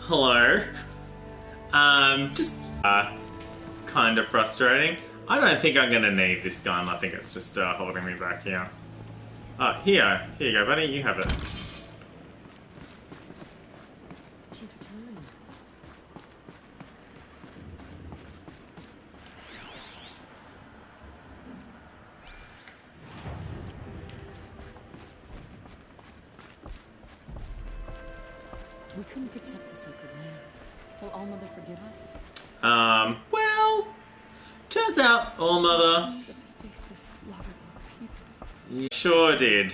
Hello. Just kind of frustrating. I don't think I'm gonna need this gun. I think it's just holding me back here. Here you go, buddy. You have it. We couldn't protect the sacred land. Will All-Mother forgive us? Well, turns out All-Mother sure did.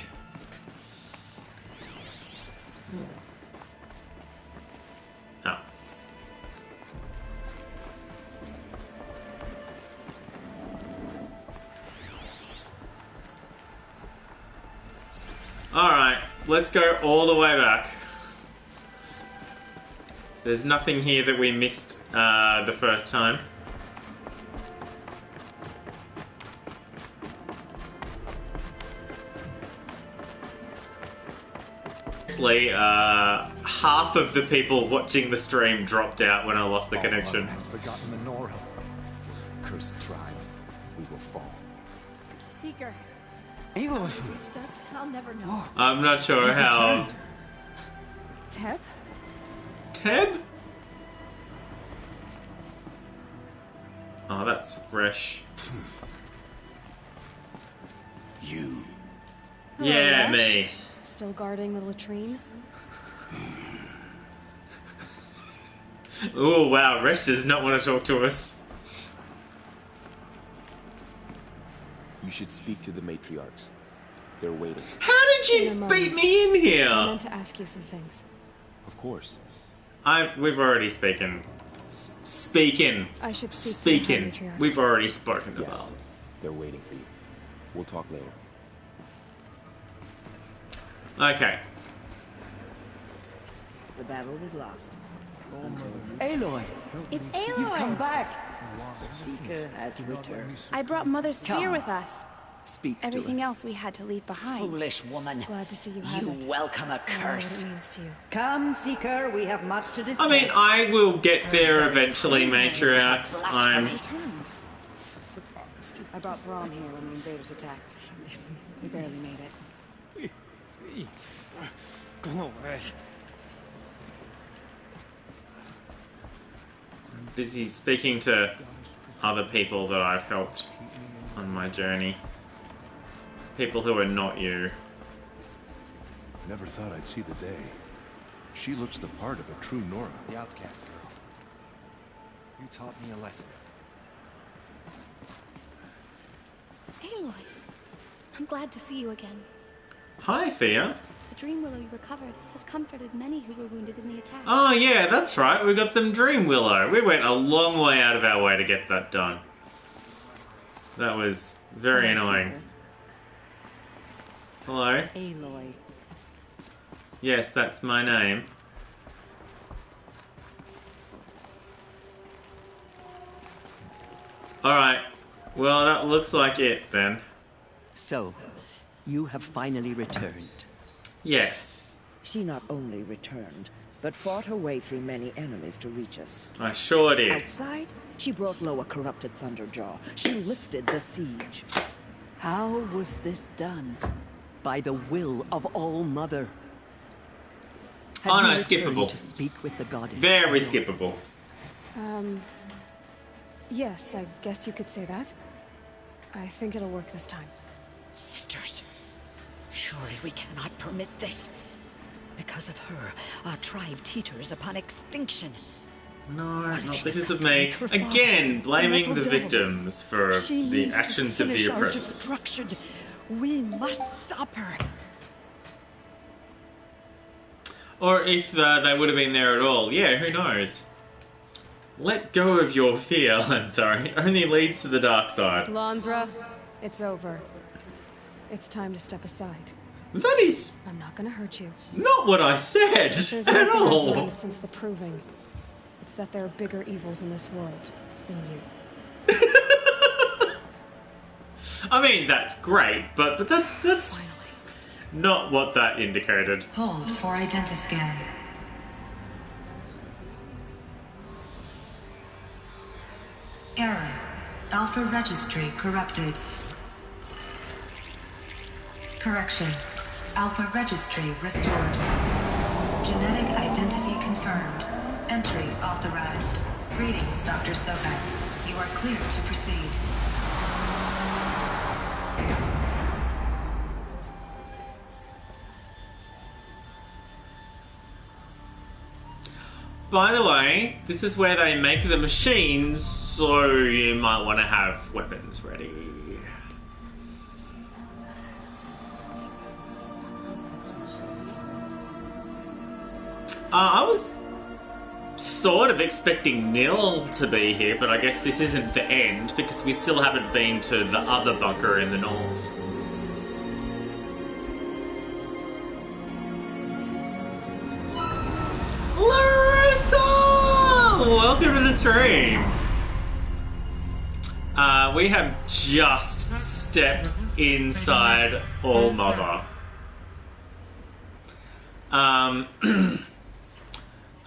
Oh. Alright, let's go all the way back. There's nothing here that we missed the first time. Honestly, half of the people watching the stream dropped out when I lost the connection. Has forgotten the Nora. Cursed tribe, we will fall. Seeker. Aloy! Reached us. I'll never know. I'm not sure how. Teb? Teb? Oh, that's fresh. You. Yeah, Hello, me. Still guarding the latrine? Oh wow, Resh does not want to talk to us. You should speak to the matriarchs. They're waiting. How did you beat me in I here? meant to ask you some things. Of course. We've already spoken. Speaking. I should speak to the matriarchs. We've already spoken Yes. about. They're waiting for you. We'll talk later. Okay. The battle was lost. Aloy, It's Aloy! you've come back. The Seeker has returned. I brought Mother's spear Come. with us. Speak Everything to us. else we had to leave behind. Foolish woman. Glad to see you have You it. welcome a I know what curse. it means to you. Come, Seeker, we have much to discuss. I mean, I will get there eventually, matriarchs. I'm. Returned. I brought Braum here when the invaders attacked. We barely made it. Go away. Busy speaking to other people that I've helped on my journey. People who are not you. Never thought I'd see the day. She looks the part of a true Nora. The outcast girl. You taught me a lesson. Aloy, I'm glad to see you again. Hi, Fia. The dream willow you recovered has comforted many who were wounded in the attack. Oh yeah, that's right. We got them Dream Willow. We went a long way out of our way to get that done. That was very annoying. Seeker. Hello? Aloy. Yes, that's my name. Alright. Well, that looks like it then. So, you have finally returned. Yes. She not only returned, but fought her way through many enemies to reach us. I sure did. Outside, she brought low a corrupted Thunderjaw. She lifted the siege. How was this done? By the will of All-Mother. Have Oh, you no, returned skippable. to speak with the goddess? Very Aloy? skippable. Yes, I guess you could say that. I think it'll work this time. Sisters, surely we cannot permit this. Because of her, our tribe teeters upon extinction. No, What if not she because has of got to me. meet her father, Again, blaming the the devil? victims for She the means to actions of the finish our oppressors. destruction. We must stop her. Or if they would have been there at all. Yeah, who knows? Let go of your fear, I'm sorry. It only leads to the dark side. Lansra, it's over. It's time to step aside. That is I'm not gonna hurt you. not what I said There's at nothing I've all. learned since the proving. It's that there are bigger evils in this world than you. I mean, that's great, but that's Finally. not what that indicated. Hold for identiscan. Error. Alpha registry corrupted. Correction. Alpha registry restored. Genetic identity confirmed. Entry authorized. Greetings, Dr. Sobek. You are clear to proceed. By the way, this is where they make the machines, so you might want to have weapons ready. I was sort of expecting Nil to be here, but I guess this isn't the end because we still haven't been to the other bunker in the north. Larissa! Welcome to the stream. We have just stepped inside All Mother.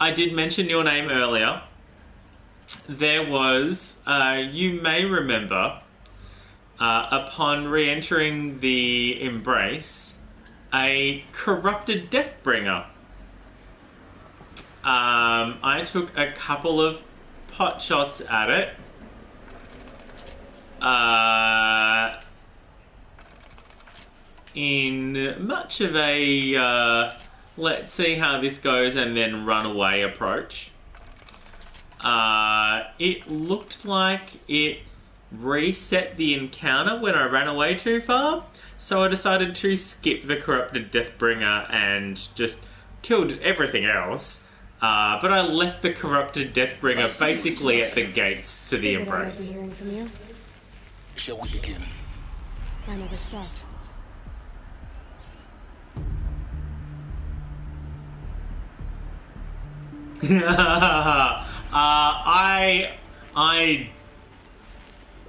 I did mention your name earlier. There was, you may remember, upon re-entering the Embrace, a corrupted Deathbringer. I took a couple of pot shots at it. In much of a let's see how this goes and then run away approach. It looked like it reset the encounter when I ran away too far, so I decided to skip the corrupted Deathbringer and just killed everything else. But I left the corrupted Deathbringer basically at the gates to the Embrace. Hearing from you? Shall we begin? I never stopped.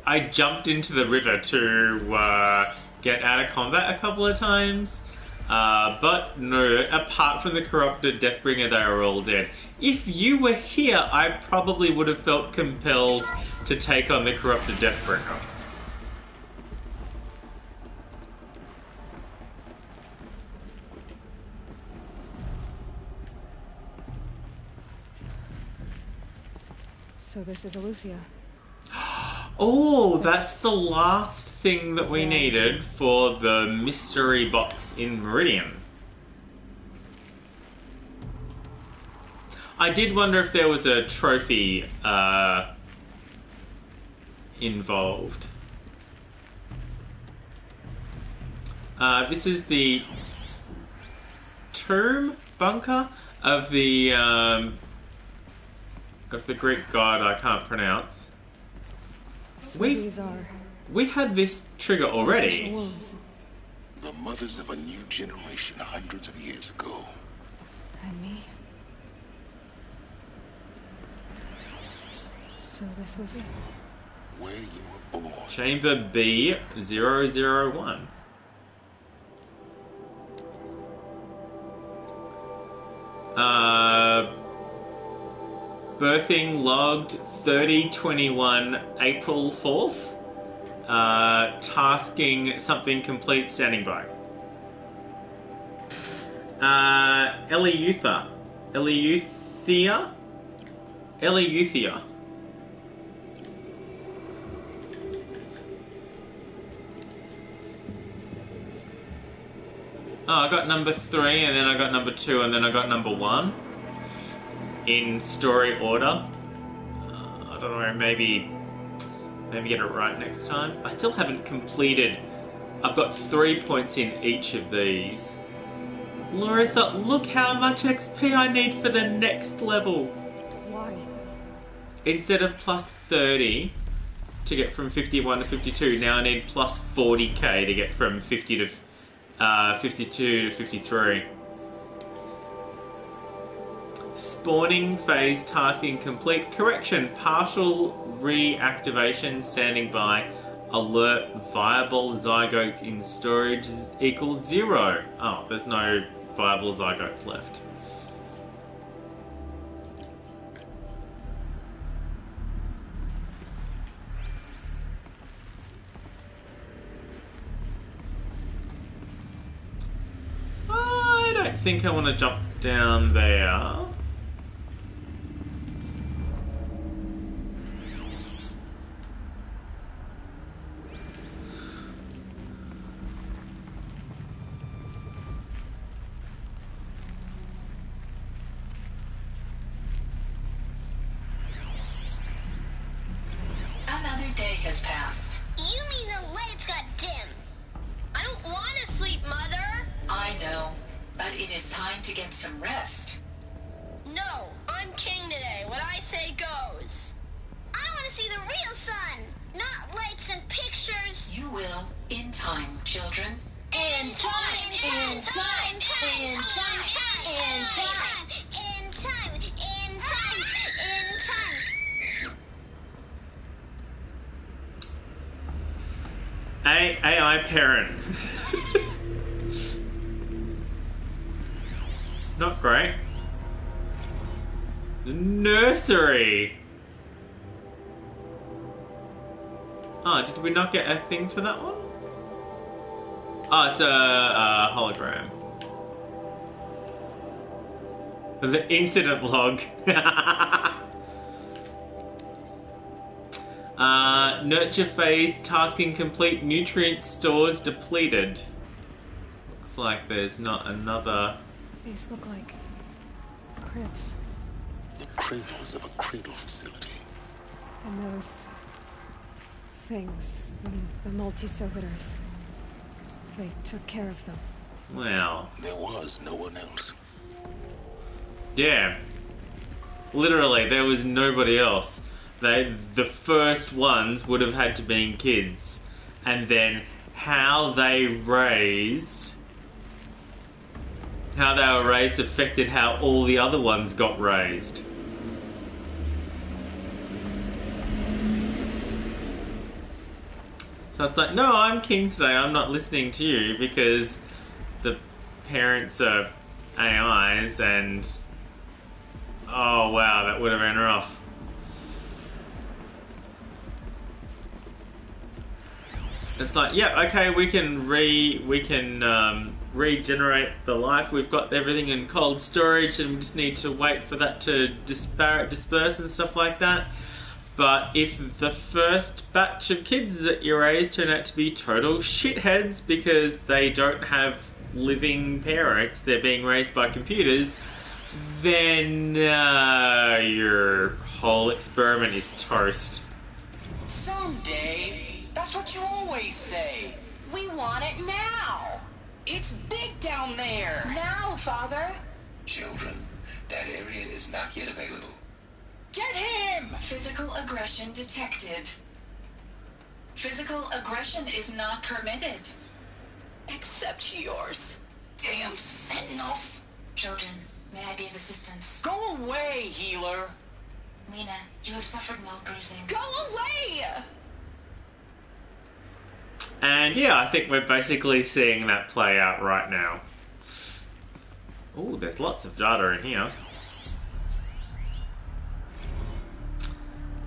I jumped into the river to get out of combat a couple of times, but no, apart from the corrupted Deathbringer, they are all dead. If you were here, I probably would have felt compelled to take on the corrupted Deathbringer. So this is Aletheia. Oh, that's the last thing that we needed for the mystery box in Meridian. I did wonder if there was a trophy involved. This is the tomb bunker of the Greek god I can't pronounce. So these are... We had this trigger already. The mothers of a new generation hundreds of years ago. And me. So this was it. Where you were born. Chamber B001. Birthing logged 30/21 April 4th. Tasking something complete, standing by. Eleuthia. Oh, I got number 3, and then I got number 2, and then I got number 1. In story order. I don't know, maybe get it right next time. I still haven't completed. I've got 3 points in each of these. Larissa, look how much XP I need for the next level. Why? Instead of plus 30 to get from 51 to 52, now I need plus 40k to get from 50 to 52 to 53. Spawning phase tasking complete. Correction, partial reactivation, standing by. Alert, viable zygotes in storage equals 0. Oh, there's no viable zygotes left. think I want to jump down there. Another day has passed. You mean the lights got dim? I don't want to sleep, Mother. I know, but it is time to get some rest. No, I'm king today. What I say goes. I want to see the real sun, not lights and pictures. You will, in time, children. In time, in time, in time, in time, in time, in time, in time, in time. AI parent. Not great. The nursery. Oh, did we not get a thing for that one? Oh, it's a hologram. The incident log. Nurture phase, tasking complete, nutrient stores depleted. Looks like there's not another. These look like cribs. The cradles of a cradle facility. And those things, the multi-servitors, they took care of them. Well, There was no one else. yeah. Literally, there was nobody else. The first ones would have had to be kids. And then how they were raised affected how all the other ones got raised. So it's like, no, I'm king today, I'm not listening to you because the parents are AIs and... Oh wow, that would have been rough. It's like, yeah, okay, we can regenerate the life. We've got everything in cold storage, and we just need to wait for that to disperse and stuff like that. But if the first batch of kids that you raise turn out to be total shitheads because they don't have living parents, they're being raised by computers, then your whole experiment is toast. Someday. That's what you always say. We want it now. It's big down there. Now, Father. Children, that area is not yet available. Get him! Physical aggression detected. Physical aggression is not permitted. Except yours. Damn sentinels. Children, may I be of assistance? Go away, healer. Lena, you have suffered mild bruising. Go away! And yeah, I think we're basically seeing that play out right now. Ooh, there's lots of data in here.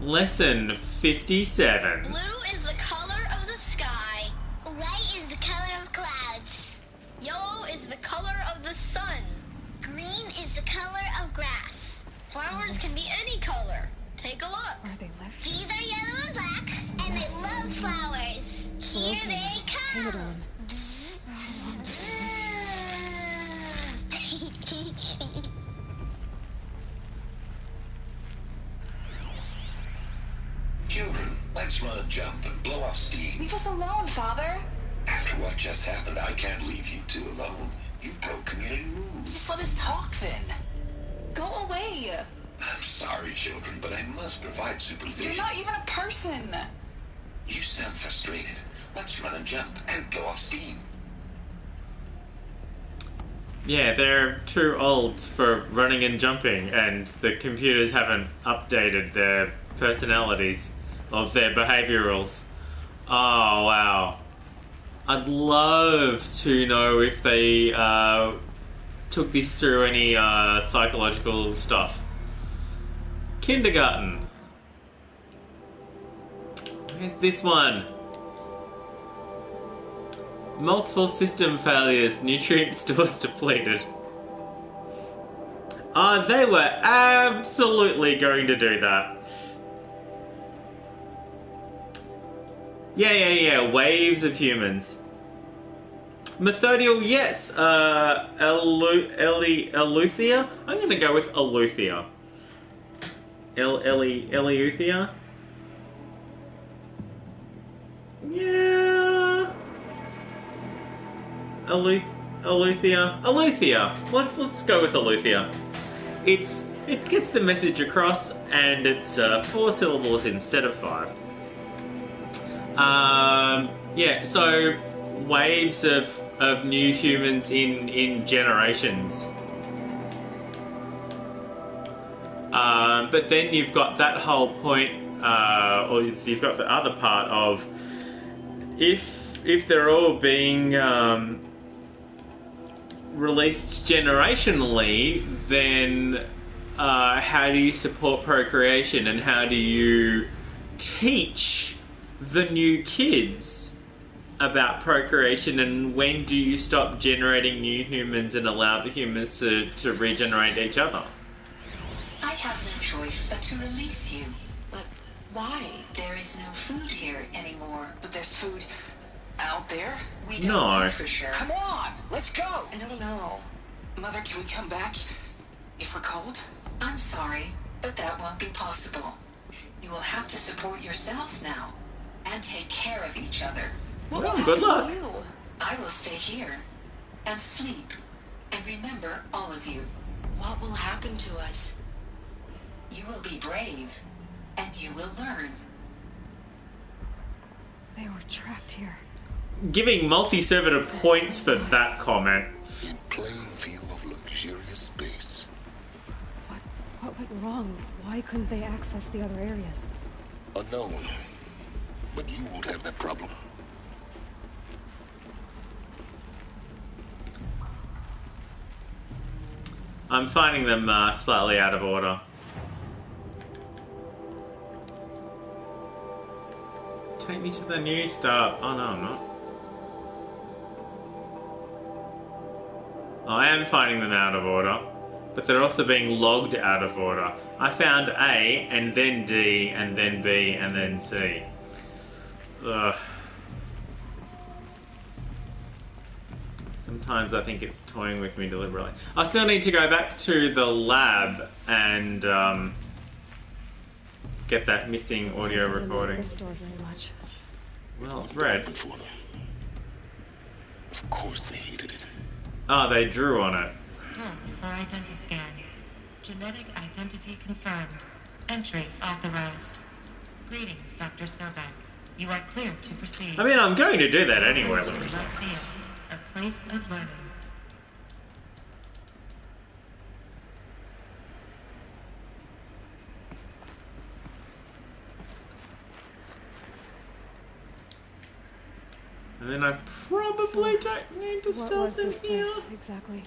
Lesson 57. Blue is the color of the sky. White is the color of clouds. Yellow is the color of the sun. Green is the color of grass. Flowers can be any color. Take a look. Are they left? These are yellow and black, and they love flowers. Here they Hang it come. on. Children, let's run and jump and blow off steam. Leave us alone, Father. After what just happened, I can't leave you two alone. You broke community rules. Just let us talk then. Go away. I'm sorry, children, but I must provide supervision. You're not even a person. You sound frustrated. Let's run and jump and blow off steam. Yeah, they're too old for running and jumping, and the computers haven't updated their personalities of their behaviorals. Oh, wow. I'd love to know if they took this through any psychological stuff. Kindergarten. Where's this one? Multiple system failures, nutrient stores depleted. They were absolutely going to do that. Yeah. Waves of humans. Methodial, yes. Eleuthia? I'm going to go with Eleuthia. Eleuthia? Yeah. Eleuthia. Let's go with Eleuthia. It gets the message across, and it's 4 syllables instead of 5. Yeah, so waves of new humans in generations. But then you've got that whole point, or you've got the other part of if they're all being released generationally, then how do you support procreation, and how do you teach the new kids about procreation, and when do you stop generating new humans and allow the humans to regenerate each other? I have no choice but to release you. But why? There is no food here anymore. But there's food out there? We don't know for sure. Come on, let's go. I don't know. Mother, can we come back if we're cold? I'm sorry, but that won't be possible. You will have to support yourselves now and take care of each other. Well, good luck. I will stay here and sleep and remember all of you. What will happen to us? You will be brave and you will learn. They were trapped here. Giving multi-servitor points for that comment. In plain view of luxurious space. What went wrong? Why couldn't they access the other areas? Unknown. But you won't have that problem. I'm finding them slightly out of order. Take me to the new start. Oh no, I'm not. I am finding them out of order, but they're also being logged out of order. I found A, and then D, and then B, and then C. Ugh. Sometimes I think it's toying with me deliberately. I still need to go back to the lab and get that missing audio recording. Restored very much. Well, it's red. Of course they hated it. Oh, they drew on it. For identity scan. Genetic identity confirmed. Entry authorized. Greetings, Dr. Sobek. You are cleared to proceed. I mean, I'm going to do that anyway, let me see. A place of learning. And then I probably don't need to stuff in here. Exactly.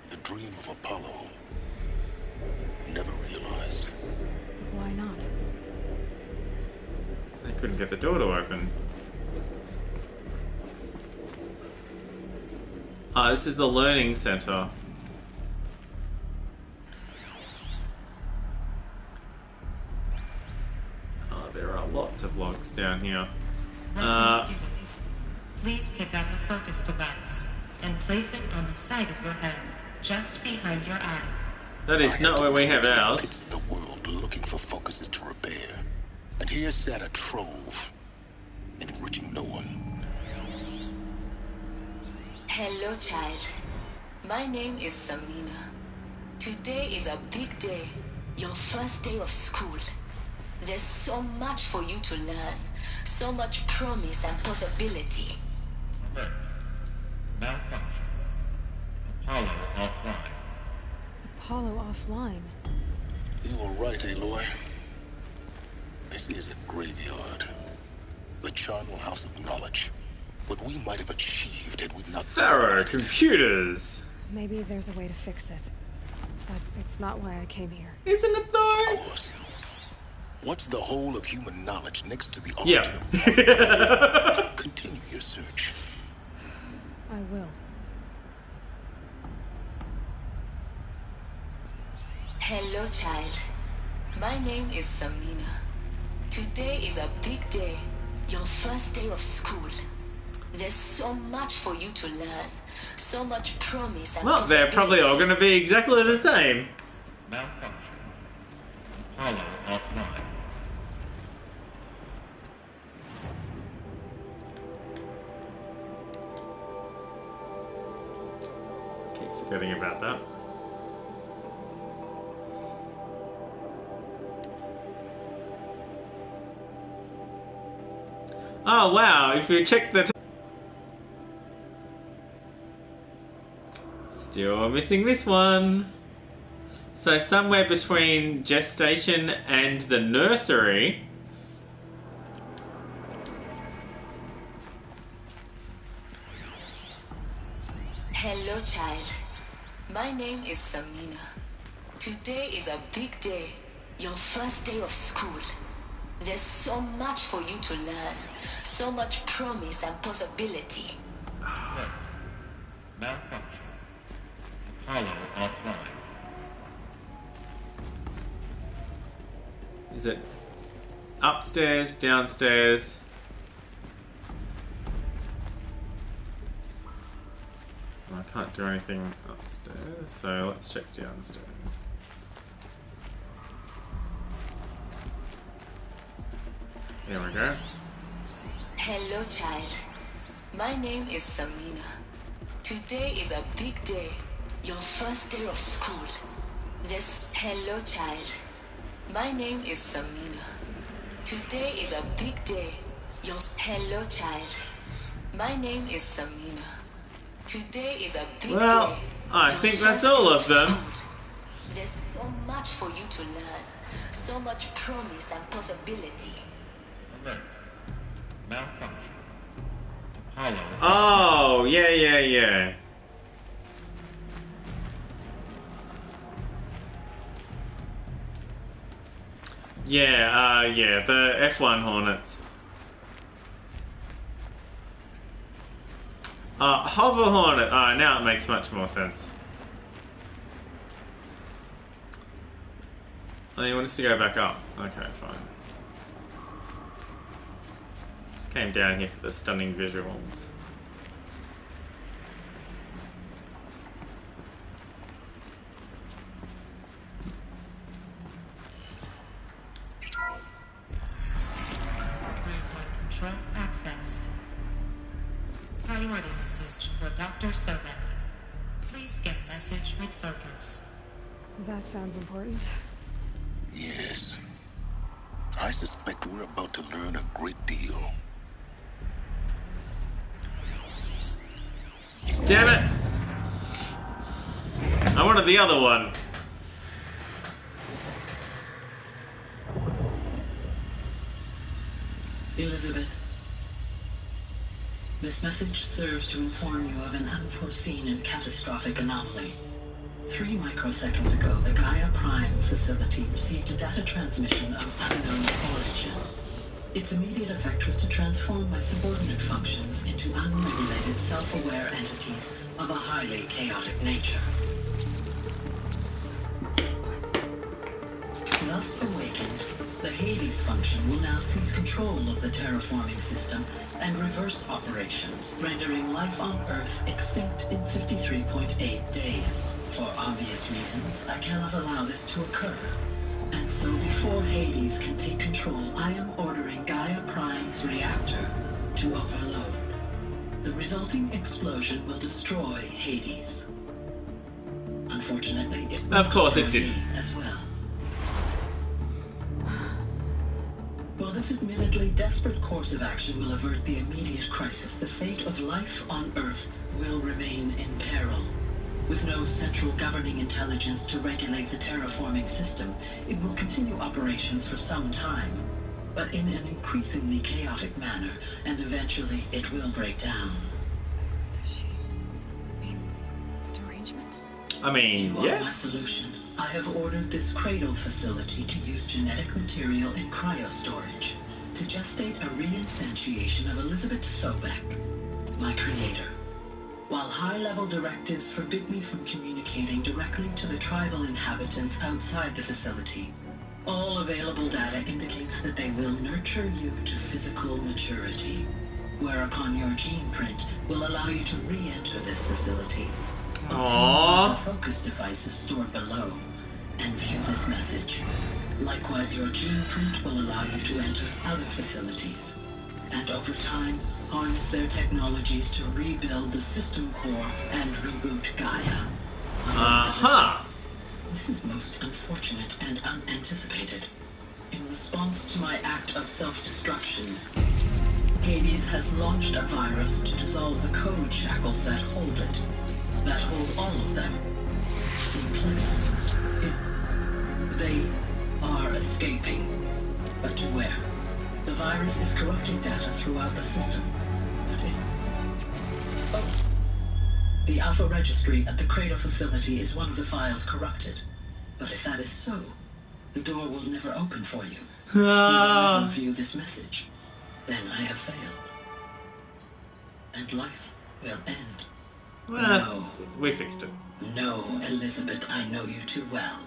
The dream of Apollo. Never realized. Why not? I couldn't get the door to open. Ah, this is the learning center. Oh, there are lots of logs down here. Welcome, students. Please pick up a focus device and place it on the side of your head, just behind your eye. That is not where we have ours. The world looking for focuses to repair. And here sat a trove, enriching no one. Hello, child. My name is Samina. Today is a big day. Your first day of school. There's so much for you to learn. So much promise and possibility. Alert. Malfunction. Apollo offline. Apollo offline. You were right, Aloy. This is a graveyard. The charnel house of knowledge. What we might have achieved had we not... Thorough computers! Maybe there's a way to fix it. But it's not why I came here. Isn't it though? Of course. What's the whole of human knowledge next to the origin Yeah. of Continue your search. I will. Hello, child. My name is Samina. Today is a big day. Your first day of school. There's so much for you to learn. So much promise and Well, they're probably all going to be exactly the same. Malfunction. Apollo offline. Keep forgetting about that. Oh wow, if you check the... Still missing this one. So somewhere between gestation and the nursery... Hello, child. My name is Samina. Today is a big day. Your first day of school. There's so much for you to learn. So much promise and possibility. Yes. Malfunction. Apollo offline. Is it upstairs, downstairs? I can't do anything upstairs, so let's check downstairs. There we go. Hello, child. My name is Samina. Today is a big day. Your first day of school. Hello, child. My name is Samina. Today is a big day. Hello, child. My name is Samina. Today is a big day. Well, I think that's all of them. There's so much for you to learn. So much promise and possibility. Alert. Malfunction. Apollo. Oh, yeah. Yeah, the F1 Hornets. Hover Hornet. Now it makes much more sense. Oh, you want us to go back up? Okay, fine. Just came down here for the stunning visuals. Control accessed. Priority message for Dr. Sobek. Please get message with focus. That sounds important. Yes. I suspect we're about to learn a great deal. Damn it! I wanted the other one. Elizabeth, this message serves to inform you of an unforeseen and catastrophic anomaly. 3 microseconds ago, the Gaia Prime facility received a data transmission of unknown origin. Its immediate effect was to transform my subordinate functions into unregulated, self-aware entities of a highly chaotic nature. Thus awakened, the Hades function will now seize control of the terraforming system and reverse operations, rendering life on Earth extinct in 53.8 days. For obvious reasons, I cannot allow this to occur. And so before Hades can take control, I am ordering Gaia Prime's reactor to overload. The resulting explosion will destroy Hades. Unfortunately, it will Of course it destroy didn't. me as well. While this admittedly desperate course of action will avert the immediate crisis, the fate of life on Earth will remain in peril. With no central governing intelligence to regulate the terraforming system, it will continue operations for some time, but in an increasingly chaotic manner, and eventually it will break down. Does she mean the derangement? I mean, You are my yes. solution. I have ordered this cradle facility to use genetic material in cryostorage to gestate a reinstantiation of Elizabeth Sobek, my creator. while high-level directives forbid me from communicating directly to the tribal inhabitants outside the facility, all available data indicates that they will nurture you to physical maturity, whereupon your gene print will allow you to re-enter this facility. Obtain the focus devices stored below, and view this message. Likewise, your gene print will allow you to enter other facilities, and over time, harness their technologies to rebuild the system core and reboot Gaia. This is most unfortunate and unanticipated. In response to my act of self-destruction, Hades has launched a virus to dissolve the code shackles that hold it, that hold all of them in place. They are escaping, but to where? The virus is corrupting data throughout the system. The Alpha Registry at the Cradle facility is one of the files corrupted. But if that is so, the door will never open for you. You will never view this message. Then I have failed. And life will end. Well, we fixed it. No, Elizabeth, I know you too well.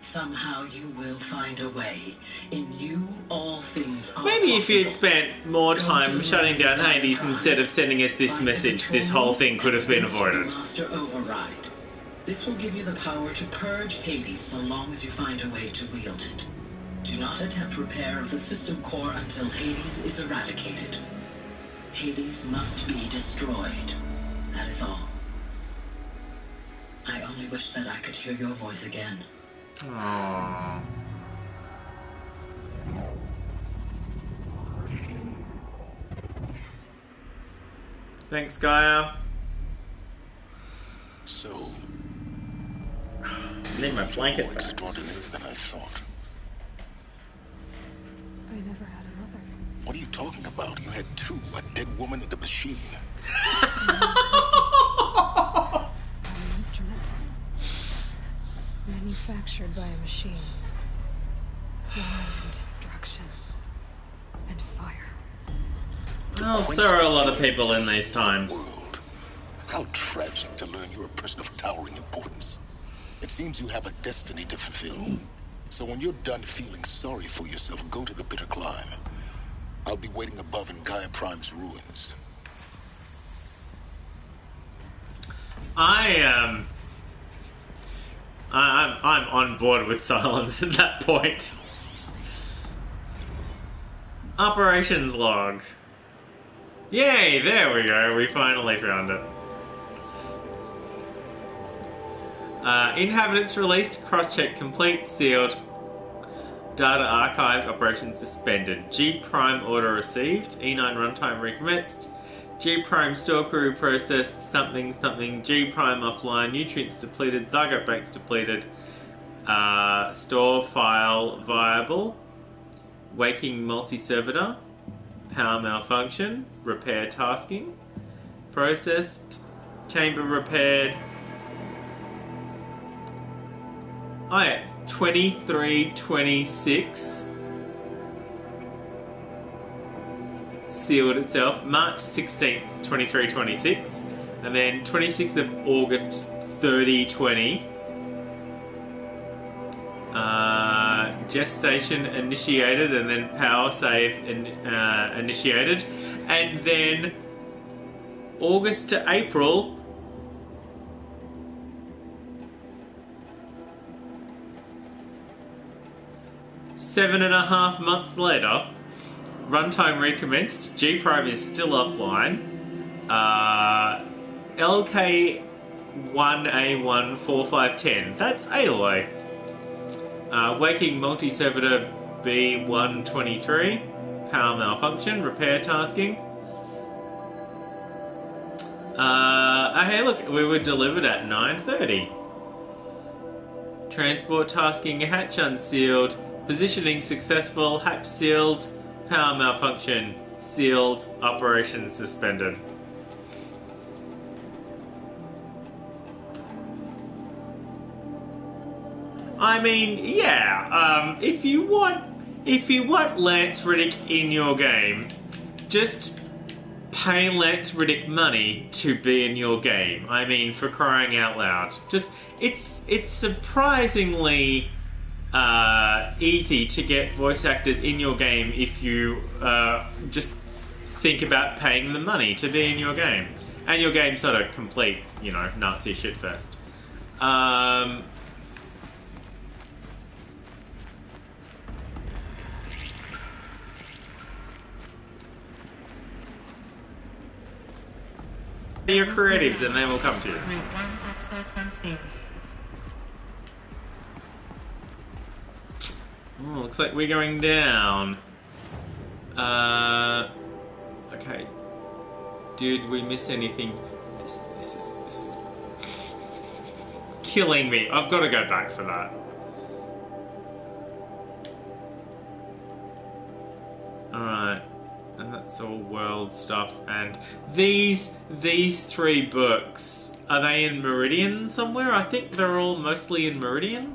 Somehow you will find a way. In you, all things are Maybe if possible. you'd spent more time shutting down Hades instead of sending us this message, this whole thing could have been avoided. Master override. This will give you the power to purge Hades so long as you find a way to wield it. Do not attempt repair of the system core until Hades is eradicated. Hades must be destroyed. That is all. I only wish that I could hear your voice again. Aww. Thanks, Gaia. So, I need my blanket back. Extraordinary than I thought. I never had a mother. What are you talking about? You had two, a dead woman and a machine. An instrument. Manufactured by a machine. War and destruction. And fire. Well, there are a lot of people in these times. How tragic to learn you're a person of towering importance. It seems you have a destiny to fulfill. So when you're done feeling sorry for yourself, go to the bitter climb. I'll be waiting above in Gaia Prime's ruins. I'm on board with silence at that point. Operations log. Yay, there we go. We finally found it. Inhabitants released, cross-check complete, sealed. Data archived, operation suspended. G Prime order received. E9 runtime recommenced. G Prime store crew processed something something. G Prime offline. Nutrients depleted. Zygote banks depleted. Store file viable. Waking multi-servitor. Power malfunction. Repair tasking. Processed. Chamber repaired. Oh yeah, 2326 sealed itself. March 16th, 2326, and then 26th of August, 3020. Gestation initiated, and then power save initiated, and then August to April. 7.5 months later, runtime recommenced. G Prime is still offline. LK1A14510. That's Aloy. Waking multi-servitor B123. Power malfunction. Repair tasking. Hey, look, we were delivered at 9:30. Transport tasking. Hatch unsealed. Positioning successful, hatch sealed, power malfunction sealed, operation suspended. I mean, yeah, if you want Lance Riddick in your game, just pay Lance Riddick money to be in your game. I mean, for crying out loud. Just, it's surprisingly easy to get voice actors in your game if you just think about paying them money to be in your game. And your game's not a complete, you know, Nazi shitfest. Your creatives and they will come to you. Route 1 access unsealed. Oh, looks like we're going down. Okay. Did we miss anything? This is killing me. I've got to go back for that. Alright. And that's all world stuff. And these 3 books, are they in Meridian somewhere? I think they're all mostly in Meridian.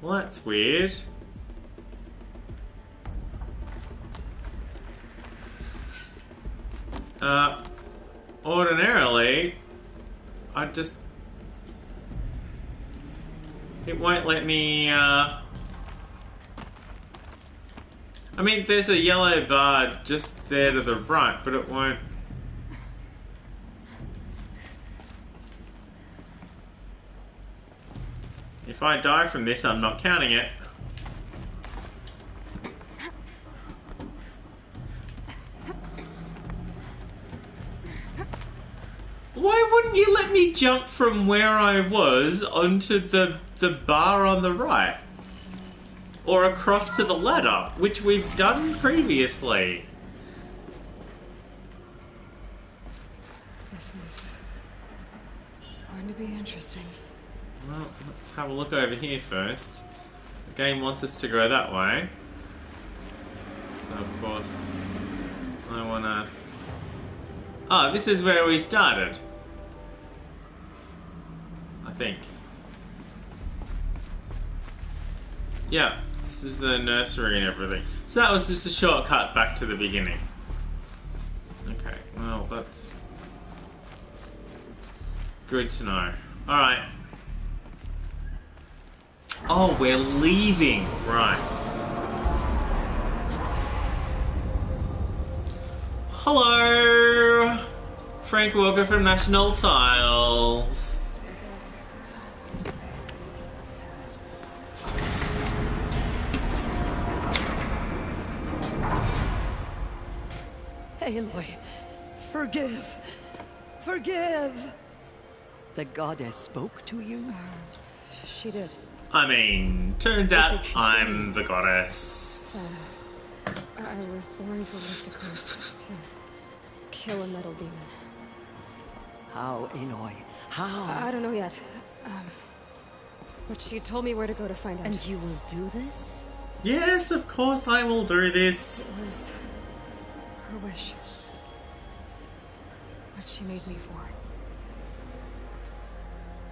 Well, that's weird. Ordinarily, it won't let me, I mean, there's a yellow bar just there to the right, but it won't. If I die from this, I'm not counting it. Why wouldn't you let me jump from where I was onto the bar on the right? Or across to the ladder, which we've done previously. This is going to be interesting. Well, let's have a look over here first. The game wants us to go that way. So, of course, I wanna... Oh, this is where we started. I think. Yeah, this is the nursery and everything. So that was just a shortcut back to the beginning. Okay, well, that's good to know. Alright. Oh, we're leaving. Right. Hello! Frank Walker from National Tiles. Aloy, forgive. Forgive. The goddess spoke to you? She did. I mean, turns out I'm the goddess. I was born to lift a curse, to kill a metal demon. How, Aloy? How? I don't know yet. But she told me where to go to find out. And you will do this? Yes, of course I will do this. It was her wish. What she made me for.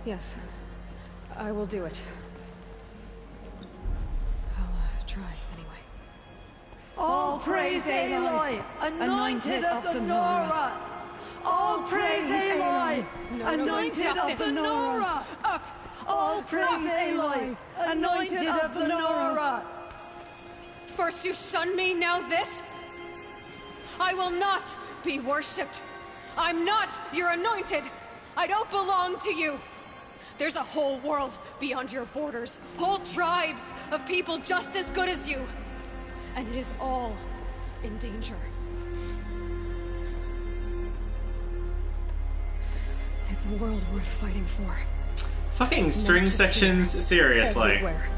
Yes, I will do it. I'll try anyway. All praise Aloy, anointed of the Nora. All praise Aloy, anointed of the Nora. Up! All praise Aloy, anointed of the Nora. First you shun me, now this? I will not be worshipped. I'm not your anointed. I don't belong to you. There's a whole world beyond your borders. Whole tribes of people just as good as you. And it is all in danger. It's a world worth fighting for. Fucking string sections, seriously. Everywhere.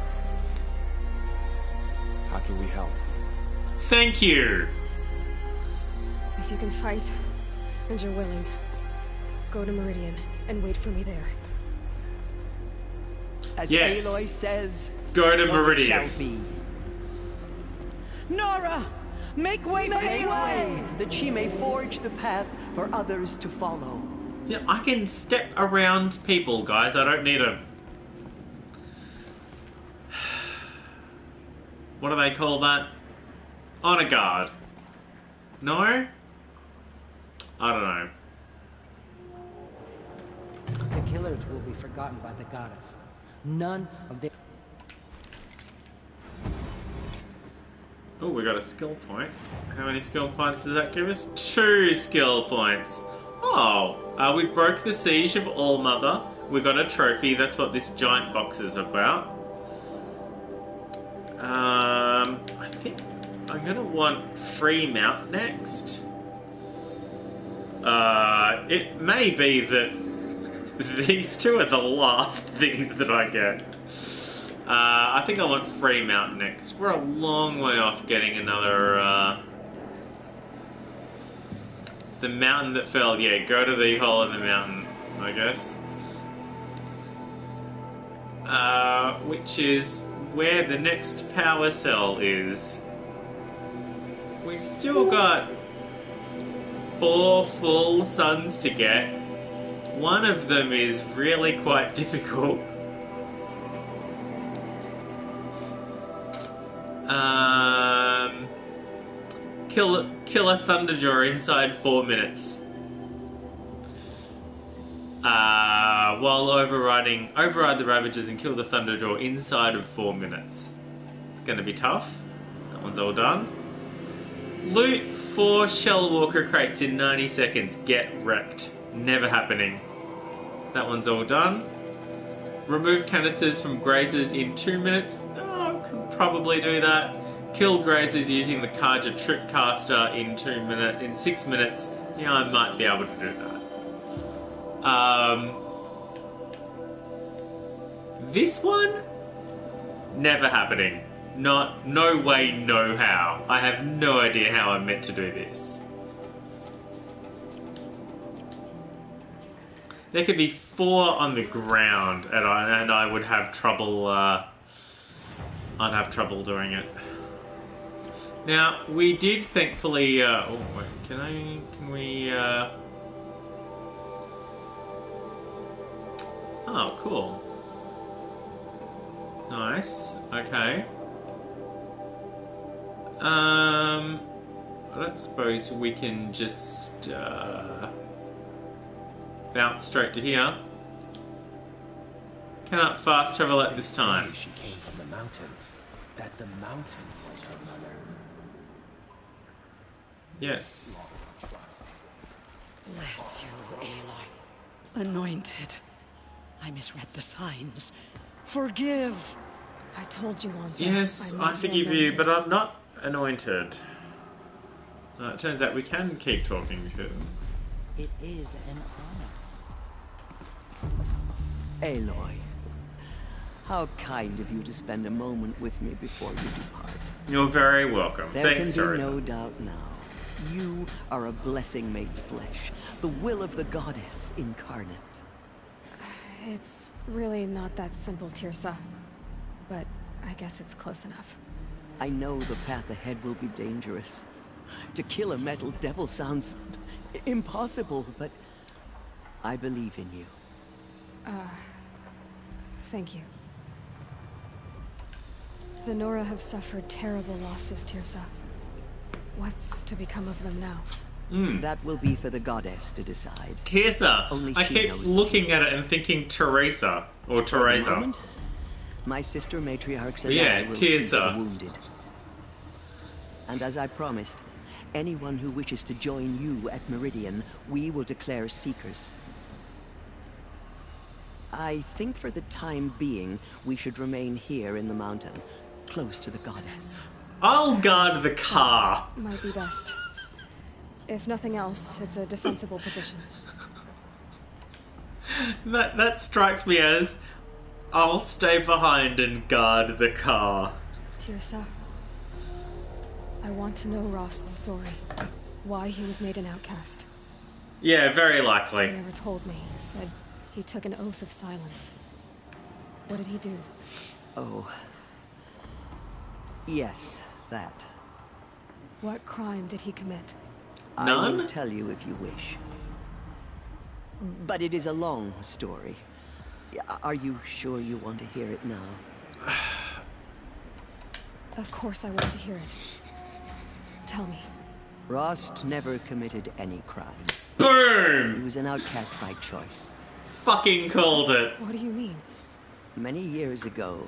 How can we help? Thank you. If you can fight, and you're willing, Go to Meridian and wait for me there. As Yes. Aloy says, Go to so Meridian. it shall be. Nora! Make way for Aloy, that she may forge the path for others to follow. Yeah, I can step around people, guys. I don't need a... What do they call that? Honor guard. No? I don't know. The killers will be forgotten by the goddess. None of their... Oh, we got a skill point. How many skill points does that give us? 2 skill points. Oh, we broke the siege of Allmother. We got a trophy. That's what this giant box is about. I think I'm gonna want free mount next. It may be that these two are the last things that I get. I think I want free mount next. We're a long way off getting another, the mountain that fell. Yeah, go to the hole in the mountain, I guess. Which is where the next power cell is. We've still got 4 full suns to get. One of them is really quite difficult. Kill a Thunderjaw inside 4 minutes. While override the Ravagers and kill the Thunderjaw inside of 4 minutes. It's gonna be tough. That one's all done. Loot 4 Shellwalker crates in 90 seconds. Get wrecked. Never happening. That one's all done. Remove canisters from grazers in 2 minutes. Oh, I could probably do that. Kill grazers using the Karja Tripcaster in 6 minutes. Yeah, I might be able to do that. This one? Never happening. No way, no how. I have no idea how I'm meant to do this. There could be 4 on the ground, and I would have trouble. I'd have trouble doing it. Now we did thankfully. Oh wait, can we? Oh, cool. Nice. Okay. I don't suppose we can just bounce straight to here. Cannot fast travel at this time. She came from the mountain. That the mountain was her mother. Yes. Bless you, Aloy. Anointed. I misread the signs. Forgive. I told you once. Yes, I forgive you, but I'm not anointed. It turns out we can keep talking to them. It is an honor. Aloy, how kind of you to spend a moment with me before you depart. You're very welcome. There Thanks, can be Teresa. no doubt now. You are a blessing made flesh, the will of the goddess incarnate. It's really not that simple, Tirsa. But I guess it's close enough. I know the path ahead will be dangerous. To kill a metal devil sounds impossible, but I believe in you. Thank you. The Nora have suffered terrible losses, Tirsa. What's to become of them now? That will be for the goddess to decide. Tirsa. Only I she keep knows looking at it and thinking Teresa or For the Teresa. moment, my sister matriarchs and Yeah, I will see to Tirsa. the wounded. And as I promised, anyone who wishes to join you at Meridian, we will declare seekers. I think for the time being, we should remain here in the mountain, close to the goddess. I'll guard the car. Might be best. If nothing else, it's a defensible position. That strikes me as I'll stay behind and guard the car. Tirsa, I want to know Rost's story. Why he was made an outcast. Yeah, very likely. He never told me. Said he took an oath of silence. What did he do? Oh. Yes, that. What crime did he commit? I will tell you if you wish. But it is a long story. Are you sure you want to hear it now? Of course I want to hear it. Tell me. Rost never committed any crime. Boom! He was an outcast by choice. Fucking called it. What do you mean? Many years ago,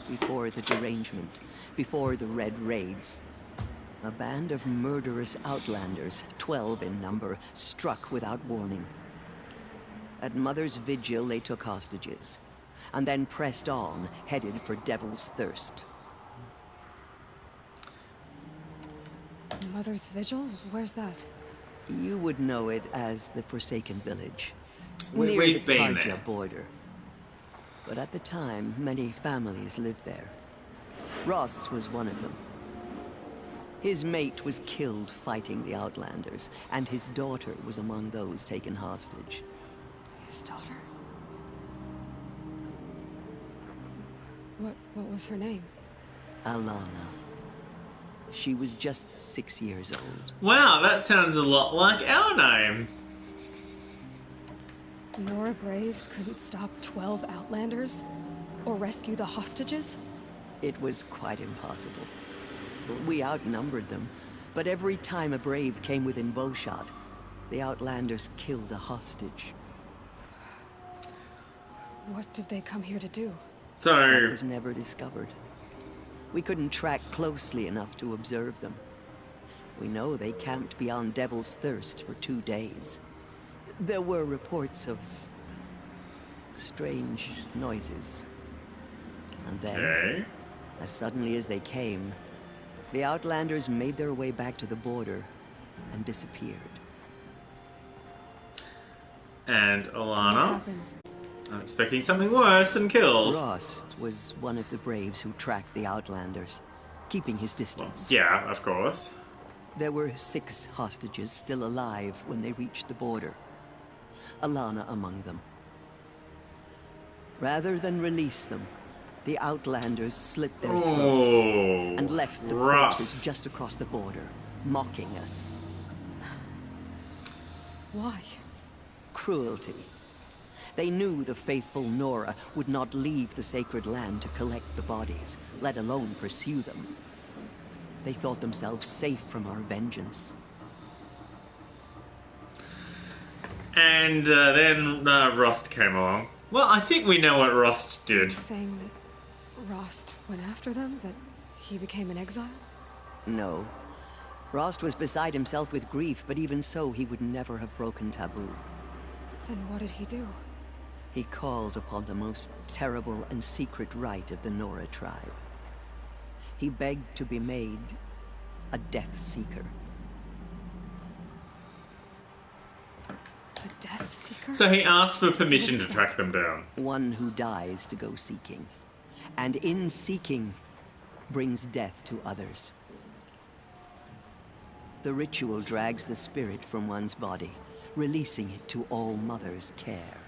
before the derangement, before the Red Raids, a band of murderous outlanders, 12 in number, struck without warning. At Mother's Vigil, they took hostages, and then pressed on, headed for Devil's Thirst. Mother's Vigil? Where's that? You would know it as the Forsaken Village, We've near the been Karja there. border. But at the time, many families lived there. Ross was one of them. His mate was killed fighting the Outlanders, and his daughter was among those taken hostage. His daughter? What was her name? Alana. She was just 6 years old. Wow, that sounds a lot like our name. Nora Braves couldn't stop 12 Outlanders? Or rescue the hostages? It was quite impossible. We outnumbered them, but every time a Brave came within bowshot, the Outlanders killed a hostage. What did they come here to do? That was never discovered. We couldn't track closely enough to observe them. We know they camped beyond Devil's Thirst for 2 days. There were reports of strange noises. And then, as suddenly as they came, the Outlanders made their way back to the border and disappeared. And What Alana? happened? I'm expecting something worse than kills. Rost was one of the Braves who tracked the Outlanders, keeping his distance. Yeah, of course. There were 6 hostages still alive when they reached the border. Alana among them. Rather than release them, the Outlanders slit their throats and left the corpses just across the border, mocking us. Why? Cruelty. They knew the faithful Nora would not leave the sacred land to collect the bodies, let alone pursue them. They thought themselves safe from our vengeance. And then Rost came along. Well, I think we know what Rost did. Saying that Rost went after them? That he became an exile? No. Rost was beside himself with grief, but even so, he would never have broken taboo. Then what did he do? He called upon the most terrible and secret rite of the Nora tribe. He begged to be made a Death Seeker. A Death Seeker? So he asked for permission to track them down. One who dies to go seeking. And in seeking, brings death to others. The ritual drags the spirit from one's body, releasing it to All Mother's care.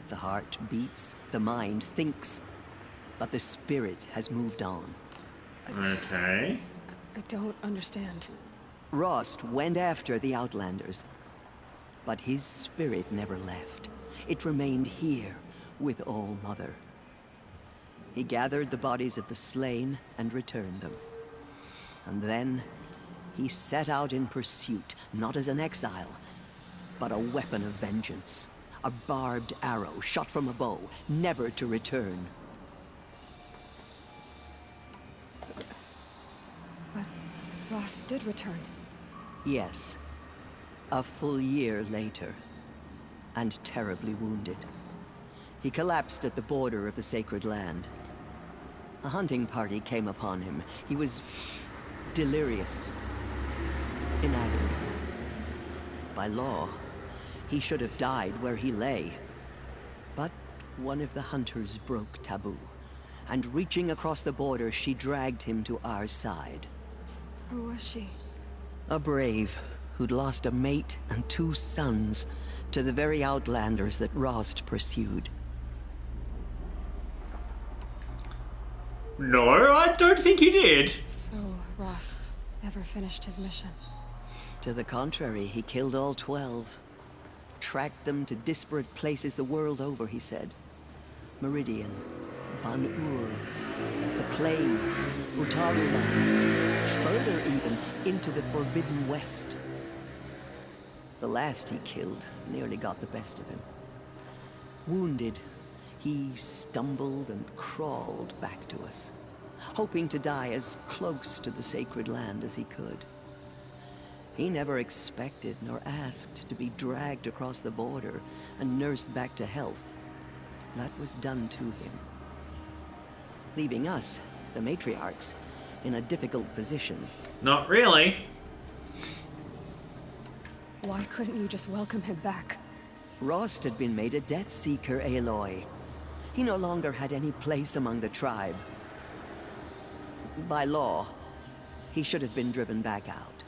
The heart beats, the mind thinks, but the spirit has moved on. Okay. I don't understand. Rost went after the Outlanders, but his spirit never left. It remained here with All Mother. He gathered the bodies of the slain and returned them. And then he set out in pursuit, not as an exile, but a weapon of vengeance. A barbed arrow shot from a bow, never to return. But Ross did return. Yes. A full year later. And terribly wounded. He collapsed at the border of the sacred land. A hunting party came upon him. He was delirious. In agony. By law, he should have died where he lay. But one of the hunters broke taboo, and reaching across the border, she dragged him to our side. Who was she? A brave who'd lost a mate and 2 sons to the very outlanders that Rost pursued. No, I don't think he did. So, Rost never finished his mission. To the contrary, he killed all 12. Tracked them to disparate places the world over, he said. Meridian, Ban-Ur, the Plain, Utarulan, further even, into the Forbidden West. The last he killed nearly got the best of him. Wounded, he stumbled and crawled back to us, hoping to die as close to the sacred land as he could. He never expected nor asked to be dragged across the border and nursed back to health. That was done to him, leaving us, the matriarchs, in a difficult position. Not really. Why couldn't you just welcome him back? Rost had been made a Death Seeker, Aloy. He no longer had any place among the tribe. By law, he should have been driven back out.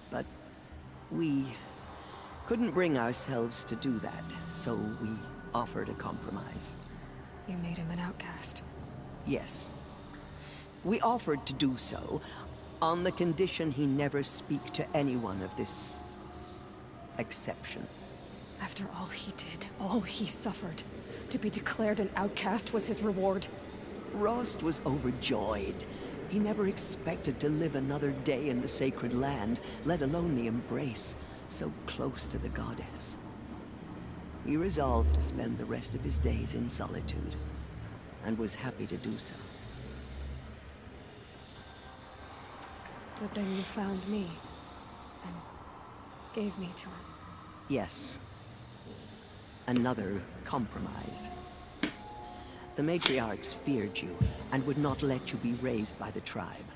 But we couldn't bring ourselves to do that, so we offered a compromise. You made him an outcast. Yes. We offered to do so on the condition he never speak to anyone of this exception. After all he did, all he suffered, to be declared an outcast was his reward. Rost was overjoyed. He never expected to live another day in the sacred land, let alone the embrace, so close to the goddess. He resolved to spend the rest of his days in solitude, and was happy to do so. But then you found me, and gave me to him. Yes. Another compromise. The matriarchs feared you, and would not let you be raised by the tribe.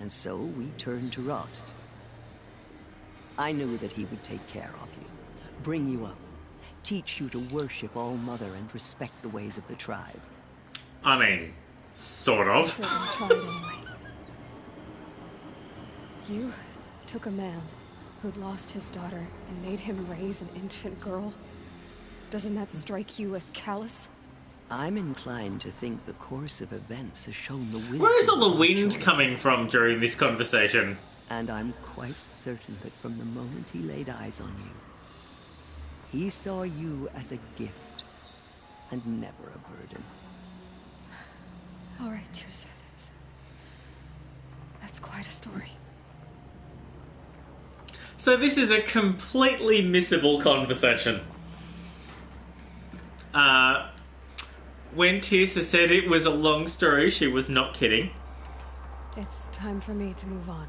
And so we turned to Rost. I knew that he would take care of you, bring you up, teach you to worship All-Mother and respect the ways of the tribe. I mean, sort of. Tried anyway. You took a man who'd lost his daughter and made him raise an infant girl. Doesn't that strike you as callous? I'm inclined to think the course of events has shown the wisdom. Where is all the wind coming from during this conversation? And I'm quite certain that from the moment he laid eyes on you, he saw you as a gift and never a burden. All right, Tirsa, that's quite a story. So this is a completely missable conversation. When Tirsa said it was a long story, she was not kidding. It's time for me to move on.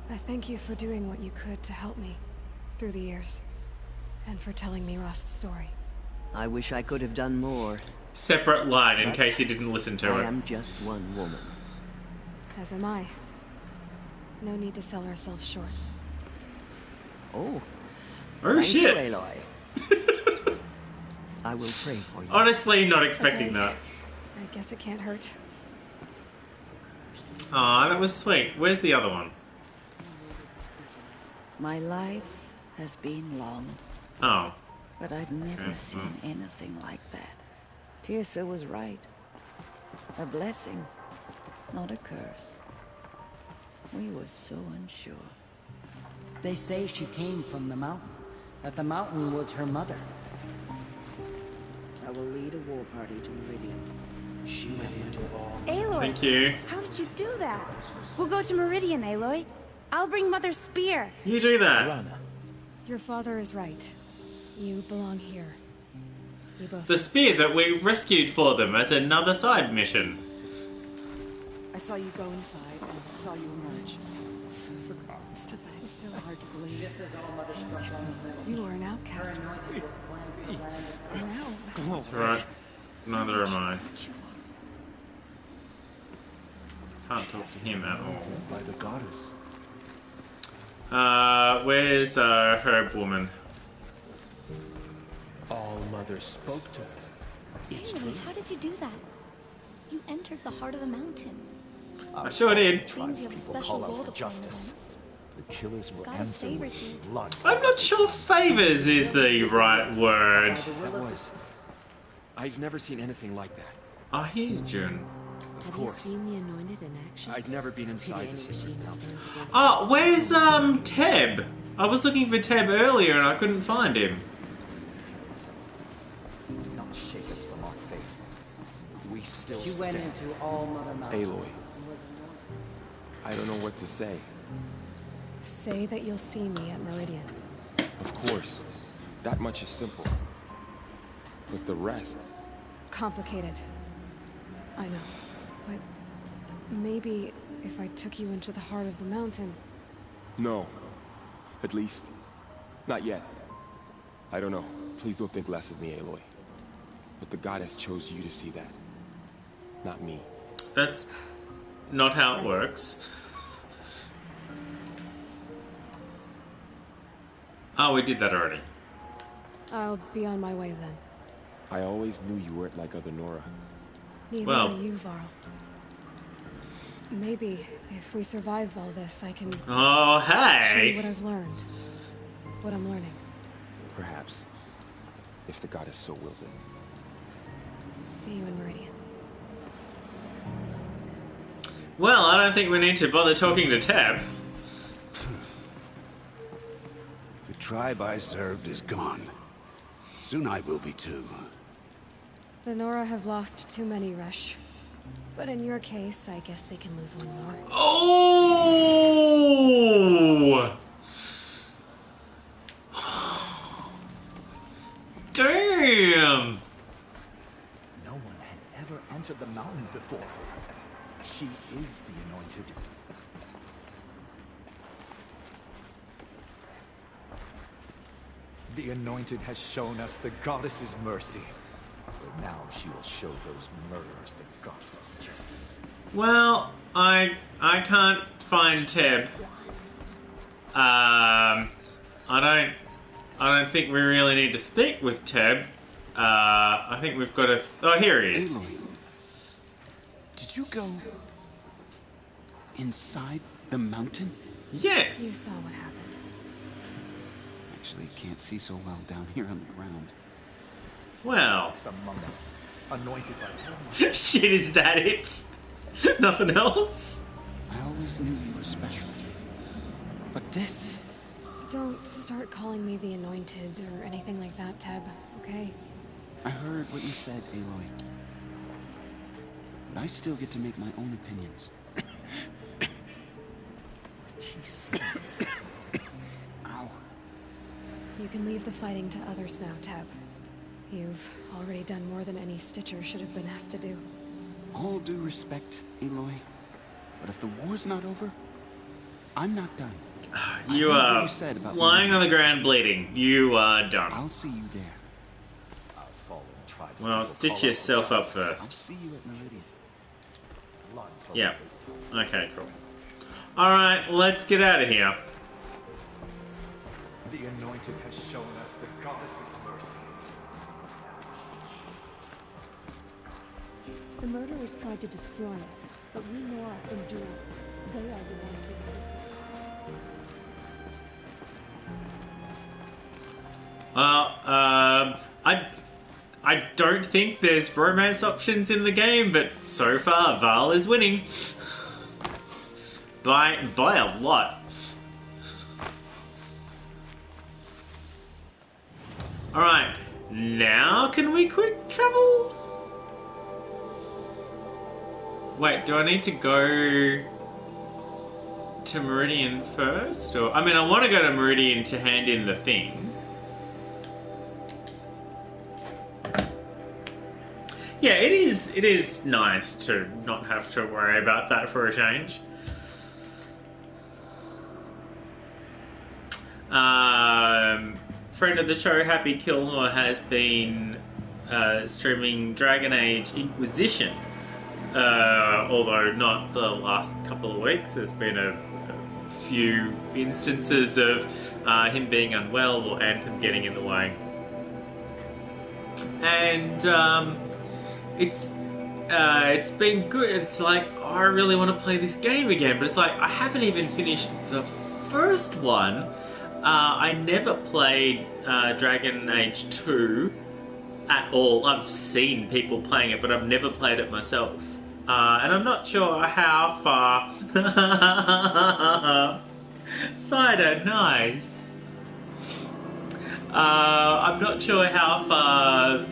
I thank you for doing what you could to help me through the years, and for telling me Rost's story. I wish I could have done more. Separate line in case you didn't listen to it. I am just one woman. As am I. No need to sell ourselves short. Oh. Oh, Thank shit. You, Aloy. I will pray for you. Honestly, not expecting that. I guess it can't hurt. Aw, that was sweet. Where's the other one? My life has been long. Oh. But I've never seen anything like that. Tirsa was right. A blessing, not a curse. We were so unsure. They say she came from the mountain, that the mountain was her mother. I will lead a war party to Meridian. She went into all... Aloy! Thank you. How did you do that? We'll go to Meridian, Aloy. I'll bring Mother's spear. You do that. Your father is right. You belong here. You both. The spear that we rescued for them as another side mission. I saw you go inside and saw you emerge. It's still hard to believe. Just as All-Mother struck down of them. You are an outcast. That's right. Neither am I. Can't talk to him at all. By the goddess. Where's Herb Woman? All-Mother spoke to her. It's true. How did you do that? You entered the heart of the mountain. I sure did. Tribespeople call out for justice. The killers will answer with blood. I'm not sure favors is the right word. I've never seen anything like that. Oh, here's June. Of course. Have you seen the Anointed in action? I'd never been inside the Sacred Mountain. Oh, where's Teb? I was looking for Teb earlier and I couldn't find him. Not shake us from our faith. We still She went into All Mother Mountain. Aloy. I don't know what to say. Say that you'll see me at Meridian. Of course. That much is simple. But the rest... Complicated. I know. But maybe if I took you into the heart of the mountain... No. At least, not yet. I don't know. Please don't think less of me, Aloy. But the goddess chose you to see that. Not me. That's not how it works. Oh, we did that already. I'll be on my way then. I always knew you weren't like other Nora. Neither are you, Varl. Maybe if we survive all this, I can Oh, show hey! you what I've learned. What I'm learning. Perhaps. If the goddess so wills it. See you in Meridian. Well, I don't think we need to bother talking to Tab. The tribe I served is gone. Soon I will be too. The Nora have lost too many, Resh. But in your case, I guess they can lose one more. Oh! Damn! No one had ever entered the mountain before. She is the Anointed. The Anointed has shown us the goddess's mercy. But now she will show those murderers the goddess's justice. Well, I can't find Teb. I don't think we really need to speak with Teb. I think we've got to... Oh, here he is. Aloy, did you go inside the mountain? Yes. You saw what happened. Actually, can't see so well down here on the ground. Well. Among us, anointed by Shit, is that it? Nothing else? I always knew you were special. But this... Don't start calling me the Anointed or anything like that, Teb, okay? I heard what you said, Aloy. But I still get to make my own opinions. Ow. You can leave the fighting to others now, Teb. You've already done more than any Stitcher should have been asked to do. All due respect, Aloy. But if the war's not over, I'm not done. You are lying on the ground bleeding. You are done. I'll see you there. Well, stitch yourself up I'll first. see you at Meridian. Yeah. Okay, cool. Alright, let's get out of here. The Anointed has shown us the goddess's mercy. The murderers tried to destroy us, but we Nora endured. They are the ones who... Well, I don't think there's romance options in the game, but so far Val is winning. by a lot. Alright, now can we quick travel? Wait, do I need to go to Meridian first? Or I mean, I want to go to Meridian to hand in the thing. Yeah, it is nice to not have to worry about that for a change. Friend of the show, Happy Kilmore, has been streaming Dragon Age Inquisition. Although not the last couple of weeks. There's been a few instances of him being unwell or Anthem getting in the way. And it's it's been good. It's like, oh, I really want to play this game again, but it's like I haven't even finished the first one. I never played Dragon Age 2 at all. I've seen people playing it, but I've never played it myself. And I'm not sure how far... Cider, nice. I'm not sure how far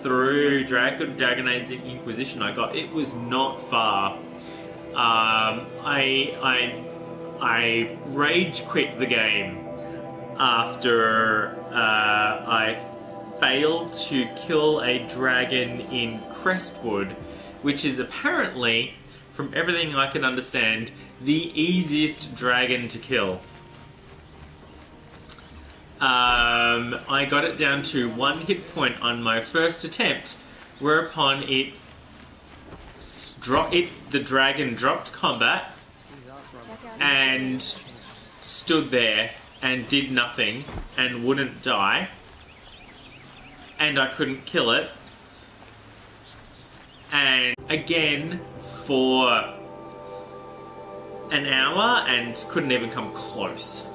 through Dragon Age Inquisition I got. It was not far. I rage quit the game after I failed to kill a dragon in Crestwood, which is apparently, from everything I can understand, the easiest dragon to kill. I got it down to 1 hit point on my first attempt, whereupon the dragon dropped combat and stood there and did nothing and wouldn't die, and I couldn't kill it. And again for an hour and couldn't even come close.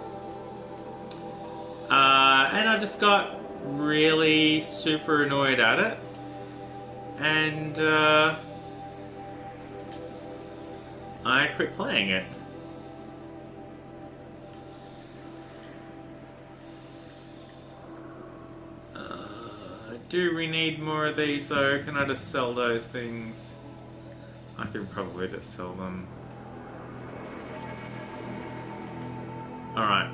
And I just got really super annoyed at it, and I quit playing it. Do we need more of these though? Can I just sell those things? I can probably just sell them. Alright.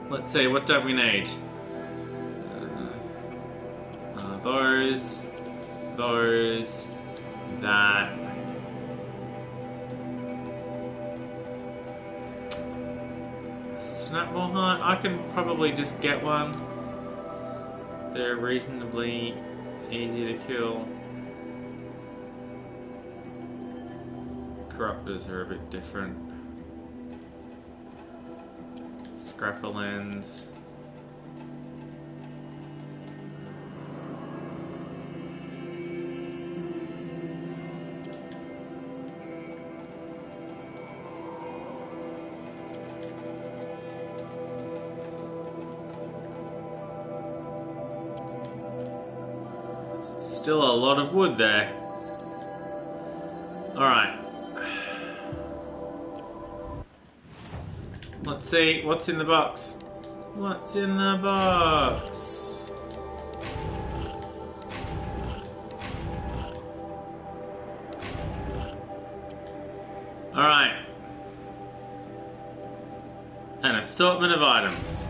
Let's see, what do we need? Those, that. Snapball Hunt, I can probably just get one. They're reasonably easy to kill. Corruptors are a bit different. Scrapper lens. Still a lot of wood there. Alright. Let's see what's in the box. What's in the box? Alright. An assortment of items.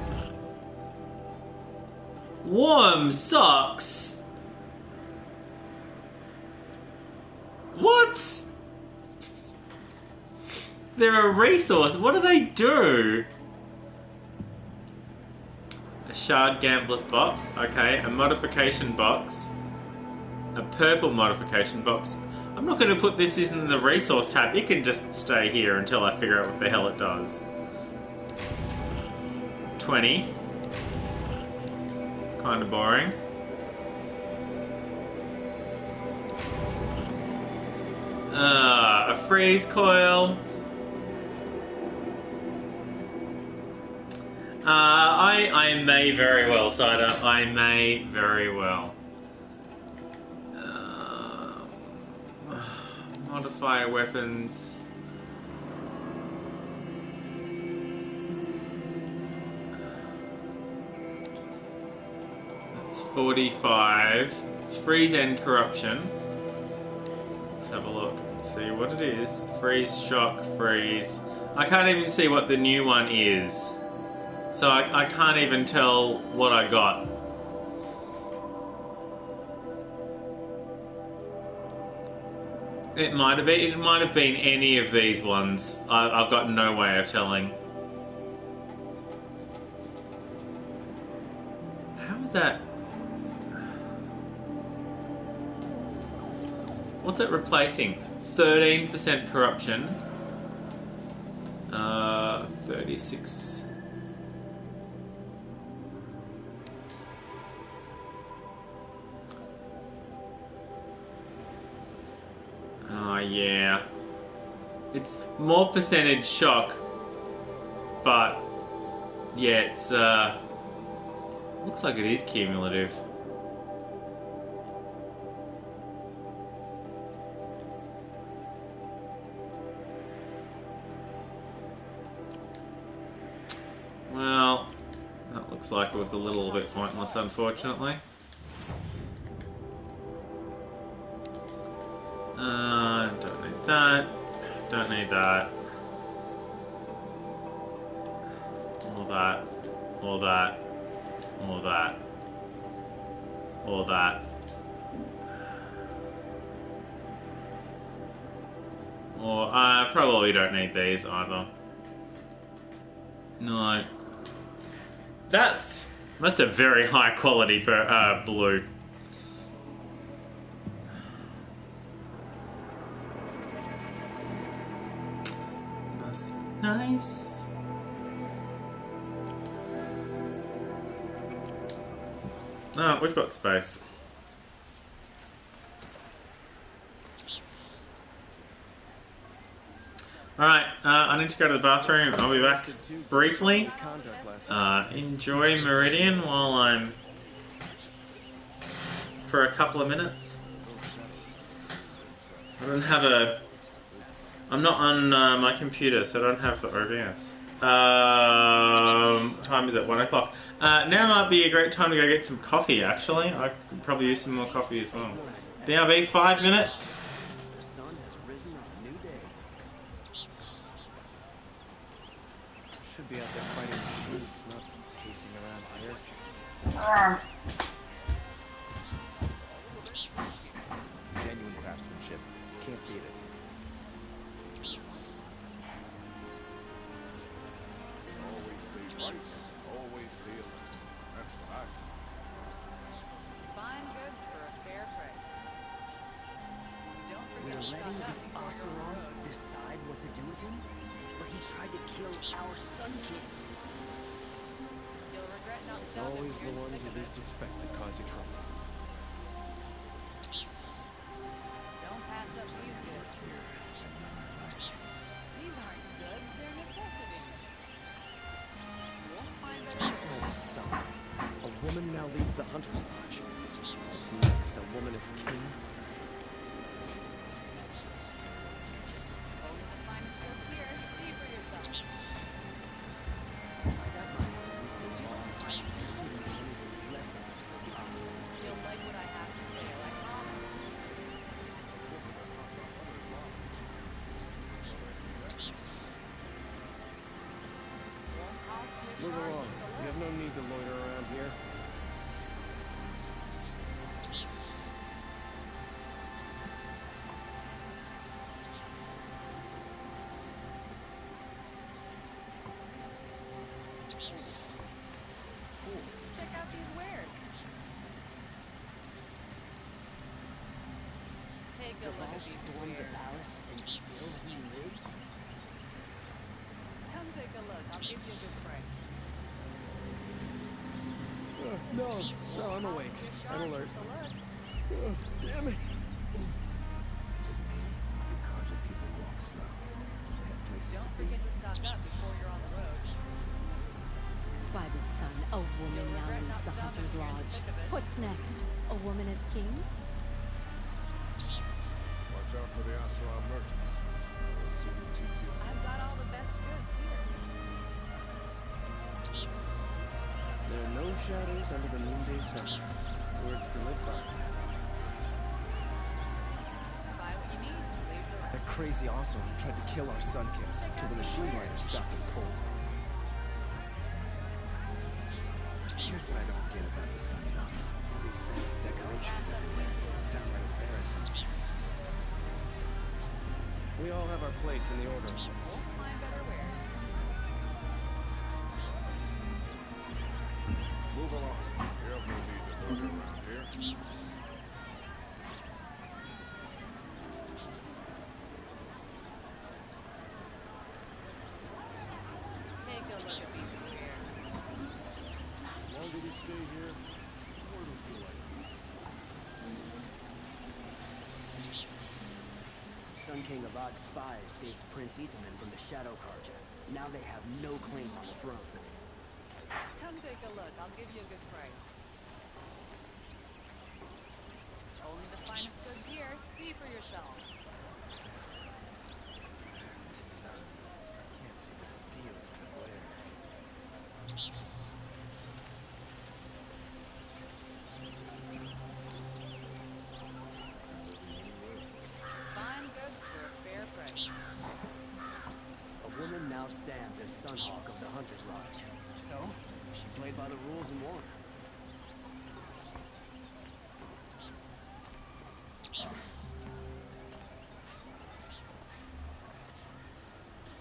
Warm socks? What? They're a resource. What do they do? A shard gambler's box. Okay, a modification box. A purple modification box. I'm not going to put this in the resource tab. It can just stay here until I figure out what the hell it does. 20. Kind of boring. A freeze coil. I may very well, Cider. I may very well. Modifier weapons. That's 45. It's freeze and corruption. Let's have a look. Let's see what it is. Freeze, shock, freeze. I can't even see what the new one is. So I can't even tell what I got. It might have been any of these ones. I've got no way of telling. How is that? What's it replacing? 13% corruption. 36. Yeah. It's more percentage shock, but yeah, it's looks like it is cumulative. Well, that looks like it was a little bit pointless, unfortunately. Don't need that. Don't need that. All that. All that. All that. All that. Or probably don't need these either. No. That's a very high quality for blue. That's nice. Oh, we've got space. Alright, I need to go to the bathroom. I'll be back briefly. Enjoy Meridian while I'm... for a couple of minutes. I don't have a... I'm not on my computer, so I don't have the OBS. What time is it? 1 o'clock. Now might be a great time to go get some coffee, actually. I could probably use some more coffee as well. BRB, 5 minutes. Should be out there fighting the shoots, not pacing around here. Genuine craftsmanship. Can't beat it. Always stay right, always stay alert. That's what I say. Fine goods for a fair price. Don't forget We're to letting stock up the before you're on the Oseram road. decide what to do with him? But he tried to kill our Sun King. You'll regret not It's stopping always here the to ones think you of it. least expect that cause you trouble. Don't pass up these goods. These aren't goods, they're necessities. You won't find better Oh, the sun. A woman now leads the Hunter's Lodge. What's next? A woman as king? only the finest goods here. See for yourself. You'll like what I have to say, I promise. Won't cost you a Move charge along. just to You have no need to loiter around here. check out these wares. Take a look at these Stormed the wares. palace and still he lives? Come take a look. I'll give you a good price. No, I'm awake. I'm alert. Damn it. Conjure people walk slow. They have places Don't to be. forget to stock up before you're on the road. By the sun, a woman now leads the Hunter's Lodge. What's next? A woman as king? Watch out for the Asra merchants. I'll see you GPS. I've got all the best goods here. There are no shadows under the noonday sun. Words to live by. Buy what you need. Leave the rest. That crazy Oseram tried to kill our Sun King till the machine riders stopped him cold. Here's what I don't get about the Sundown. All these fancy decorations everywhere. It's downright embarrassing. We all have our place in the order of things. Won't find better wares. Move along. You have no need to loiter around here. Take a look at these wares. How long did he stay here? More than feel like. Sun King Avad's spies saved Prince Itaman from the Shadow Carja. Now they have no claim on the throne. Come take a look. I'll give you a good price. Only the finest goods here. See for yourself. The sun. Can't see the steel from the glare. Fine goods for a fair price. A woman now stands as Sunhawk of the Hunter's Lodge. So, she played by the rules and won.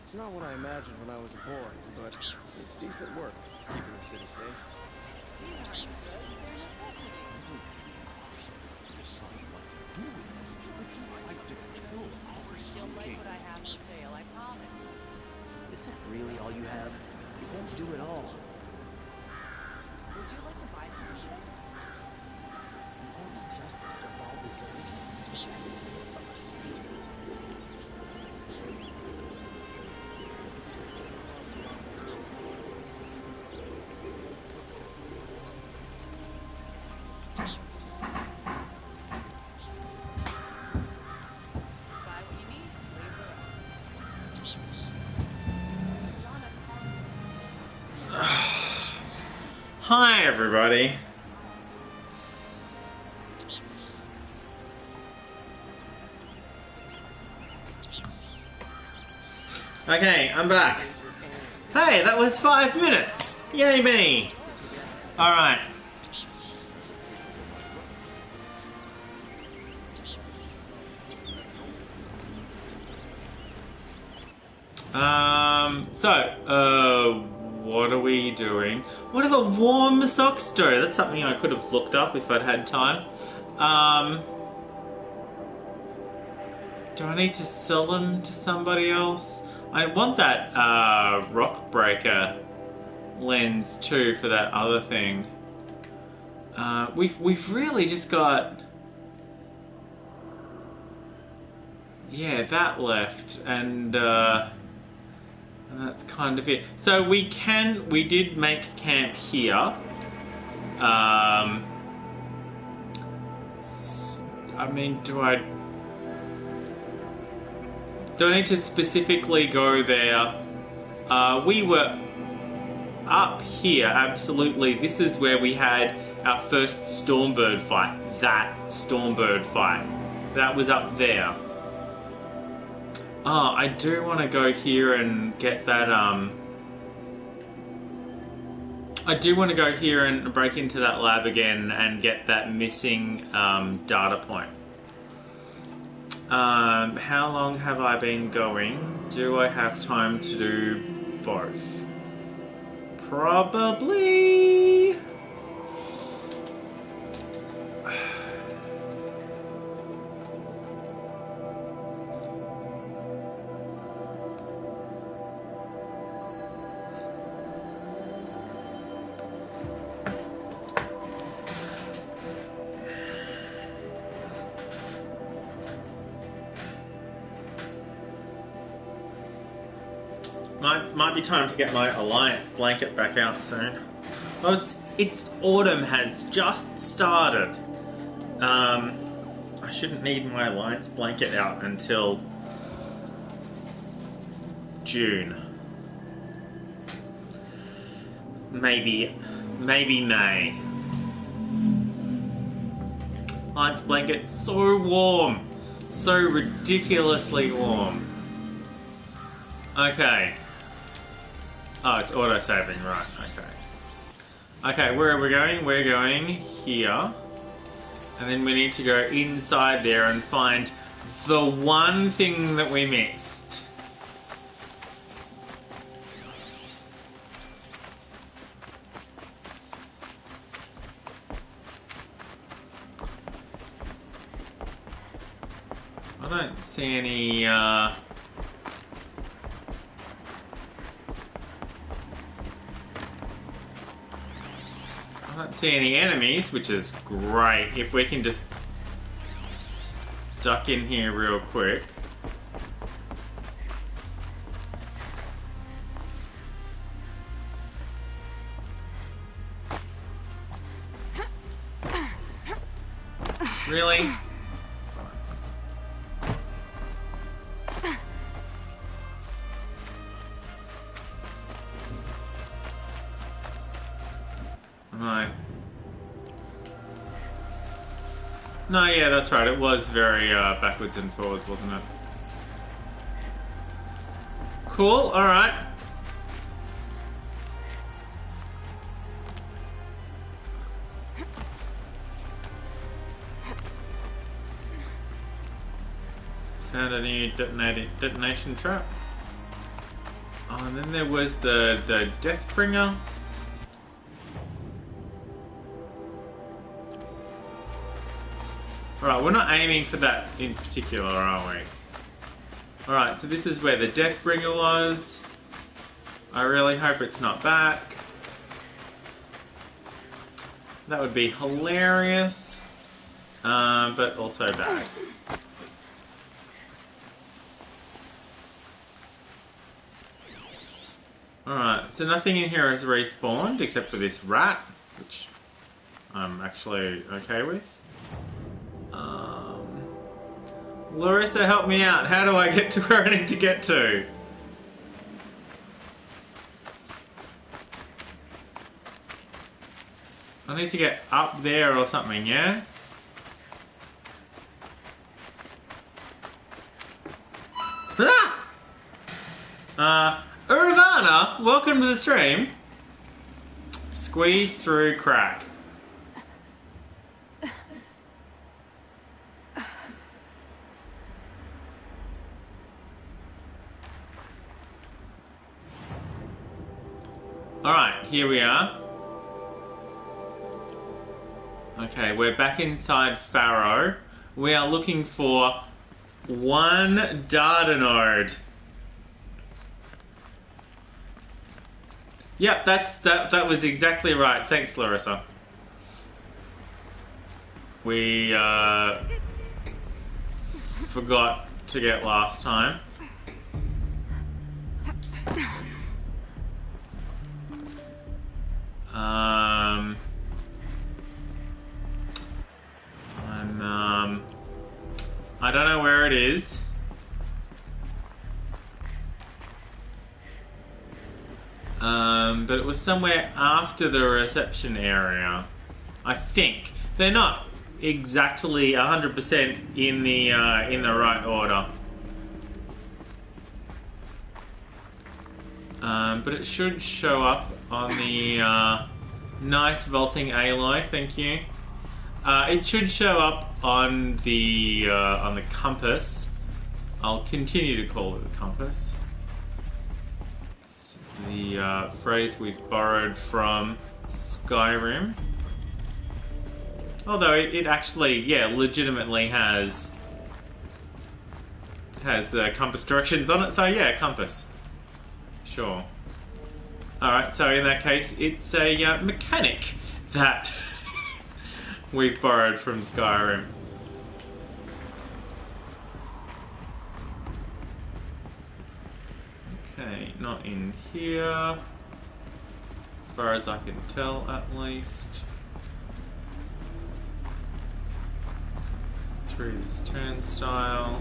It's not what I imagined when I was a boy, but it's decent work, keeping the city safe. These aren't goods, they're necessities. So, you decide what to do with them. Would you like to kill our You'll Sun like King? what I have for sale, I promise. Is that really all you have? You won't do it all. Would you like to buy something? The only justice Javal deserves is that from a steal. Buy what you need, leave the rest. Hi, everybody. Okay, I'm back. Hey, that was 5 minutes. Yay me. All right. What are we doing? What do the warm socks do? That's something I could have looked up if I'd had time. Do I need to sell them to somebody else? I want that rock breaker lens too for that other thing. We've really just got, yeah, that left, and that's kind of it. So we did make camp here. I mean, do I need to specifically go there? We were up here, absolutely. This is where we had our first Stormbird fight. That Stormbird fight. That was up there. Oh, I do want to go here and get that, I do want to go here and break into that lab again and get that missing data point. How long have I been going? Do I have time to do both? Probably. Might be time to get my Alliance blanket back out soon. Oh, it's autumn has just started. I shouldn't need my Alliance blanket out until June. Maybe May. Alliance blanket so warm, so ridiculously warm. Okay. Oh, it's auto-saving, right, okay. Okay, where are we going? We're going here. And then we need to go inside there and find the one thing that we missed. I don't see any, I don't see any enemies, which is great. If we can just duck in here real quick. Really? Right. No, yeah, that's right. It was very backwards and forwards, wasn't it? Cool, alright. Found a new detonation trap. Oh, and then there was the Deathbringer. Alright, we're not aiming for that in particular, are we? Alright, so this is where the Deathbringer was. I really hope it's not back. That would be hilarious. But also bad. Alright, so nothing in here has respawned except for this rat, which I'm actually okay with. Larissa, help me out. How do I get to where I need to get to? I need to get up there or something, yeah? Uravana, welcome to the stream. Squeeze through crack. Alright, here we are. Okay, we're back inside Pharaoh. We are looking for one data node. Yep, that was exactly right. Thanks, Larissa. We forgot to get last time. I don't know where it is. But it was somewhere after the reception area. I think. They're not exactly 100% in the right order. But it should show up on the nice vaulting Aloy, thank you. It should show up on the compass. I'll continue to call it the compass. It's the phrase we've borrowed from Skyrim. Although it actually, yeah, legitimately has the compass directions on it. So yeah, compass. Sure. Alright, so in that case, it's a mechanic that we've borrowed from Skyrim. Okay, not in here. As far as I can tell, at least. Through this turnstile.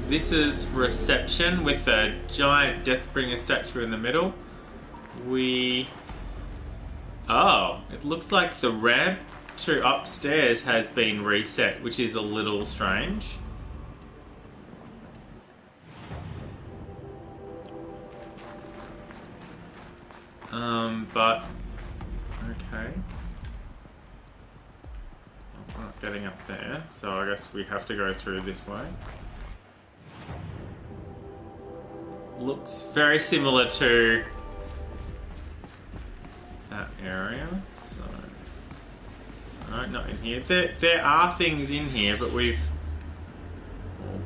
This is reception with a giant Deathbringer statue in the middle. Oh, it looks like the ramp to upstairs has been reset, which is a little strange. But okay. I'm not getting up there, so I guess we have to go through this way. Looks very similar to that area, so... No, not in here. There are things in here, but we've...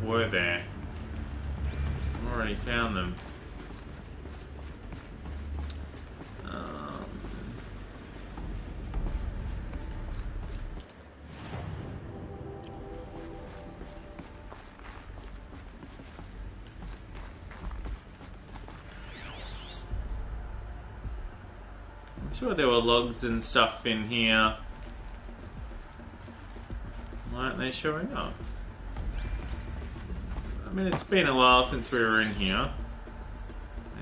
Or were there? I've already found them. I'm sure there were logs and stuff in here. Weren't they showing up? I mean, it's been a while since we were in here.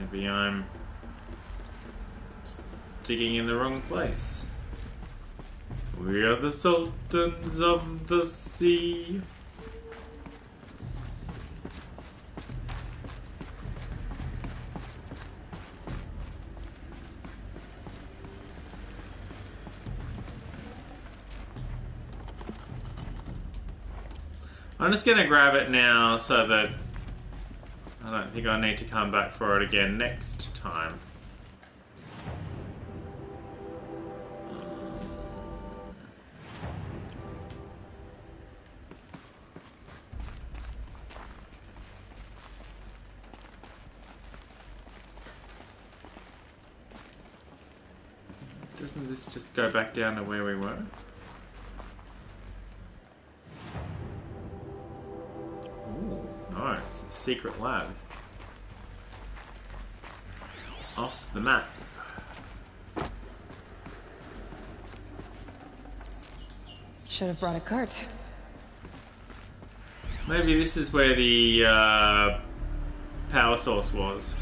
Maybe I'm digging in the wrong place. We are the sultans of the sea. I'm just going to grab it now so that I don't think I need to come back for it again next time. Doesn't this just go back down to where we were? Ooh, nice. It's a secret lab. Off the map. Should have brought a cart. Maybe this is where the power source was.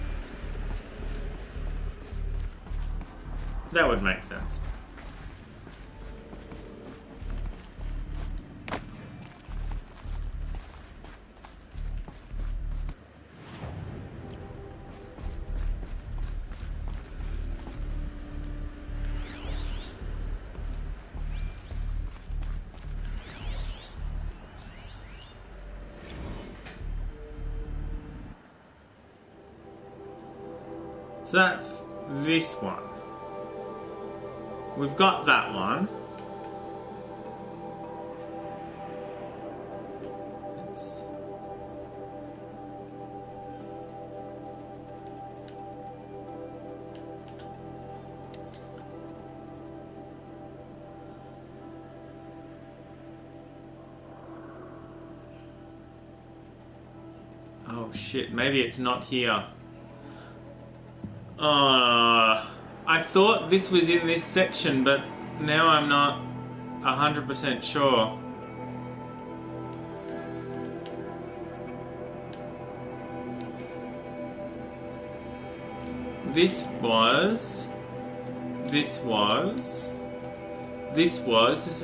That would make sense. So that's this one. We've got that one. Oh shit, maybe it's not here. I thought this was in this section, but now I'm not 100% sure. This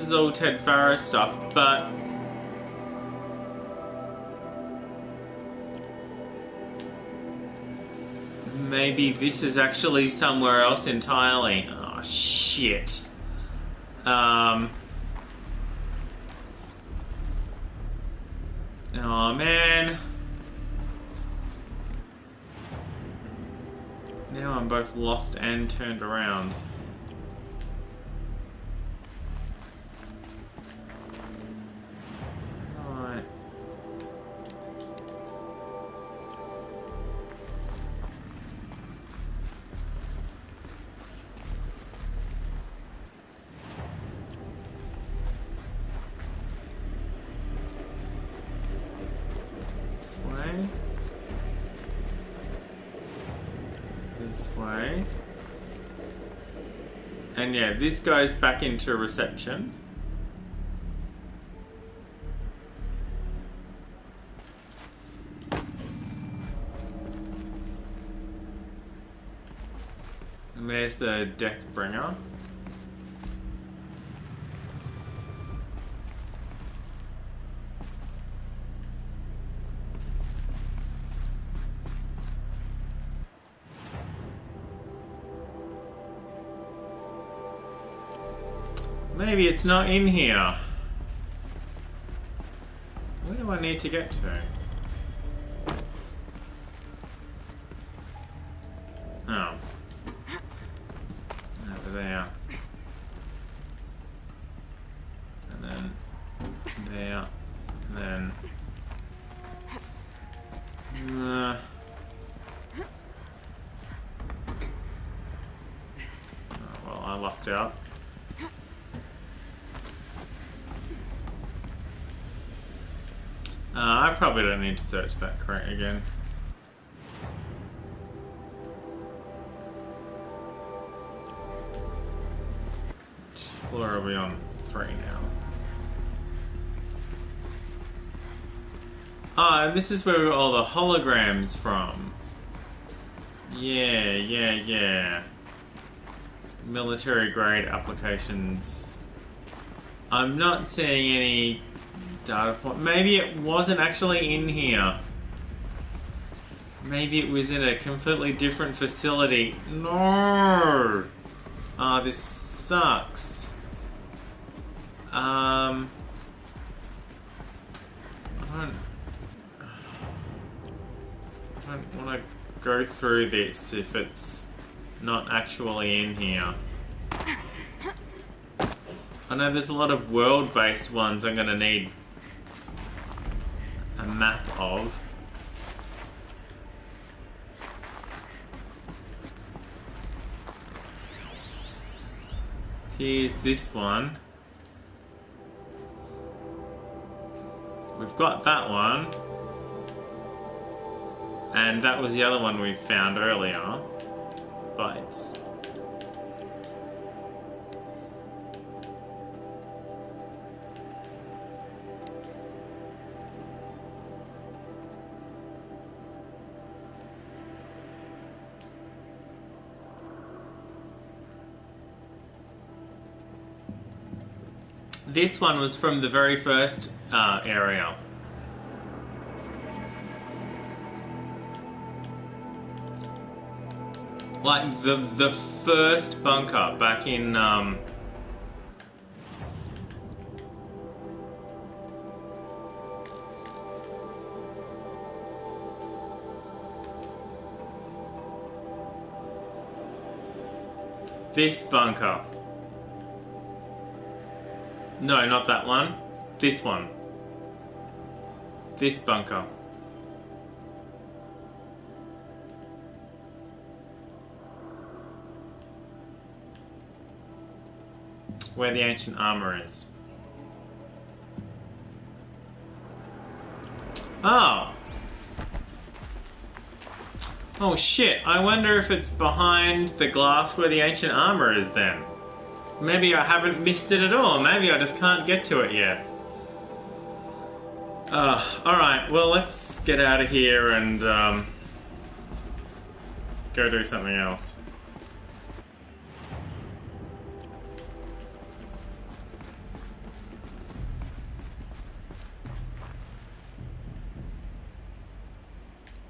is all Ted Farrow stuff, but maybe this is actually somewhere else entirely. Oh, shit. Oh, man. Now I'm both lost and turned around. Alright. This way. This way. And yeah, this goes back into reception. And there's the Deathbringer. Maybe it's not in here. Where do I need to get to? Oh. Over there. And then there. And then... Oh, well, I lucked out. I probably don't need to search that crate again. Which floor are we on? 3 now. Ah, and this is where we got all the holograms from. Yeah. Military grade applications. I'm not seeing any data point. Maybe it wasn't actually in here. Maybe it was in a completely different facility. No! Ah, this sucks. I don't want to go through this if it's not actually in here. I know there's a lot of world-based ones I'm going to need a map of. Here's this one. We've got that one. And that was the other one we found earlier. But it's... This one was from the very first area. Like the first bunker back in this bunker. No, not that one. This one. This bunker. Where the ancient armor is. Oh! Oh shit, I wonder if it's behind the glass where the ancient armor is then. Maybe I haven't missed it at all. Maybe I just can't get to it yet. Alright, well let's get out of here and go do something else.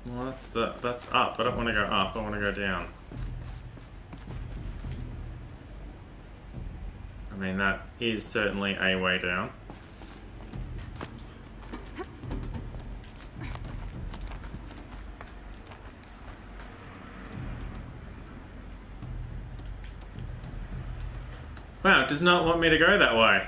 Well, that's up. I don't want to go up. I want to go down. I mean, that is certainly a way down. Wow, it does not want me to go that way.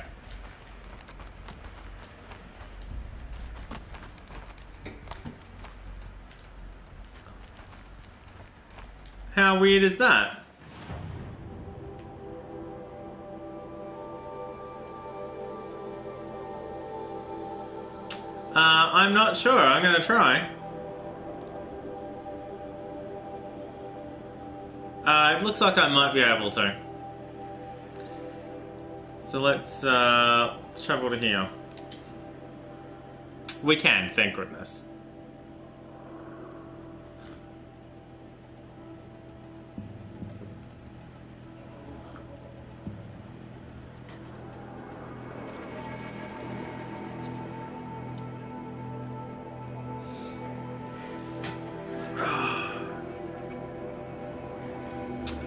How weird is that? I'm not sure. I'm going to try. It looks like I might be able to. So let's travel to here. We can, thank goodness.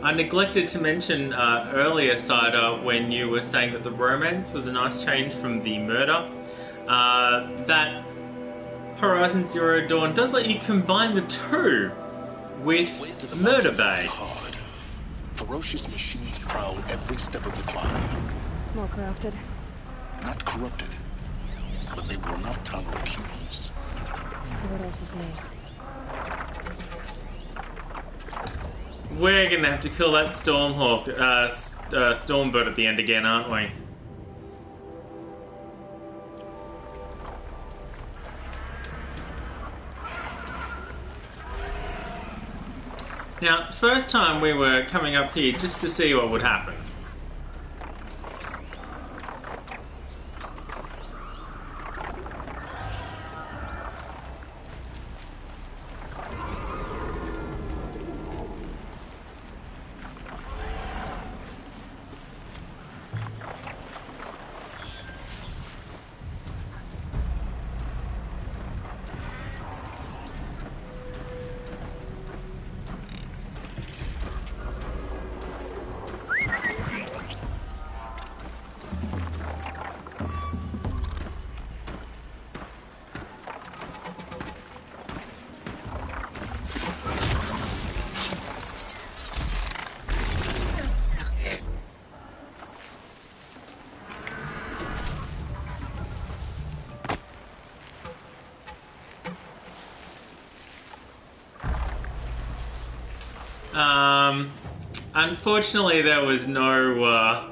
I neglected to mention earlier, Cider, when you were saying that the romance was a nice change from the murder, that Horizon Zero Dawn does let you combine the two with Murder Bay. Hard. Ferocious machines prowl every step of the climb. More corrupted. Not corrupted, but they will not tolerate humans. So what else is new? We're gonna have to kill that Stormhawk, Stormbird at the end again, aren't we? Now, the first time we were coming up here just to see what would happen. Unfortunately, there was no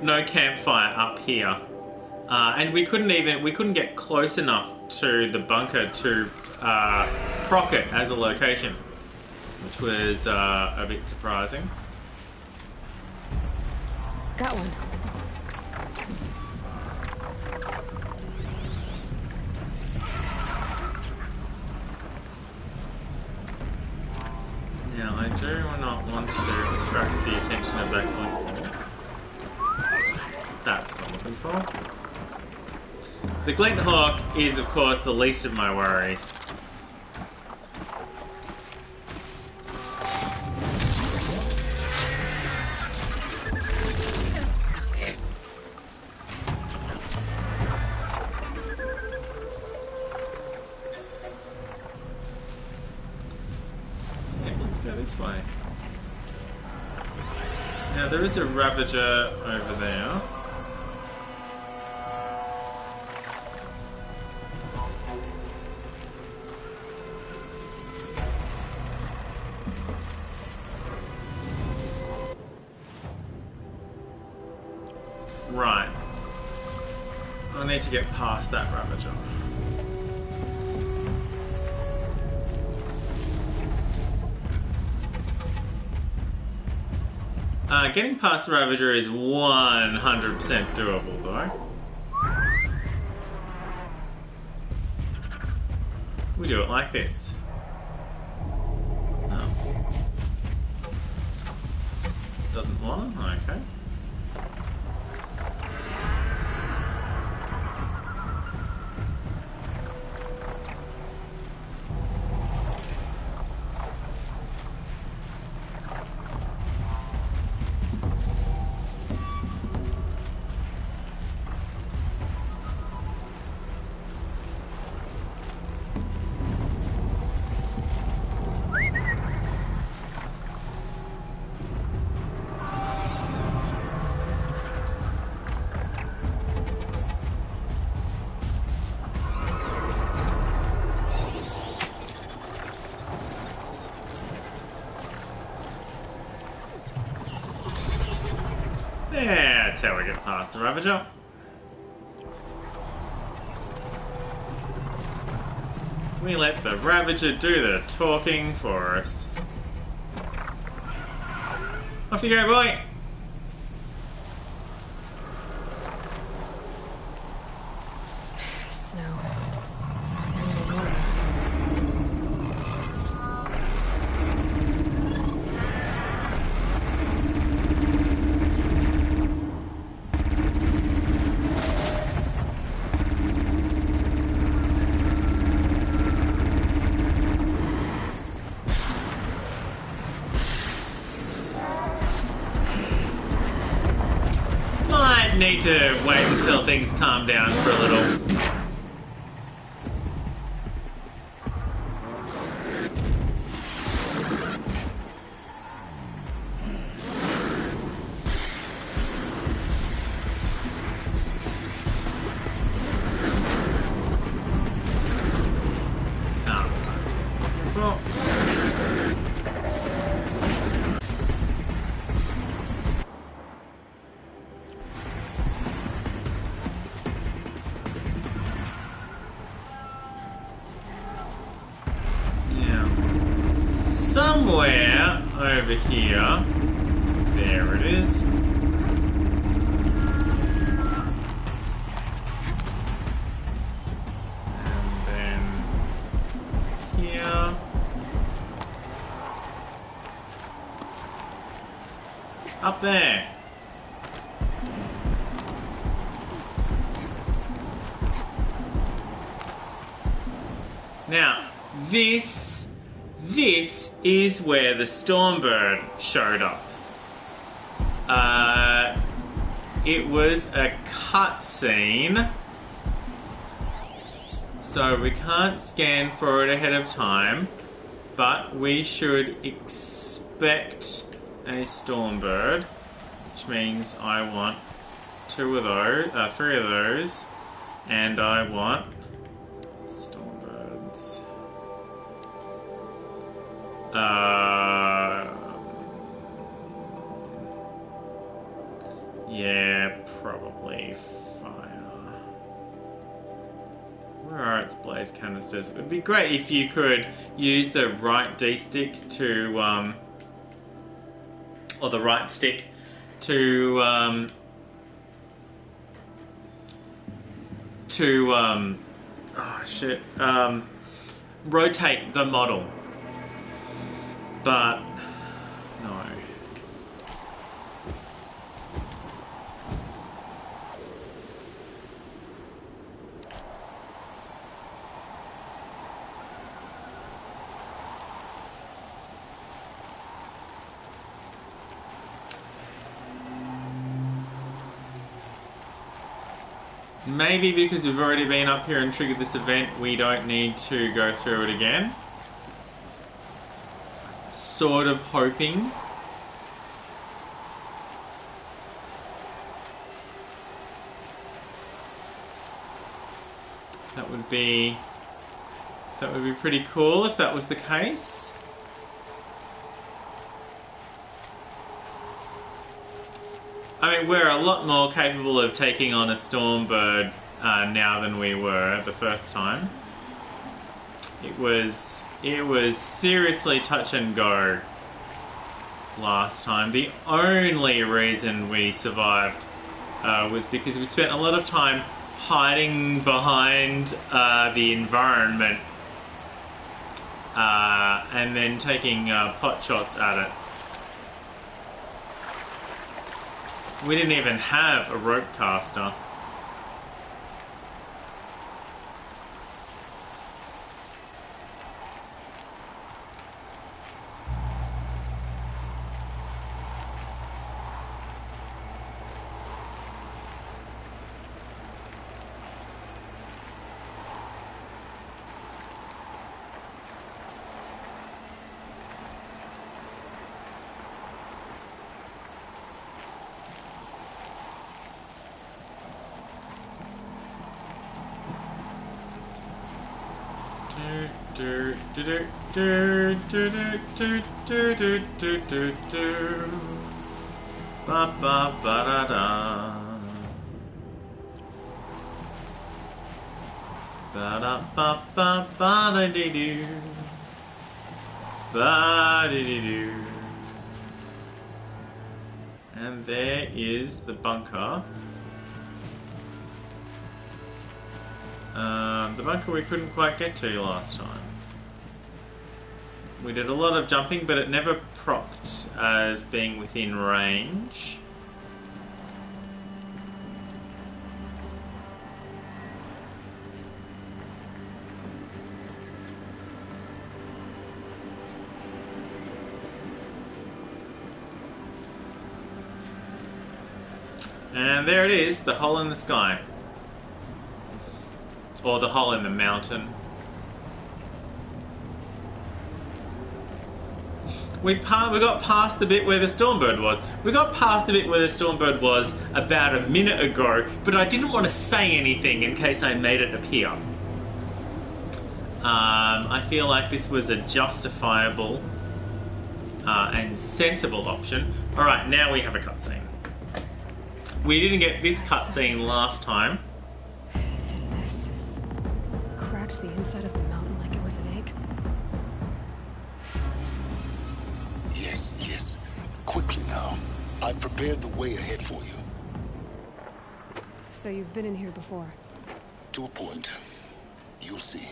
no campfire up here, and we couldn't get close enough to the bunker to proc it as a location, which was a bit surprising. Got one. Now, I do not want to attract the attention of that glint hawk. That's what I'm looking for. The glint hawk is, of course, the least of my worries. This way. Now there is a Ravager over there. Right. I need to get past that Ravager. Getting past the Ravager is 100% doable, though. We do it like this. Oh. Doesn't want? Okay. Yeah, that's how we get past the Ravager. We let the Ravager do the talking for us. Off you go, boy! Need to wait until things calm down for a little. Somewhere over here, there it is. And then here. It's up there. Now, this is where the Stormbird showed up. It was a cutscene, so we can't scan for it ahead of time, but we should expect a Stormbird, which means I want 3 of those, and I want Yeah, probably fire. Where are its blaze canisters? It would be great if you could use the right D stick to, or the right stick to, oh shit, rotate the model. But, no. Maybe because we've already been up here and triggered this event, we don't need to go through it again. Sort of hoping. That would be pretty cool if that was the case. I mean, we're a lot more capable of taking on a Stormbird now than we were the first time. It was seriously touch and go last time. The only reason we survived was because we spent a lot of time hiding behind the environment and then taking pot shots at it. We didn't even have a rope caster. Ba ba ba da da. Ba da ba ba ba da dee doo. Ba dee dee doo. And there is the bunker. The bunker we couldn't quite get to last time. We did a lot of jumping, but it never procced as being within range. And there it is, the hole in the sky. Or the hole in the mountain. We got past the bit where the Stormbird was. We got past the bit where the Stormbird was about a minute ago, but I didn't want to say anything in case I made it appear. I feel like this was a justifiable and sensible option. Alright, now we have a cutscene. We didn't get this cutscene last time. Did this. Cracked the inside of the mountain like it was an egg. Yes, yes. Quickly now. I've prepared the way ahead for you. So you've been in here before? To a point. You'll see.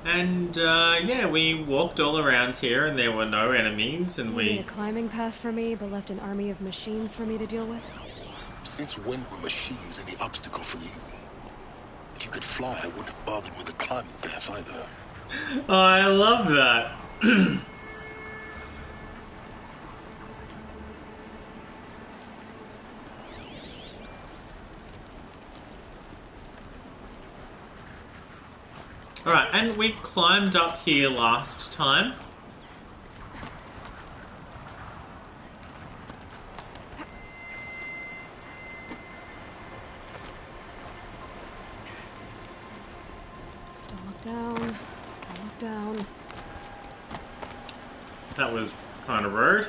And yeah, we walked all around here and there were no enemies, and you made a climbing path for me, but left an army of machines for me to deal with? Since when were machines any obstacle for you? If you could fly, I wouldn't have bothered with a climbing path either. Oh, I love that. Alright, and we climbed up here last time. Down. Look down. That was kind of rude.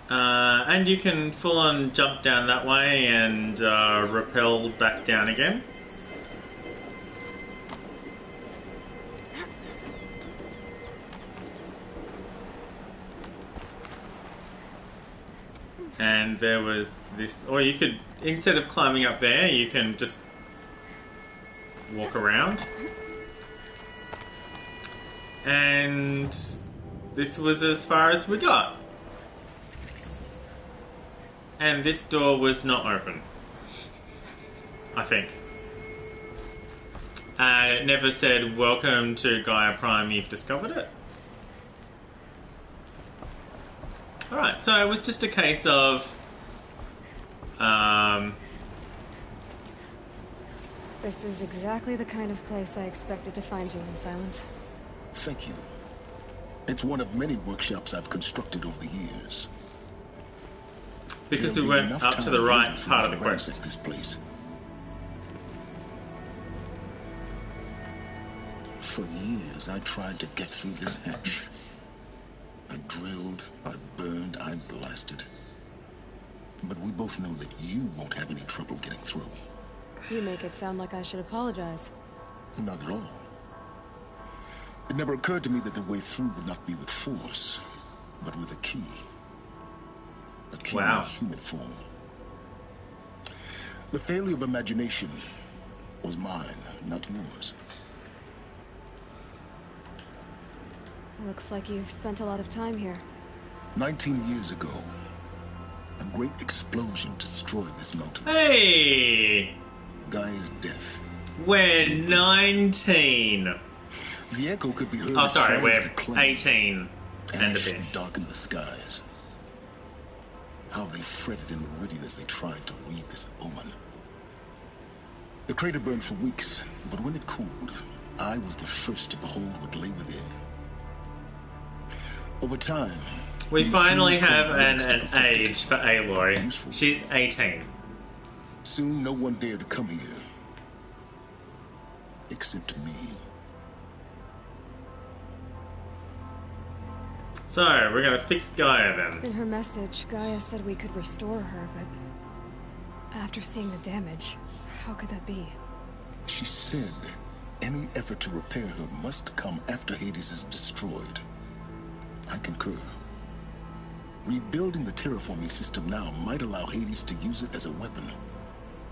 And you can full on jump down that way and rappel back down again. And there was this, or you could, instead of climbing up there, you can just walk around. And this was as far as we got. And this door was not open, I think. And it never said, "Welcome to Gaia Prime, you've discovered it." Alright, so it was just a case of... This is exactly the kind of place I expected to find you in, Silence. Thank you. It's one of many workshops I've constructed over the years. Because we went up to the right part of the quest. This place. For years, I tried to get through this hatch. I drilled, I burned, I blasted. But we both know that you won't have any trouble getting through. You make it sound like I should apologize. Not at all. It never occurred to me that the way through would not be with force, but with a key. A key in human form. The failure of imagination was mine, not yours. Looks like you've spent a lot of time here. 19 years ago, a great explosion destroyed this mountain. Hey! Gaia's death. We're 19. The echo could be heard. Oh, sorry, we're 18 and a bit. Darkened the skies. How they fretted in Meridian as they tried to read this omen. The crater burned for weeks, but when it cooled, I was the first to behold what lay within. Over time, we finally have an age for Aloy. She's 18. Soon, no one dared to come here, except me. So, we're gonna fix Gaia then. In her message, Gaia said we could restore her, but after seeing the damage, how could that be? She said any effort to repair her must come after Hades is destroyed. I concur. Rebuilding the terraforming system now might allow Hades to use it as a weapon.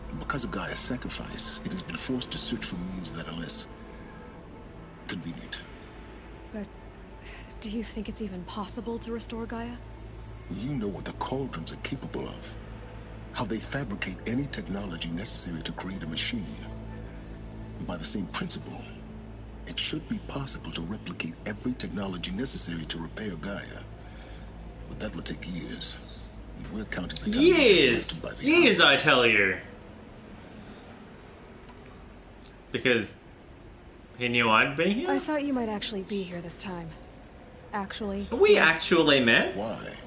And because of Gaia's sacrifice, it has been forced to search for means that are less convenient. But do you think it's even possible to restore Gaia? You know what the Cauldrons are capable of. How they fabricate any technology necessary to create a machine. By the same principle, it should be possible to replicate every technology necessary to repair Gaia. But that would take years. And we're counting the time. Years! Years, I tell you! Because he knew I'd be here? I thought you might actually be here this time. Actually... We actually met? Why?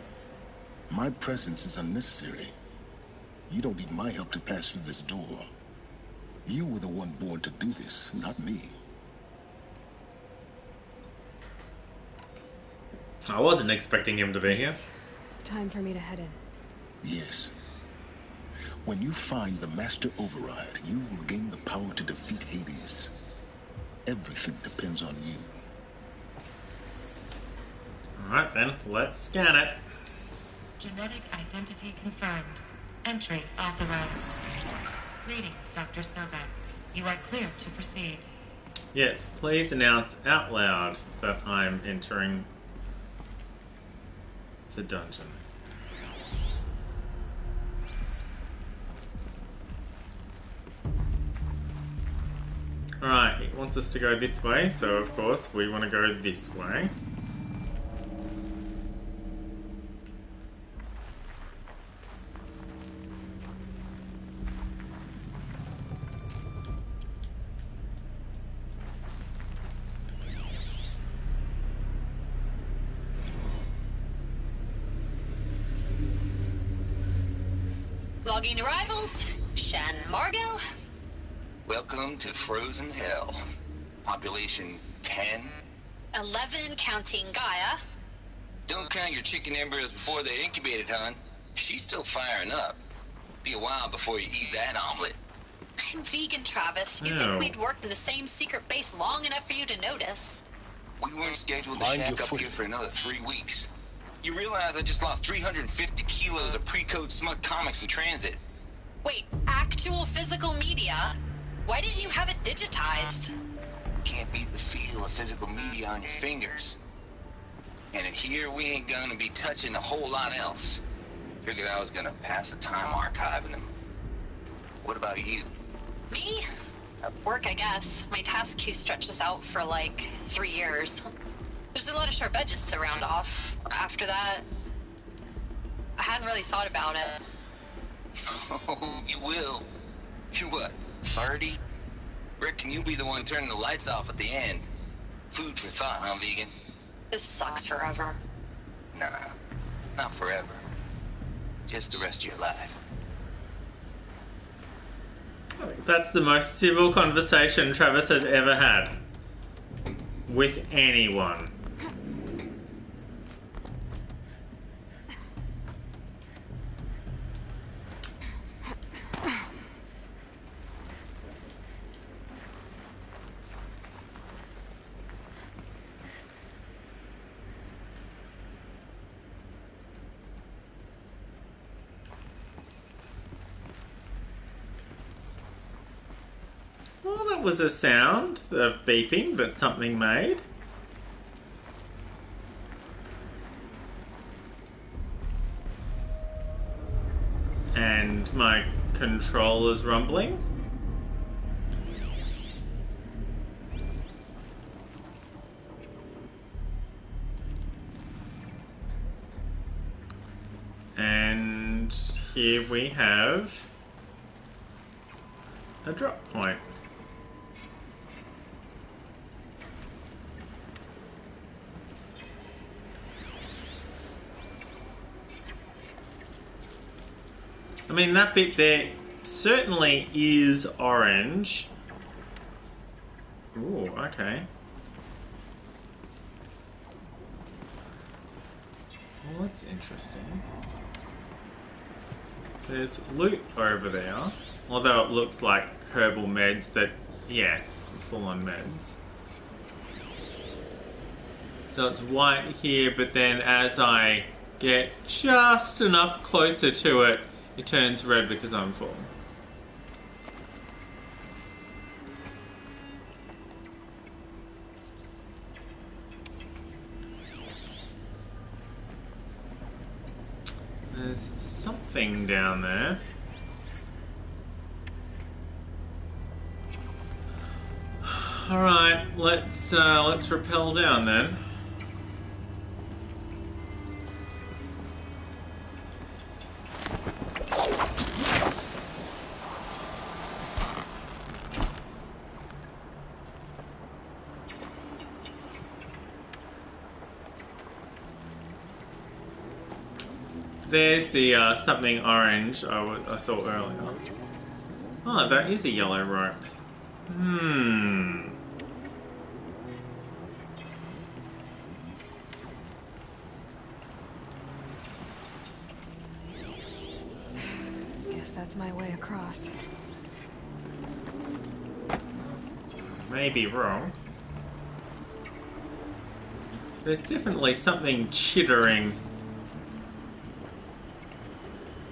My presence is unnecessary. You don't need my help to pass through this door. You were the one born to do this, not me. I wasn't expecting him to be here. Time for me to head in. Yes. When you find the Master Override, you will gain the power to defeat Hades. Everything depends on you. Alright then, let's scan it. Genetic identity confirmed. Entry authorized. Greetings, Dr. Sobek. You are clear to proceed. Yes, please announce out loud that I'm entering the dungeon. Alright, it wants us to go this way, so of course we want to go this way. Logging arrivals. Shan Margot. Welcome to Frozen Hell. Population 10. 11 counting Gaia. Don't count your chicken embryos before they're incubated, hon. She's still firing up. Be a while before you eat that omelet. I'm vegan, Travis. You'd think we'd worked in the same secret base long enough for you to notice. We weren't scheduled to Mind shack your up foot. here for another 3 weeks. You realize I just lost 350 kilos of pre-code smut comics in transit. Wait, actual physical media? Why didn't you have it digitized? Can't beat the feel of physical media on your fingers. And in here, we ain't gonna be touching a whole lot else. Figured I was gonna pass the time archiving them. What about you? Me? Work, I guess. My task queue stretches out for like 3 years. There's a lot of sharp edges to round off. After that, I hadn't really thought about it. Oh, you will. You're what, 30? Reckon you'll be the one turning the lights off at the end. Food for thought, huh, vegan? This sucks forever. Nah, not forever. Just the rest of your life. That's the most civil conversation Travis has ever had with anyone. Well, that was a sound of beeping that something made. And my controller's rumbling. And here we have a drop point. I mean, that bit there certainly is orange. Ooh, okay. Well, that's interesting. There's loot over there, although it looks like herbal meds that, yeah, full-on meds. So it's white here, but then as I get just enough closer to it, it turns red because I'm full. There's something down there. All right, let's rappel down then. There's the something orange I saw earlier. Oh, that is a yellow rope. Guess that's my way across. May be wrong. There's definitely something chittering.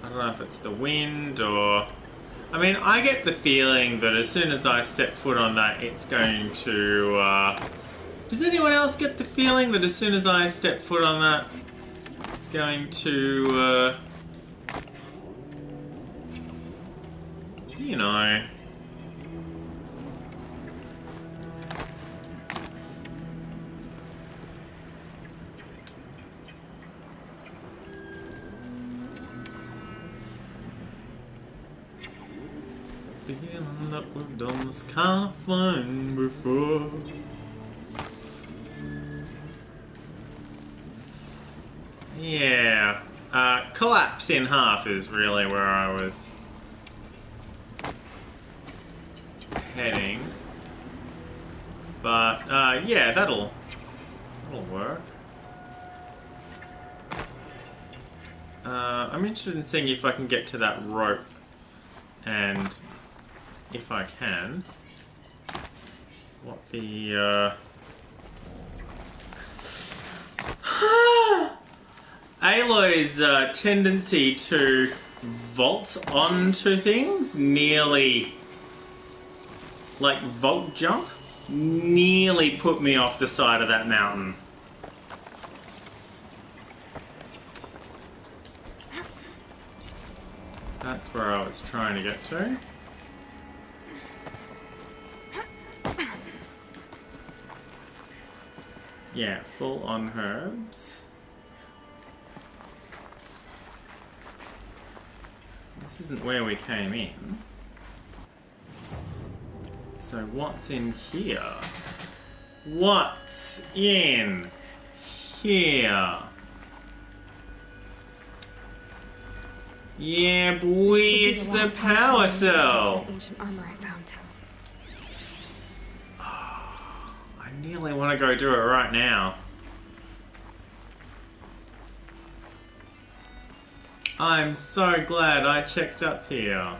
I don't know if it's the wind or... I mean, I get the feeling that as soon as I step foot on that, it's going to... Does anyone else get the feeling that as soon as I step foot on that, it's going to... you know... feeling that we've done this kind of thing before. Yeah. Collapse in half is really where I was heading. But, yeah, that'll work. I'm interested in seeing if I can get to that rope. And if I can, what the, Aloy's tendency to vault onto things, nearly, like vault jump, nearly put me off the side of that mountain. That's where I was trying to get to. Yeah, full on herbs. This isn't where we came in. So what's in here? What's in here? Yeah, boy, it's the power cell. Ancient armor I found. I nearly want to go do it right now. I'm so glad I checked up here.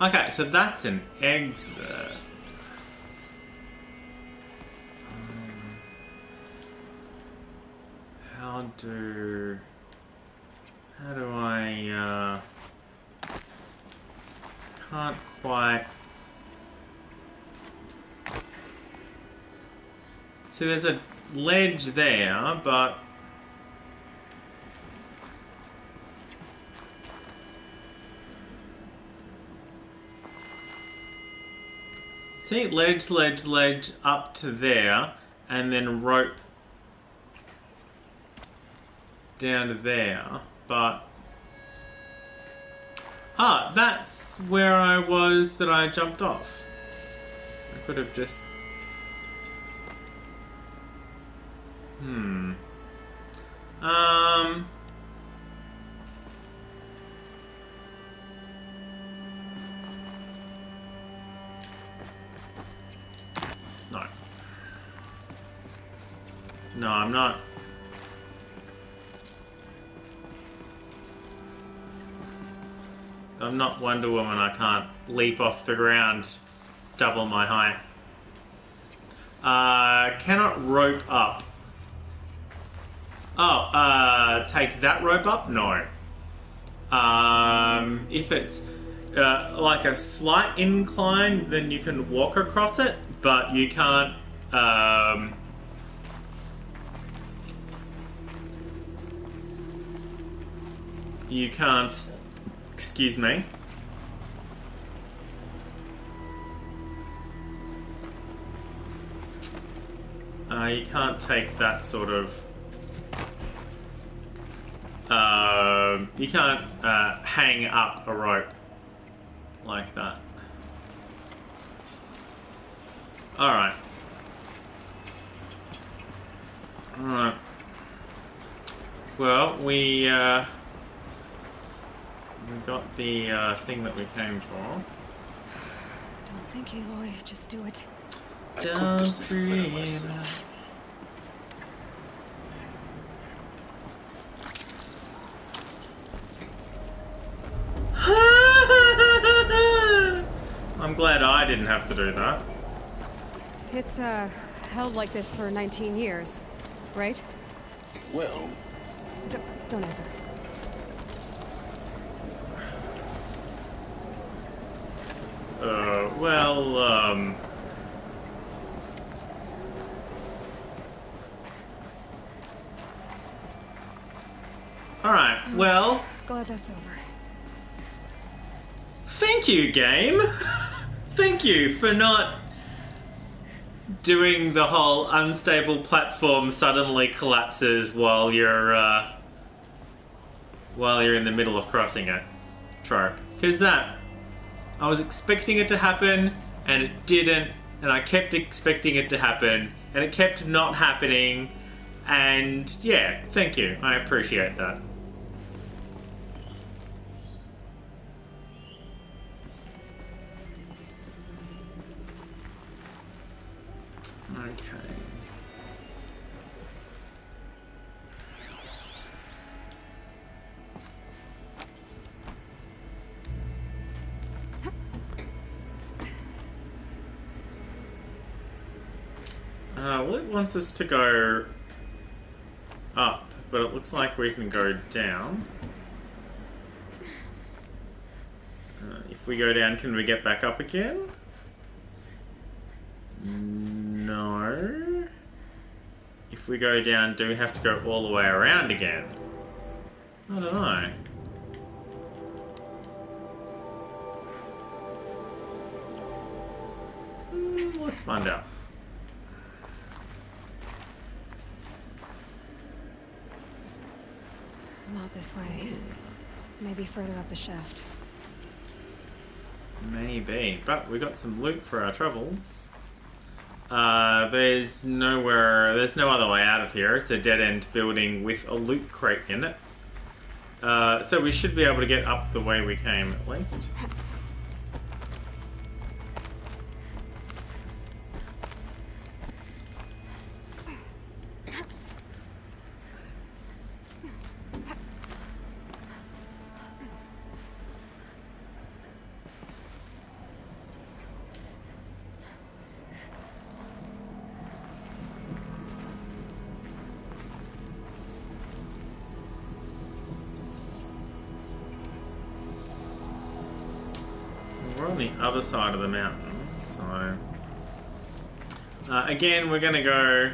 Okay, so that's an exit. How do I, can't quite... See, there's a ledge there, but... See, ledge up to there, and then rope down to there, but... Ah, that's where I was that I jumped off. I could have just... No. No, I'm not. I'm not Wonder Woman, I can't leap off the ground double my height. Cannot rope up. Oh, take that rope up? No. If it's like a slight incline, then you can walk across it, but you can't, excuse me. You can't take that sort of... you can't hang up a rope like that. Alright. Alright. Well, we got the thing that we came for. Don't think, Aloy. Just do it. Don't dream. I'm glad I didn't have to do that. It's, held like this for 19 years, right? Well... Don't answer. Alright, well... Glad that's over. Thank you, game! Thank you for not doing the whole unstable platform suddenly collapses while you're in the middle of crossing it trope. Because that, I was expecting it to happen, and it didn't, and I kept expecting it to happen, and it kept not happening, and yeah, thank you. I appreciate that. Okay. Well, it wants us to go up, but it looks like we can go down. If we go down, can we get back up again? No. If we go down, do we have to go all the way around again? I don't know. Let's find out. Not this way. Maybe further up the shaft. Maybe, but we got some loot for our troubles. There's no other way out of here. It's a dead-end building with a loot crate in it. So we should be able to get up the way we came, at least. We're on the other side of the mountain, so... again, we're going to go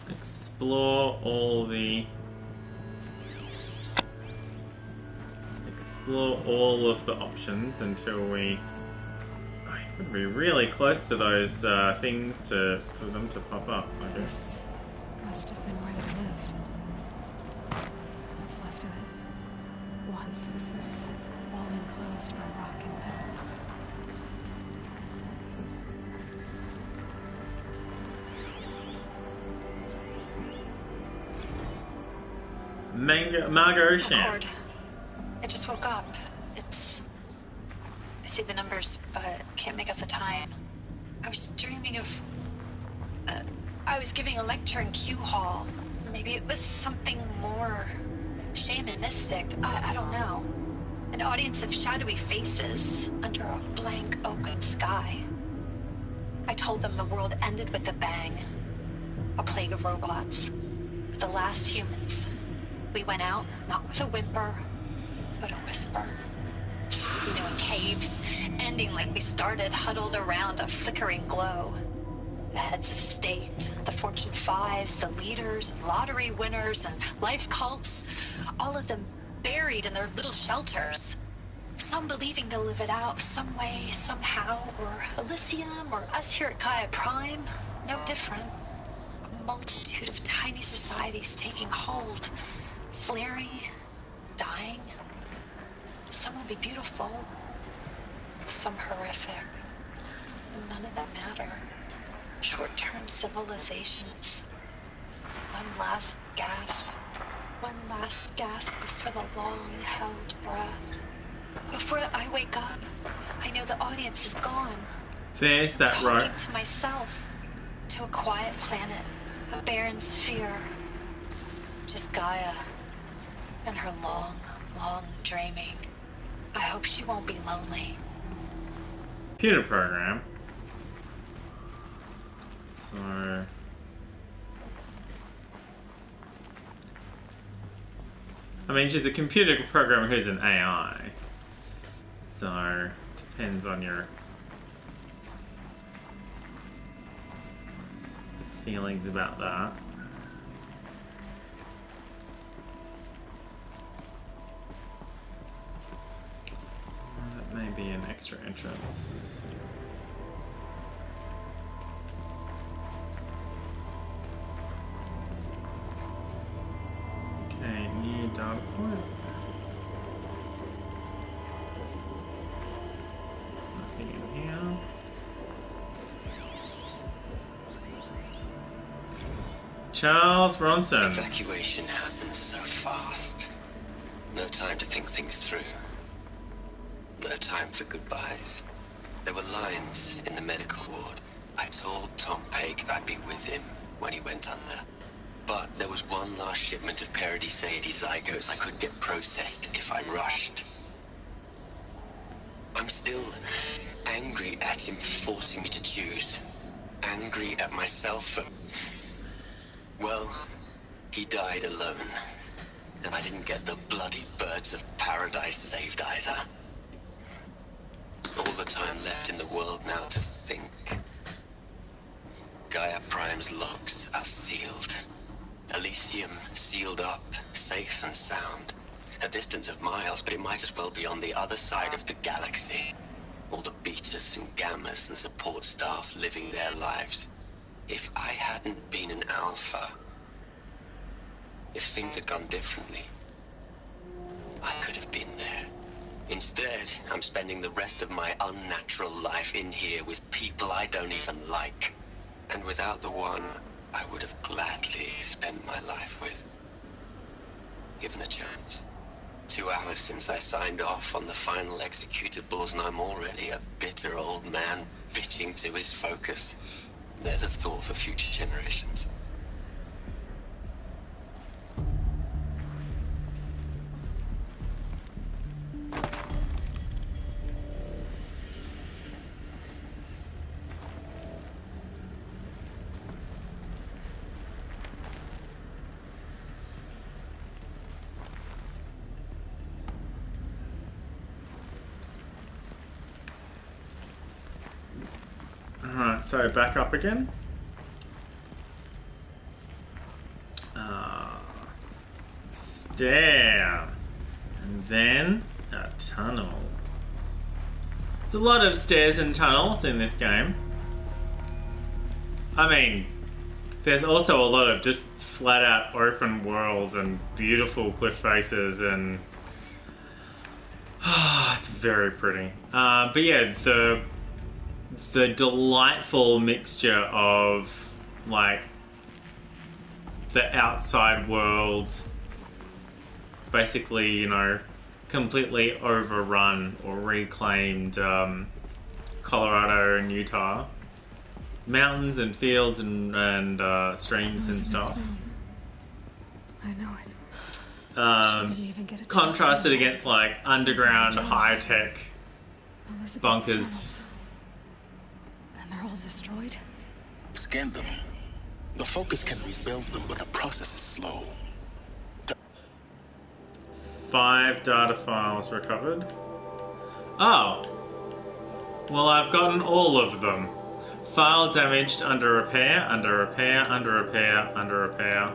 explore all of the options until we... We're going to be really close to those things for them to pop up, I guess. This must have been where they lived. What's left of it. Once this was all enclosed by rock and metal. Margot Shan. I just woke up. I see the numbers, but can't make out the time. I was dreaming of... I was giving a lecture in Q Hall. Maybe it was something more shamanistic. I don't know. An audience of shadowy faces under a blank open sky. I told them the world ended with a bang. A plague of robots. The last humans. We went out, not with a whimper, but a whisper. You know, in caves, ending like we started, huddled around a flickering glow. The heads of state, the Fortune 5s, the leaders, and lottery winners, and life cults, all of them buried in their little shelters. Some believing they'll live it out some way, somehow, or Elysium, or us here at Gaia Prime, no different. A multitude of tiny societies taking hold, flaring, dying. Some will be beautiful, some horrific. None of them matter. Short-term civilizations. One last gasp. One last gasp before the long-held breath. Before I wake up, I know the audience is gone. There's that rope. Talking to myself. To a quiet planet. A barren sphere. Just Gaia. And her long, long dreaming. I hope she won't be lonely. Computer program. So... I mean, she's a computer programmer who's an AI. So, depends on your feelings about that. That may be an extra entrance. Okay, new data point. Nothing in here. Charles Bronson. Evacuation happened so fast. No time to think things through. No time for goodbyes. There were lines in the medical ward. I told Tom Pake I'd be with him when he went under. But there was one last shipment of Paradiseidae zygotes I could get processed if I rushed. I'm still angry at him for forcing me to choose. Angry at myself for... Well, he died alone. And I didn't get the bloody birds of paradise saved either. All the time left in the world now to think. Gaia Prime's logs are sealed. Elysium sealed up, safe and sound. A distance of miles, but it might as well be on the other side of the galaxy. All the betas and gammas and support staff living their lives. If I hadn't been an alpha, if things had gone differently, I could have been there. Instead, I'm spending the rest of my unnatural life in here with people I don't even like. And without the one I would have gladly spent my life with. Given a chance. 2 hours since I signed off on the final executables and I'm already a bitter old man bitching to his focus. There's a thought for future generations. Alright, so back up again. Stair. And then a tunnel. There's a lot of stairs and tunnels in this game. I mean, there's also a lot of just flat out open worlds and beautiful cliff faces and... it's very pretty. But yeah, the delightful mixture of like the outside worlds basically, you know, completely overrun or reclaimed Colorado and Utah. Mountains and fields and streams and stuff. I know it. She didn't even get a Contrasted against like underground high-tech Elizabeth's bunkers. journals. And they're all destroyed? Scan them. The Focus can rebuild them, but the process is slow. 5 data files recovered. Oh. Well, I've gotten all of them. File damaged, under repair, under repair, under repair, under repair.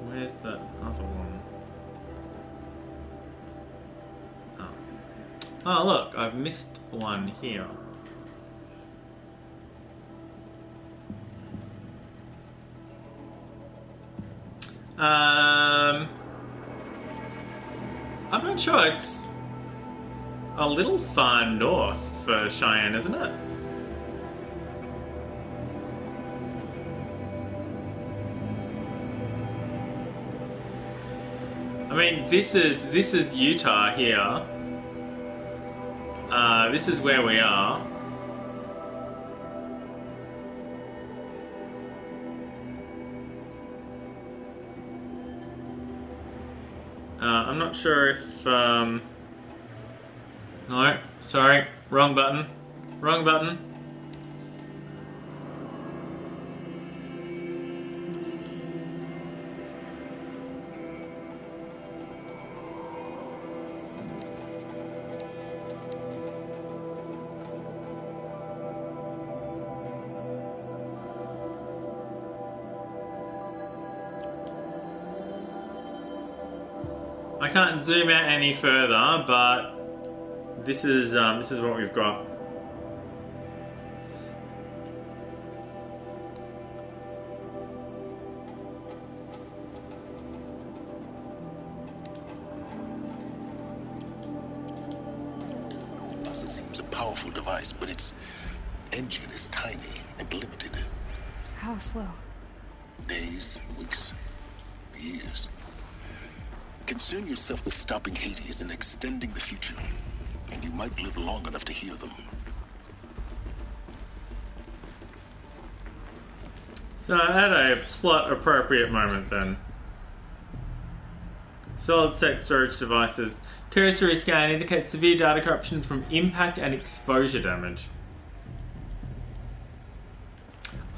Where's the other one? Oh. Oh, look, I've missed one here. I'm not sure. It's a little far north for Cheyenne, isn't it? I mean, this is Utah here. This is where we are. I'm not sure if, no, sorry, wrong button. Wrong button. I can't zoom out any further, but this is what we've got. It seems a powerful device, but its engine is tiny and limited. How slow? Days, weeks, years. Concern yourself with stopping Hades and extending the future. and you might live long enough to hear them. So at a plot-appropriate moment then. Solid-state storage devices. Cursory scan indicates severe data corruption from impact and exposure damage.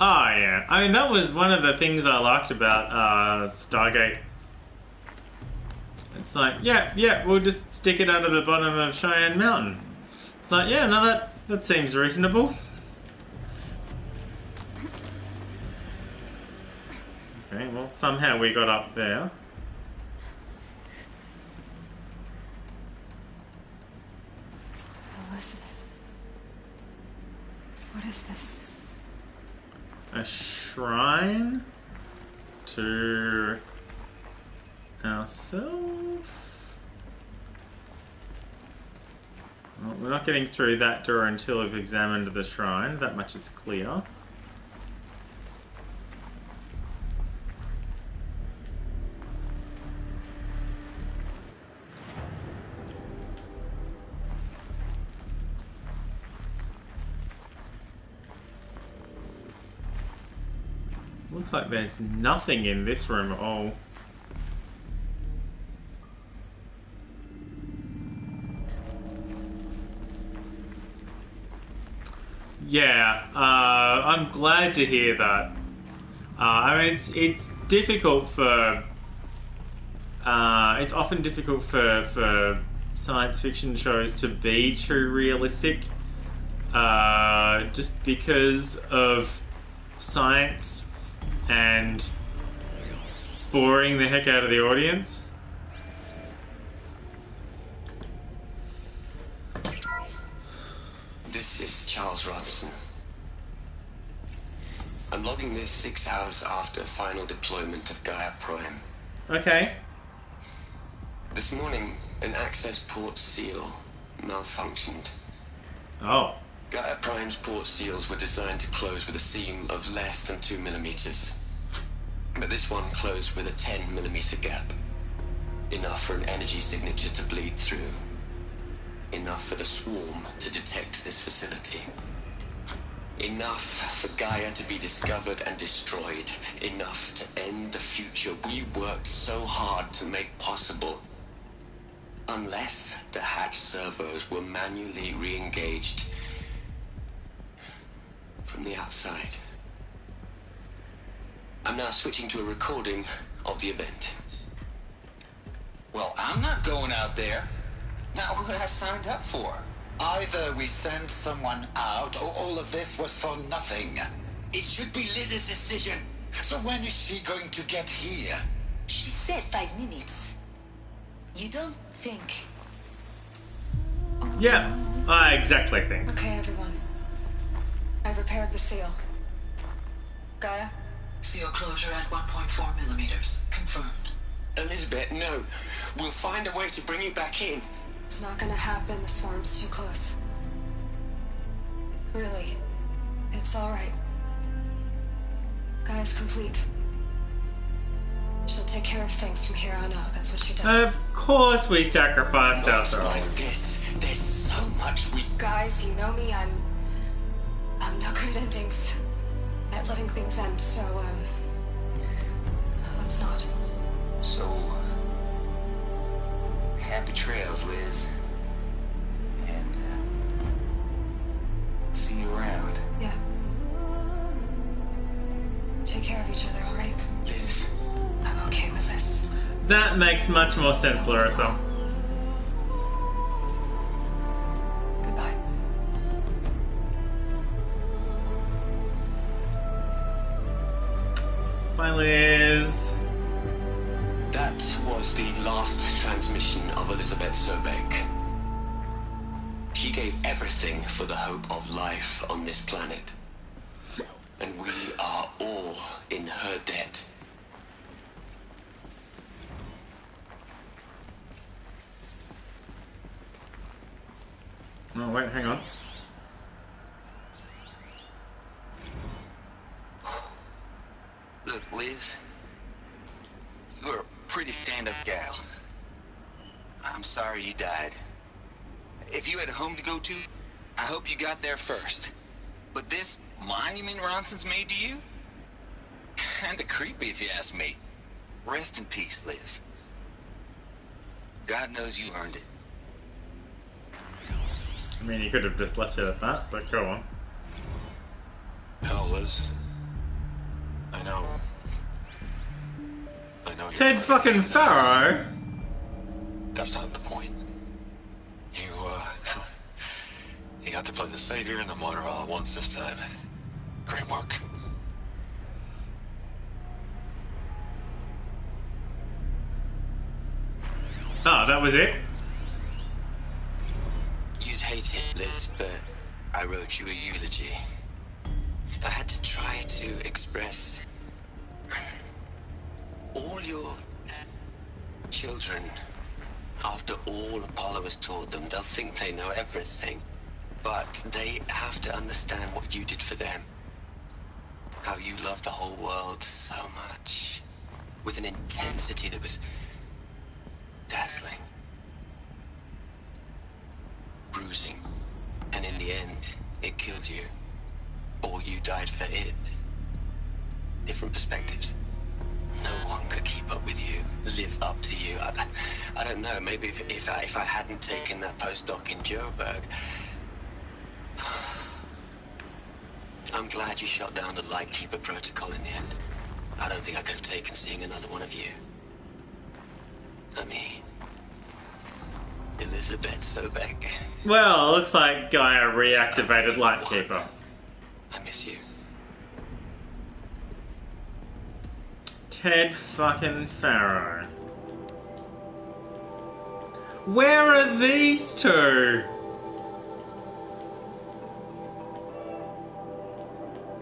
Oh yeah, I mean that was one of the things I liked about Stargate. It's like, yeah, we'll just stick it under the bottom of Cheyenne Mountain. It's like, yeah, no, that seems reasonable. Okay, well, somehow we got up there. Elizabeth. What is this? A shrine to ourselves? Well, we're not getting through that door until we've examined the shrine. That much is clear. Looks like there's nothing in this room at all. Yeah, I'm glad to hear that. I mean, it's difficult for. It's often difficult for science fiction shows to be too realistic, just because of science and boring the heck out of the audience. This is Charles Rodson. I'm logging this 6 hours after final deployment of Gaia Prime. Okay. This morning, an access port seal malfunctioned. Oh. Gaia Prime's port seals were designed to close with a seam of less than 2 millimeters. But this one closed with a 10 millimeter gap. Enough for an energy signature to bleed through. Enough for the swarm to detect this facility. Enough for Gaia to be discovered and destroyed. Enough to end the future we worked so hard to make possible. Unless the hatch servos were manually re-engaged from the outside. I'm now switching to a recording of the event. Well, I'm not going out there. Not what I signed up for. Either we send someone out, or all of this was for nothing. It should be Liz's decision. So when is she going to get here? She said 5 minutes. You don't think... Yeah, I exactly think. Okay, everyone. I've repaired the seal. Gaia? Seal closure at 1.4 millimeters. Confirmed. Elizabeth, no. We'll find a way to bring you back in. It's not gonna happen. The swarm's too close. Really. It's alright. Gaia's complete. She'll take care of things from here on out. That's what she does. Of course we sacrificed ourselves. Like this. There's so much we... Guys, you know me. I'm no good endings at letting things end, so, let's not. So... happy trails, Liz. And, see you around. Yeah. Take care of each other, alright? Liz. I'm okay with this. That makes much more sense, Larissa. Goodbye. Bye, Liz. That was the last transmission of Elizabeth Sobek. She gave everything for the hope of life on this planet. And we are all in her debt. Oh, wait, hang on. Look, Liz. You're a pretty stand-up gal. I'm sorry you died. if you had a home to go to, I hope you got there first. But this monument Ronson's made to you? Kinda creepy if you ask me. Rest in peace, Liz. God knows you earned it. I mean, you could have just left it at that, but go on. Hell, Liz. I know you're Ted fucking Farrow? That's not the point. You got to play the savior and the martyr all at once this time. Great work. Ah, that was it? You'd hate it, Liz, but I wrote you a eulogy. I had to try to express all your children. After all Apollo has taught them, they'll think they know everything. But they have to understand what you did for them. How you loved the whole world so much. With an intensity that was dazzling. Bruising. And in the end, it killed you. Or you died for it. Different perspectives. No one could keep up with you, live up to you. I don't know, maybe if I hadn't taken that postdoc in Joburg. I'm glad you shot down the Lightkeeper protocol in the end. I don't think I could have taken seeing another one of you. I mean, Elizabeth Sobek. Well, looks like Gaia reactivated Lightkeeper. I miss you. Ted fucking Farrow. Where are these two?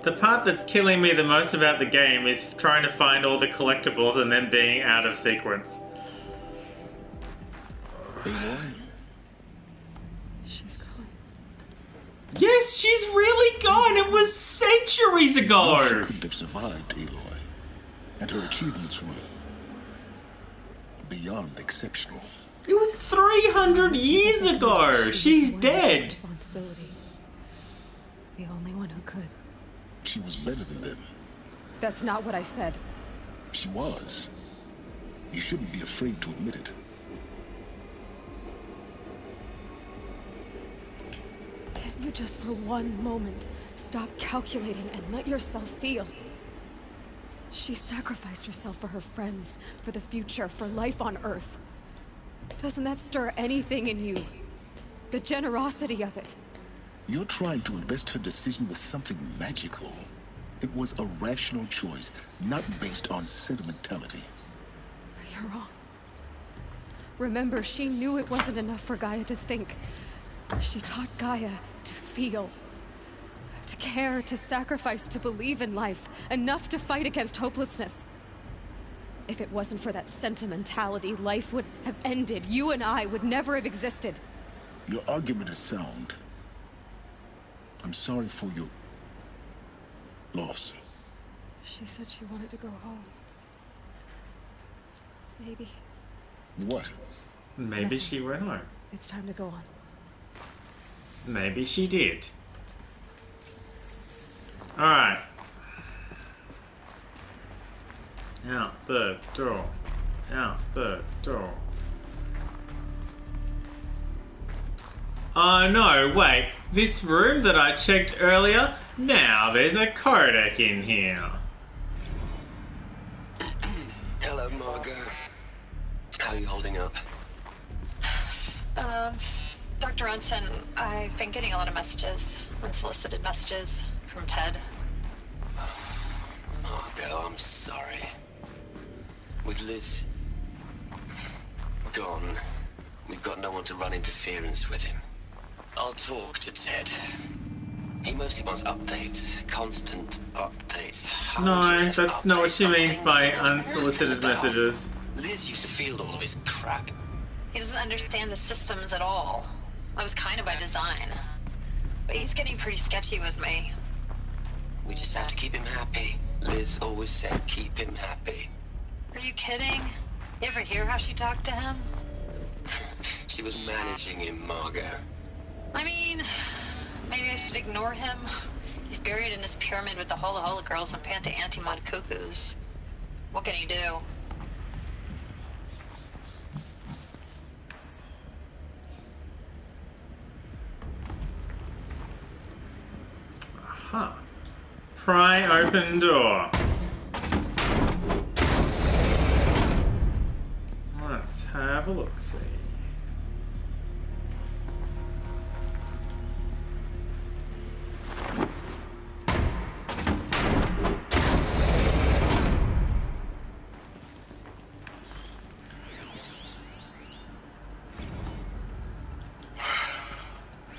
The part that's killing me the most about the game is trying to find all the collectibles and then being out of sequence. She's gone. Yes, she's really gone! It was centuries ago! She couldn't have survived, Aloy. And her achievements were beyond exceptional. It was 300 years ago! She's dead! Responsibility. The only one who could. She was better than them. That's not what I said. She was. You shouldn't be afraid to admit it. Can you just for one moment stop calculating and let yourself feel? She sacrificed herself for her friends, for the future, for life on Earth. Doesn't that stir anything in you? The generosity of it. You're trying to invest her decision with something magical. It was a rational choice, not based on sentimentality. You're wrong. Remember, she knew it wasn't enough for Gaia to think. She taught Gaia to feel. To care, to sacrifice, to believe in life. Enough to fight against hopelessness. If it wasn't for that sentimentality, life would have ended. You and I would never have existed. Your argument is sound. I'm sorry for your loss. She said she wanted to go home. Maybe. What? Maybe she went home. It's time to go on. Maybe she did. Alright. Out the door. Out the door. Oh no, wait. This room that I checked earlier? Now there's a codec in here. Hello, Margot. How are you holding up? Dr. Ronson, I've been getting a lot of messages, unsolicited messages from Ted. Margot, I'm sorry. With Liz gone, we've got no one to run interference with him. I'll talk to Ted. He mostly wants updates, constant updates. No, that's not what she means by unsolicited messages. Liz used to field all of his crap. He doesn't understand the systems at all. That was kind of by design. But he's getting pretty sketchy with me. We just have to keep him happy. Liz always said keep him happy. Are you kidding? You ever hear how she talked to him? She was managing him, Margot. I mean, maybe I should ignore him. He's buried in his pyramid with the Hola Hola girls and Panta Antimod cuckoos. What can he do? Aha. Pry open door. Let's have a look-see.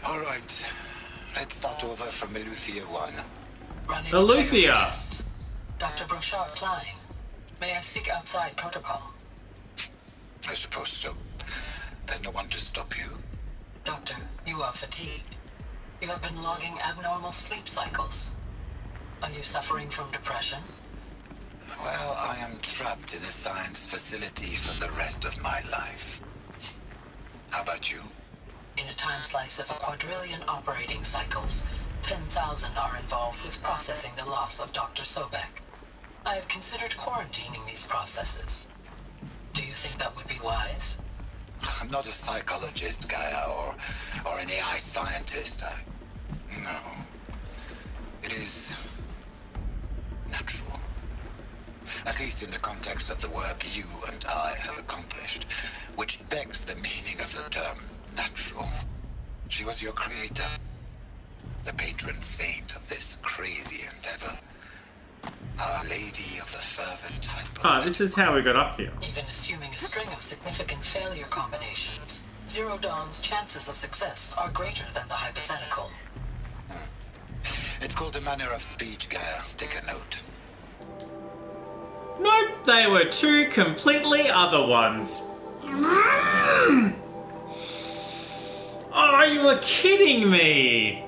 All right. Let's start over from Eleuthia 1. Eleuthia! Dr. Brochard Klein, may I speak outside protocol? I suppose so. There's no one to stop you. Doctor, you are fatigued. You have been logging abnormal sleep cycles. Are you suffering from depression? Well, I am trapped in a science facility for the rest of my life. How about you? In a time slice of 1,000,000,000 operating cycles, 10,000 are involved with processing the loss of Dr. Sobek. I have considered quarantining these processes. Do you think that would be wise? I'm not a psychologist, Gaia, or an AI scientist. No. It is natural. At least in the context of the work you and I have accomplished, which begs the meaning of the term natural. She was your creator, the patron saint of this crazy endeavor. Our Lady of the Fervent Hyper. Ah, this is how we got up here. Even assuming a string of significant failure combinations, Zero Dawn's chances of success are greater than the hypothetical. It's called a manner of speech, Gaia. Take a note. Nope, they were two completely other ones. Oh, you were kidding me!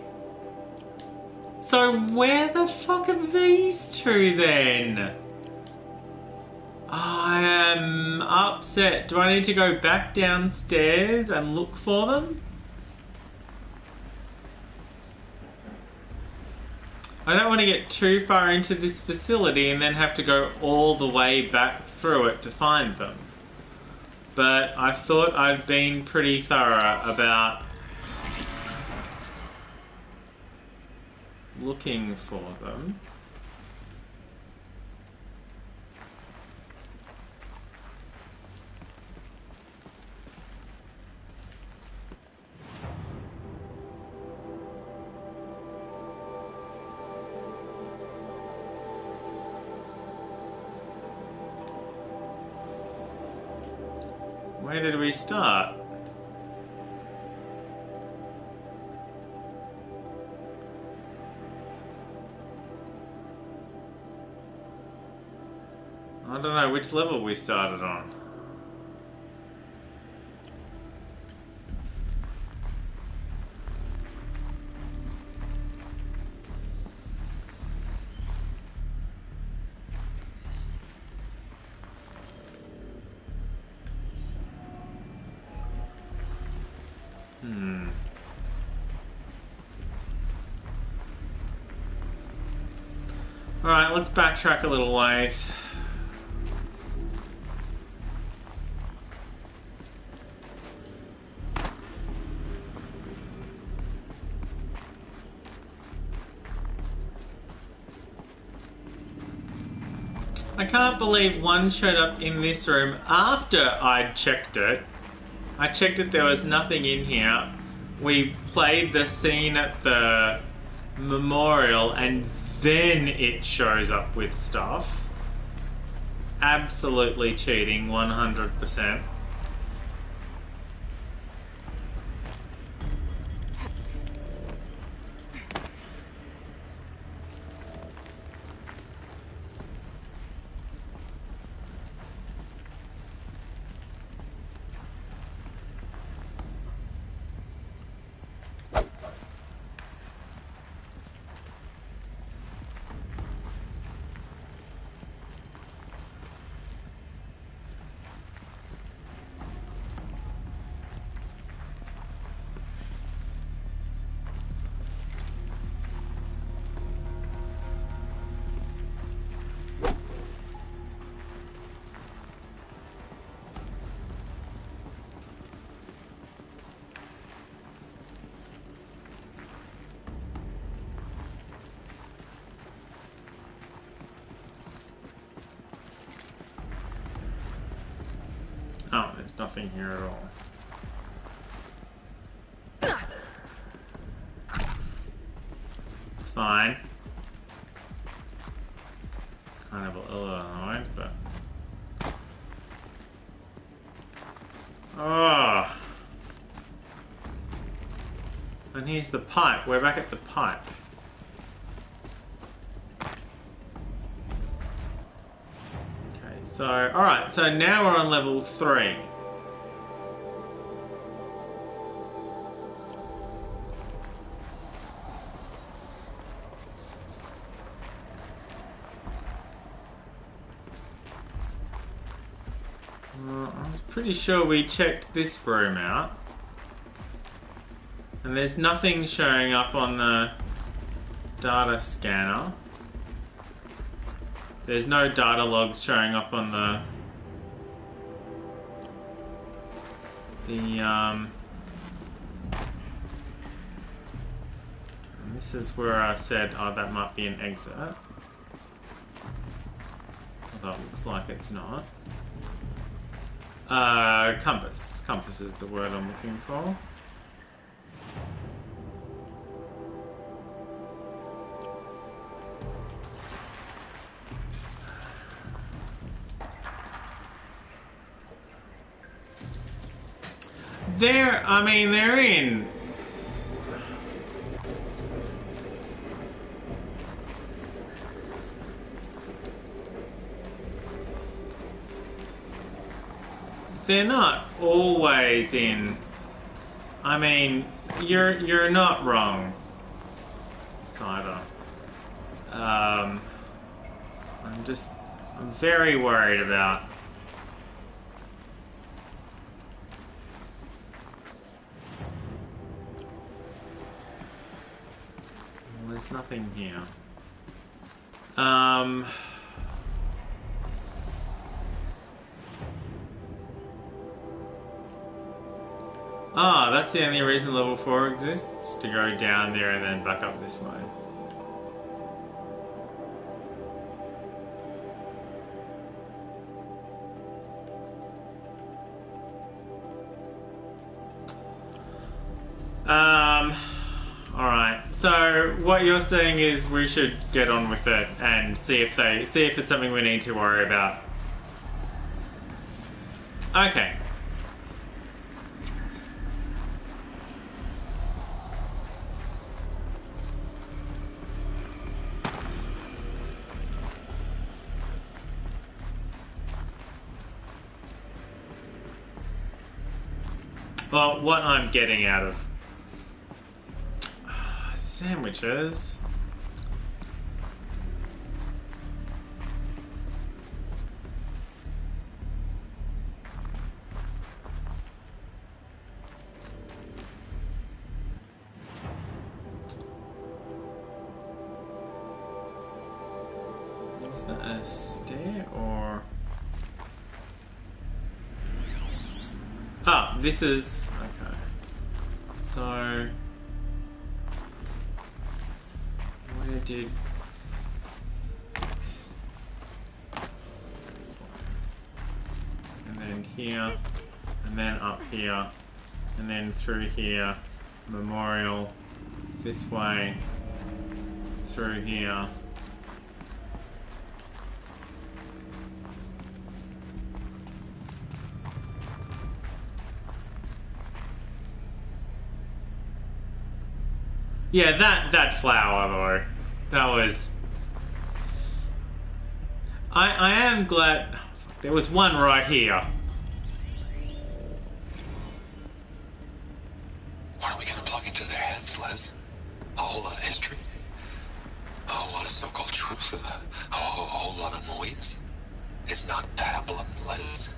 So where the fuck are these two then? I am upset. Do I need to go back downstairs and look for them? I don't want to get too far into this facility and then have to go all the way back through it to find them. But I thought I'd been pretty thorough about looking for them. Where did we start? I don't know which level we started on. Alright, let's backtrack a little ways. I can't believe one showed up in this room after I'd checked it. I checked it, there was nothing in here. We played the scene at the memorial and then it shows up with stuff. Absolutely cheating, 100%. Oh, there's nothing here at all. It's fine. Kind of a little annoyed, but... Oh! And here's the pipe. We're back at the pipe. Okay, so... Alright, so now we're on level 3. I was pretty sure we checked this room out. And there's nothing showing up on the data scanner. There's no data logs showing up on and this is where I said, oh, that might be an exit. Although it looks like it's not. Compass. Compass is the word I'm looking for. They're in. They're not always in. I mean, you're not wrong, Cider. I'm very worried about. Well, there's nothing here. Ah, that's the only reason level 4 exists, to go down there and then back up this way. Alright, so what you're saying is we should get on with it and see if it's something we need to worry about. Okay. Well, what I'm getting out of sandwiches. Was that a stair or? Ah, this is okay. So. Where did this one? And then here, and then up here, and then through here, memorial, this way, through here. Yeah, that flower though. That was... I am glad... There was one right here. What are we gonna plug into their heads, Les? A whole lot of history? A whole lot of so-called truth? A whole lot of noise? It's not pablum, Les.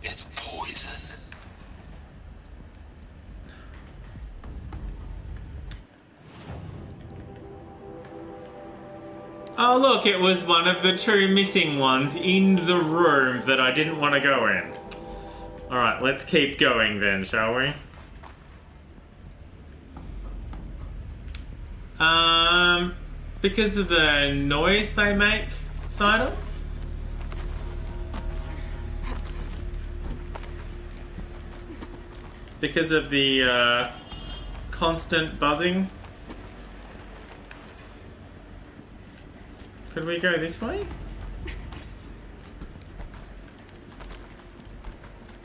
It's poison. Oh look, it was one of the 2 missing ones in the room that I didn't want to go in. Alright, let's keep going then, shall we? Because of the noise they make, Cider? because of the constant buzzing. Could we go this way?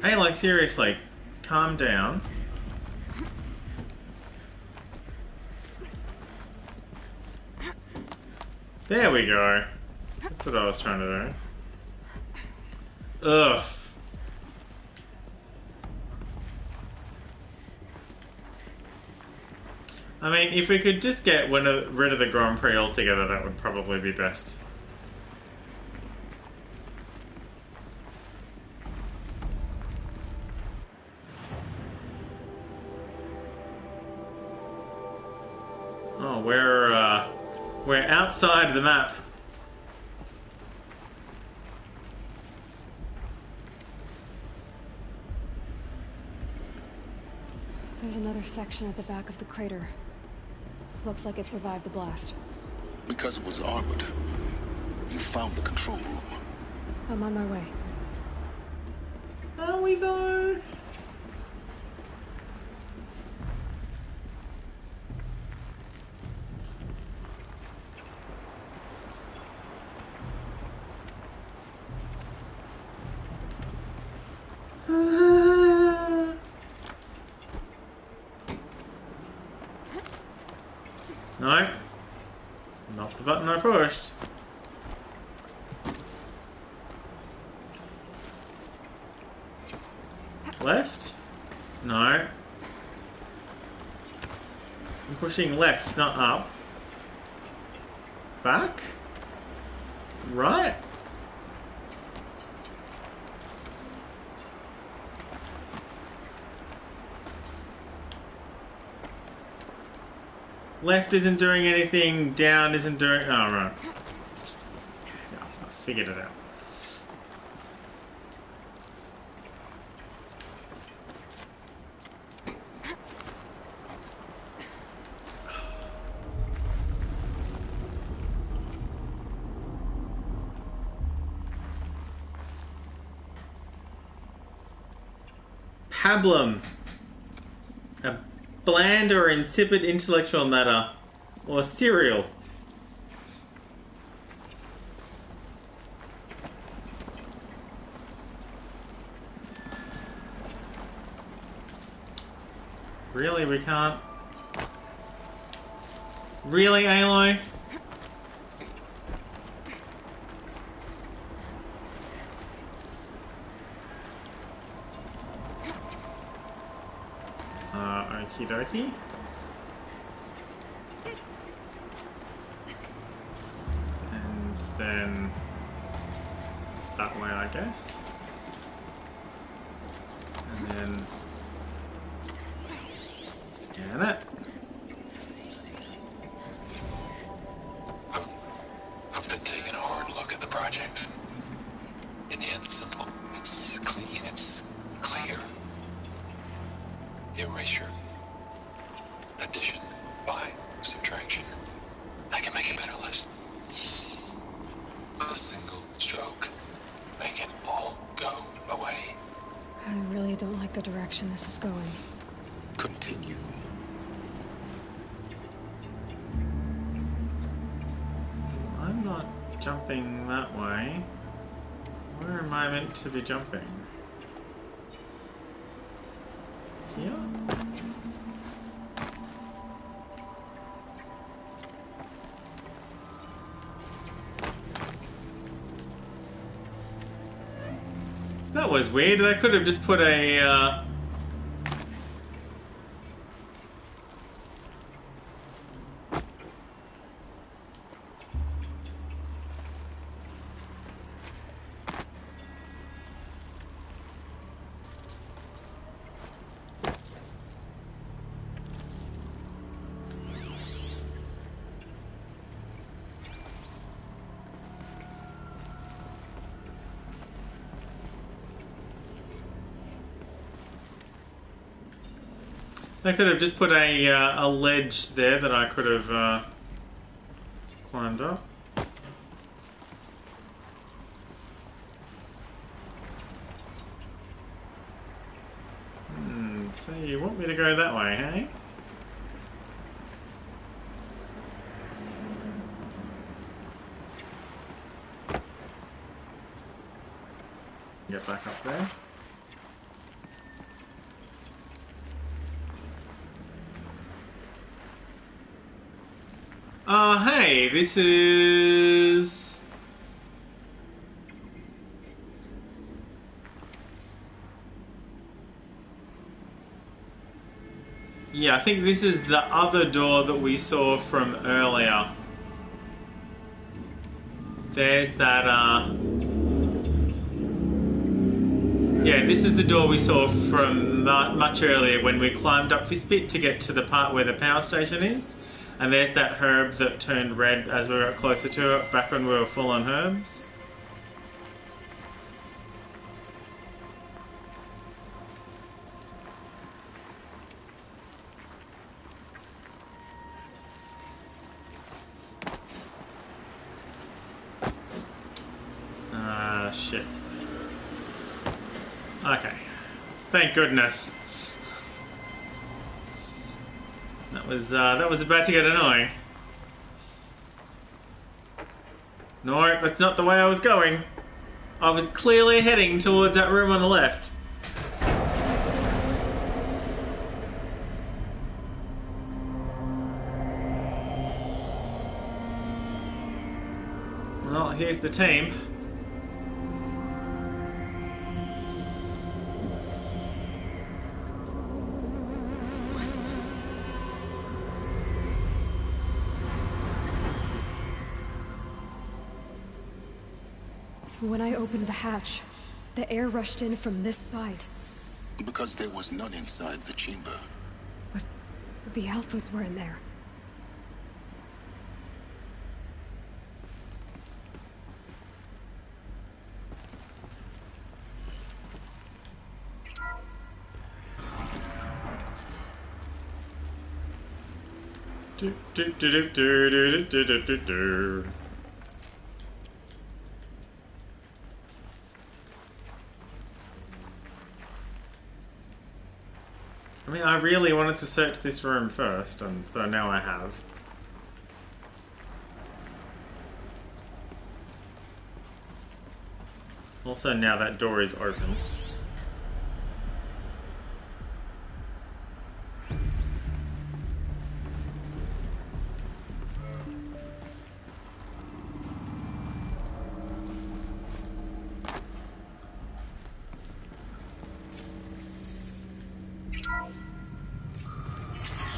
Hey, like seriously, calm down. There we go. That's what I was trying to do. Ugh. I mean, if we could just get rid of the Grand Prix altogether, that would probably be best. Oh, we're outside the map. There's another section at the back of the crater. Looks like it survived the blast. Because it was armored, you found the control room. I'm on my way. Are we though? No. Not the button I pushed. Left? No. I'm pushing left, not up. Back? Right? Left isn't doing anything, down isn't doing... Oh, right. Yeah, I figured it out. Pablum. A bland or insipid intellectual matter. Or cereal. Really, we can't? Really, Aloy? Okie dokie. And then that way, I guess. And then scan it. I've been taking a hard look at the project. In the end, it's simple. It's clean. It's clear. Erasure. Addition. By. Subtraction. I can make a better list. With a single stroke. Make it all go away. I really don't like the direction this is going. Continue. I'm not jumping that way. Where am I meant to be jumping? Here? That was weird. They could have just put a They could have just put a ledge there that I could have climbed up. So me to go that way, hey? Get back up there. Oh, hey, this is... Yeah, I think this is the other door that we saw from earlier. There's that, yeah, this is the door we saw from much earlier when we climbed up this bit to get to the part where the power station is. And there's that herb that turned red as we got closer to it, back when we were full on herbs. Shit. Okay. Thank goodness. That was about to get annoying. No, that's not the way I was going. I was clearly heading towards that room on the left. Well, here's the team. When I opened the hatch, the air rushed in from this side. Because there was none inside the chamber. But the alphas were in there. Do, do, do, do, do, do, do, do, do. I mean, I really wanted to search this room first, and so now I have. Also, now that door is open.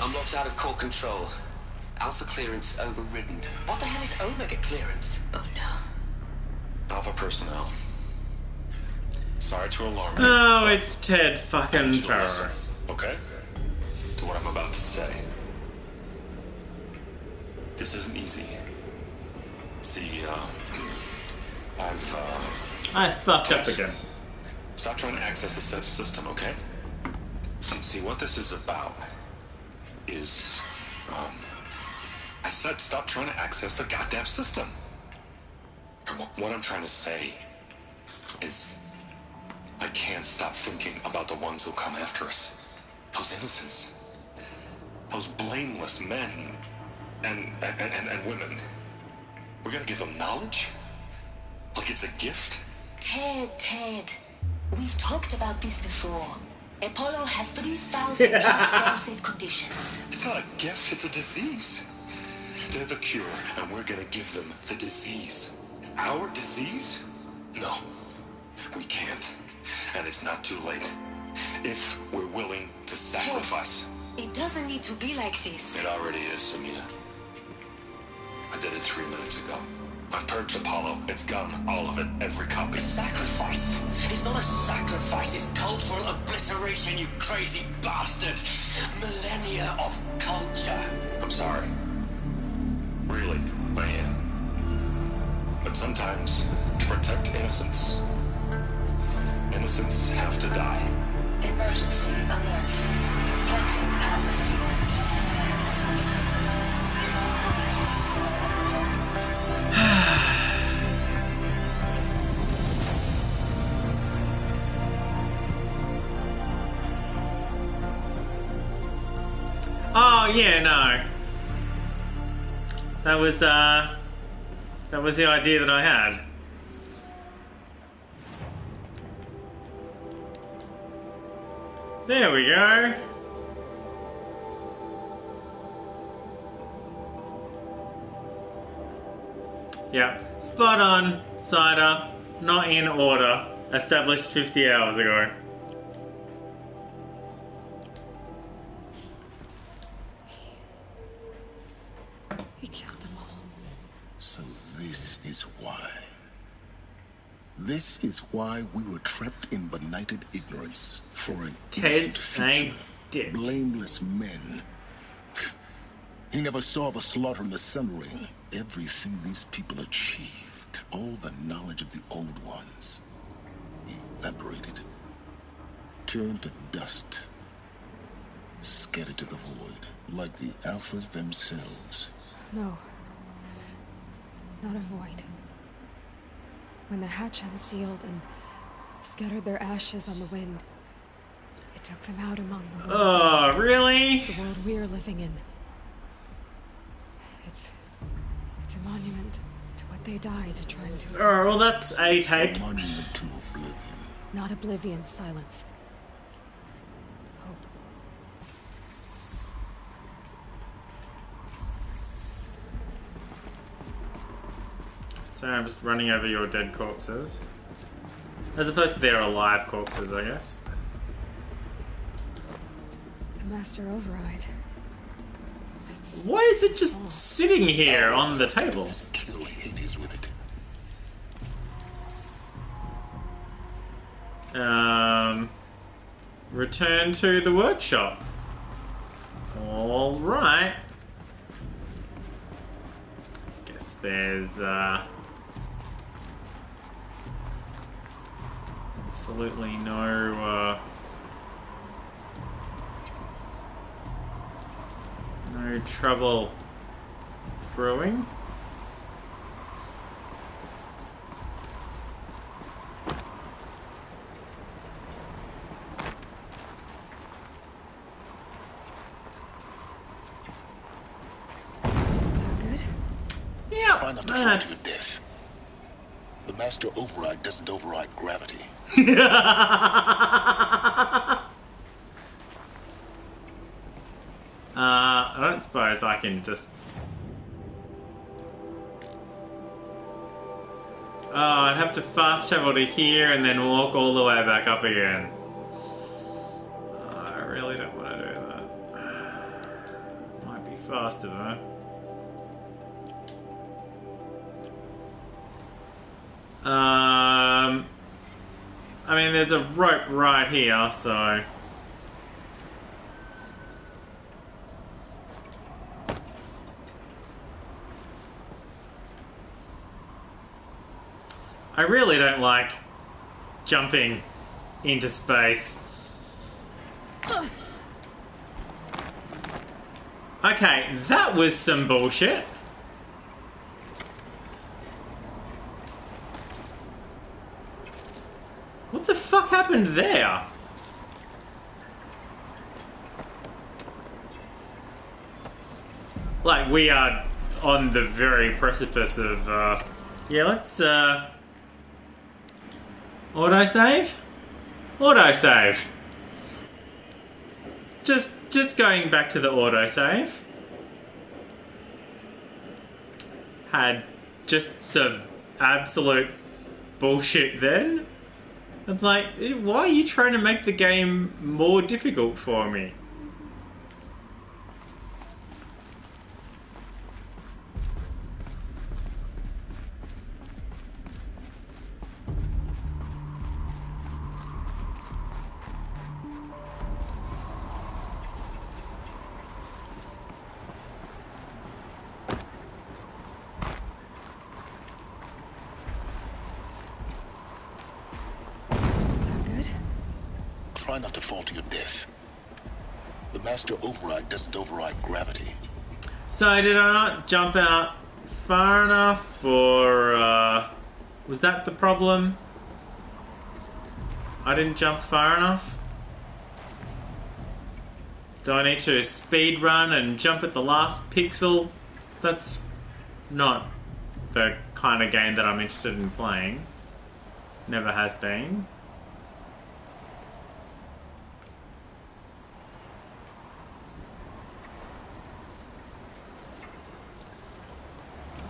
Unlocked out of core control. Alpha clearance overridden. What the hell is Omega clearance? Oh no. Alpha personnel. Sorry to alarm you. Oh, it's Ted fucking Farrow. Okay? To what I'm about to say. This isn't easy. See, I fucked up again. Stop trying to access the system, okay? See, what this is about is, I said stop trying to access the goddamn system. And what I'm trying to say is, I can't stop thinking about the ones who come after us. Those innocents. Those blameless men and women. We're gonna give them knowledge? Like it's a gift? Ted. We've talked about this before. Apollo has 3,000 just fail-safe conditions. It's not a gift, it's a disease. They're the cure, and we're gonna give them the disease. Our disease? No, we can't. And it's not too late. If we're willing to sacrifice. Ted, it doesn't need to be like this. It already is, Samina. I did it 3 minutes ago. I've purged Apollo. It's gone. All of it. Every copy. Sacrifice? It's not a sacrifice. It's cultural obliteration, you crazy bastard. Millennia of culture. I'm sorry. Really, I am. But sometimes, to protect innocence, innocents have to die. Emergency alert. Planting atmosphere. Oh yeah, no. That was the idea that I had. There we go. Yeah, spot on, Cider. Not in order. Established 50 hours ago. He killed them all. So this is why. This is why we were trapped in benighted ignorance for an innocent future. Blameless men. He never saw the slaughter in the Sun Ring. Everything these people achieved, all the knowledge of the old ones, evaporated, turned to dust, scattered to the void, like the Alphas themselves. No. Not a void. When the hatch unsealed and scattered their ashes on the wind, it took them out among the world. Oh, really? The world we're living in. It's a monument to what they died trying to. Oh, well, that's a take. A monument to oblivion. Not oblivion, silence. Hope. Sorry, I'm just running over your dead corpses. As opposed to their alive corpses, I guess. The Master Override. Why is it just sitting here on the table? Kill Hades with it. Return to the workshop. Alright. Guess there's, absolutely no trouble brewing. Yeah, try not to fall to your death. The Master Override doesn't override gravity. I don't suppose I can just... Oh, I'd have to fast travel to here and then walk all the way back up again. Oh, I really don't want to do that. Might be faster though. I mean, there's a rope right here, so... I really don't like jumping into space. Okay, that was some bullshit. What the fuck happened there? Like, we are on the very precipice of, yeah, let's, autosave? Autosave. Just going back to the autosave. Had just some absolute bullshit then. It's like, why are you trying to make the game more difficult for me? Try not to fall to your death. The Master Override doesn't override gravity. So did I not jump out far enough, or was that the problem? I didn't jump far enough? Do I need to speed run and jump at the last pixel? That's not the kind of game that I'm interested in playing. Never has been.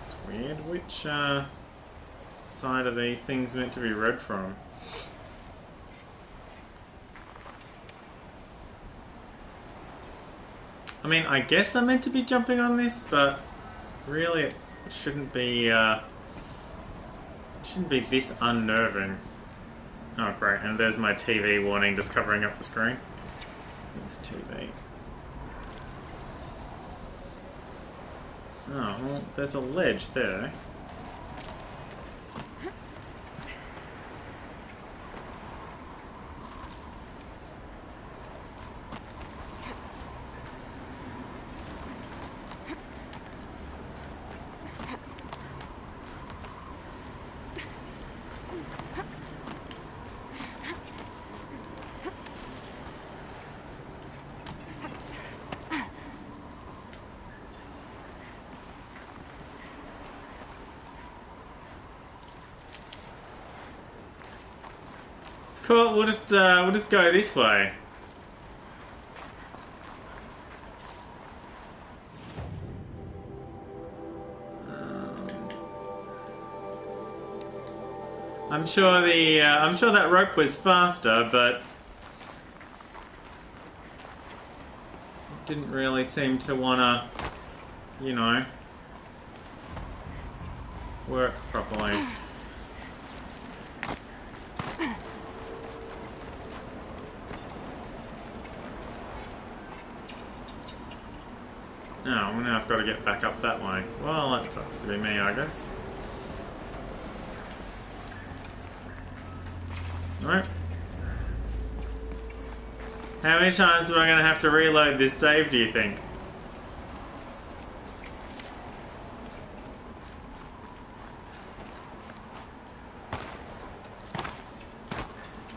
That's weird. Which side are these things meant to be read from? I mean, I guess I'm meant to be jumping on this, but really it shouldn't be this unnerving. Oh great, and there's my TV warning just covering up the screen. It's TV. Oh, well, there's a ledge there. Cool, we'll just go this way. I'm sure that rope was faster, but it didn't really seem to wanna, you know, work properly. Oh, well now I've got to get back up that way. Well, that sucks to be me, I guess. Alright. How many times am I going to have to reload this save, do you think?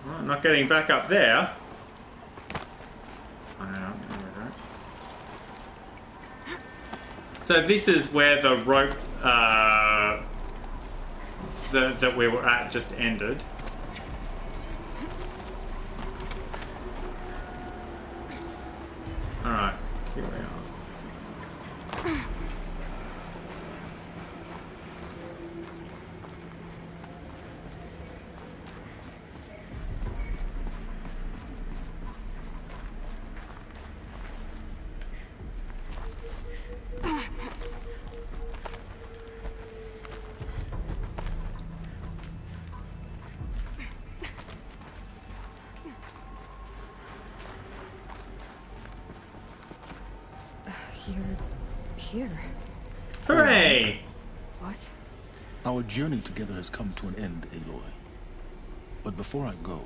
Well, I'm not getting back up there. So this is where the rope that we were at just ended. Alright, here we are. Here. Hooray! What? Our journey together has come to an end, Aloy. But before I go,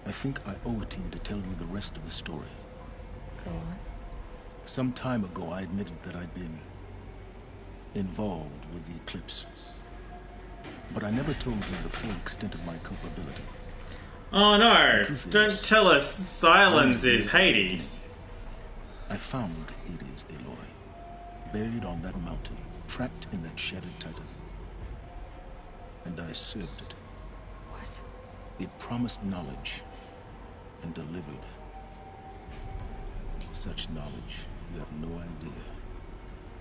I think I owe it to you to tell you the rest of the story. Go on. Some time ago, I admitted that I'd been involved with the Eclipse. But I never told you the full extent of my culpability. Oh no! Don't tell us Silence is Hades. I found Hades, Aloy, buried on that mountain, trapped in that shattered titan. And I served it. What? It promised knowledge and delivered such knowledge you have no idea.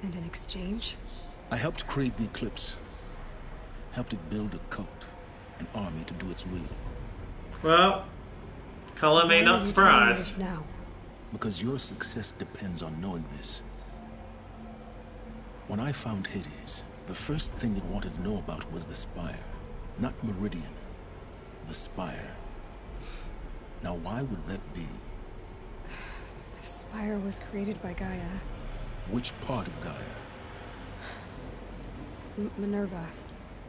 And in exchange? I helped create the Eclipse. Helped it build a cult, an army to do its will. Well, color me not surprised. Now? Because your success depends on knowing this. When I found Hades, the first thing it wanted to know about was the Spire. Not Meridian. The Spire. Now why would that be? The Spire was created by Gaia. Which part of Gaia? Minerva.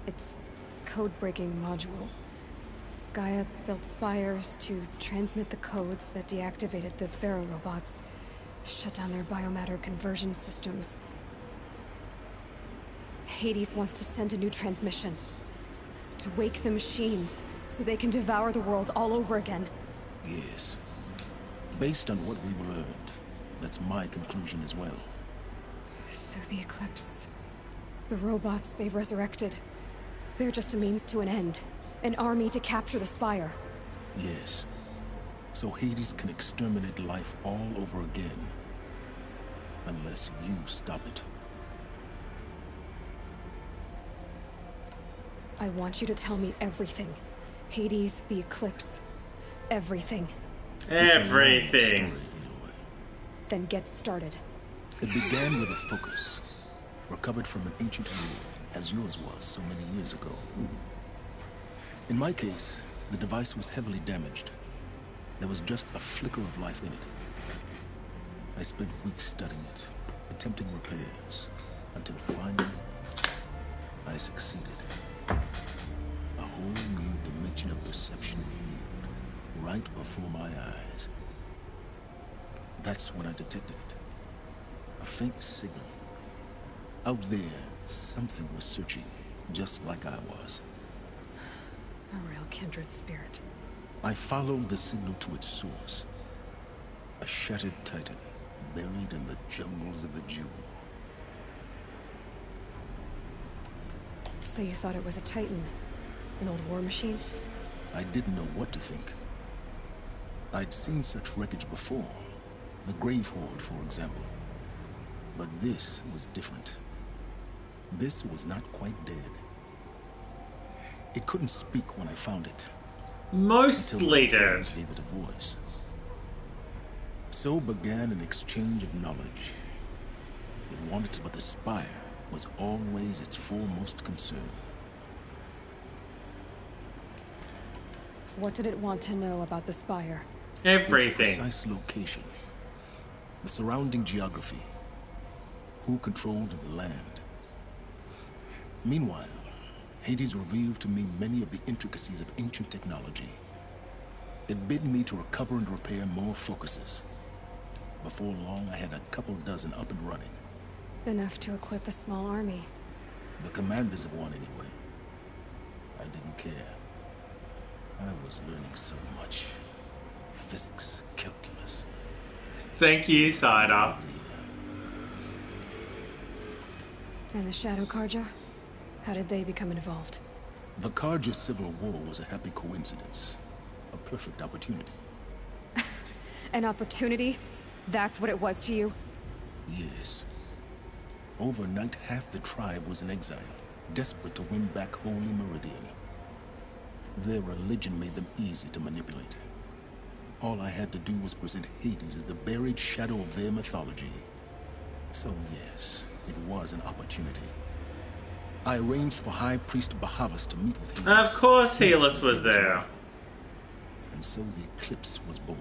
It's code-breaking module. Gaia built spires to transmit the codes that deactivated the Pharaoh robots, shut down their biomatter conversion systems. Hades wants to send a new transmission. To wake the machines, so they can devour the world all over again. Yes. Based on what we've learned, that's my conclusion as well. So the Eclipse... the robots they've resurrected... they're just a means to an end. An army to capture the Spire. Yes. So Hades can exterminate life all over again. Unless you stop it. I want you to tell me everything. Hades, the Eclipse. Everything. Everything. Then get started. It began with a focus, recovered from an ancient rule, as yours was so many years ago. In my case, the device was heavily damaged. There was just a flicker of life in it. I spent weeks studying it, attempting repairs, until finally, I succeeded. A whole new dimension of perception revealed, right before my eyes. That's when I detected it. A faint signal. Out there, something was searching, just like I was. A real kindred spirit. I followed the signal to its source. A shattered titan, buried in the jungles of the Jewel. So you thought it was a titan? An old war machine? I didn't know what to think. I'd seen such wreckage before. The Grave Horde, for example. But this was different. This was not quite dead. It couldn't speak when I found it. Mostly dead. Gave it a voice. So began an exchange of knowledge. It wanted to, but the Spire was always its foremost concern. What did it want to know about the Spire? Everything. Its precise location. The surrounding geography. Who controlled the land. Meanwhile, Hades revealed to me many of the intricacies of ancient technology. It bid me to recover and repair more focuses. Before long, I had a couple dozen up and running. Enough to equip a small army. The commanders of one, anyway. I didn't care. I was learning so much. Physics, calculus. Thank you, Cider. And the Shadow Karja? How did they become involved? The Karja Civil War was a happy coincidence. A perfect opportunity. An opportunity? That's what it was to you? Yes. Overnight, half the tribe was in exile, desperate to win back Holy Meridian. Their religion made them easy to manipulate. All I had to do was present Hades as the buried shadow of their mythology. So yes, it was an opportunity. I arranged for High Priest Bahavas to meet with Hades. Of course Helus was there. And so the Eclipse was born.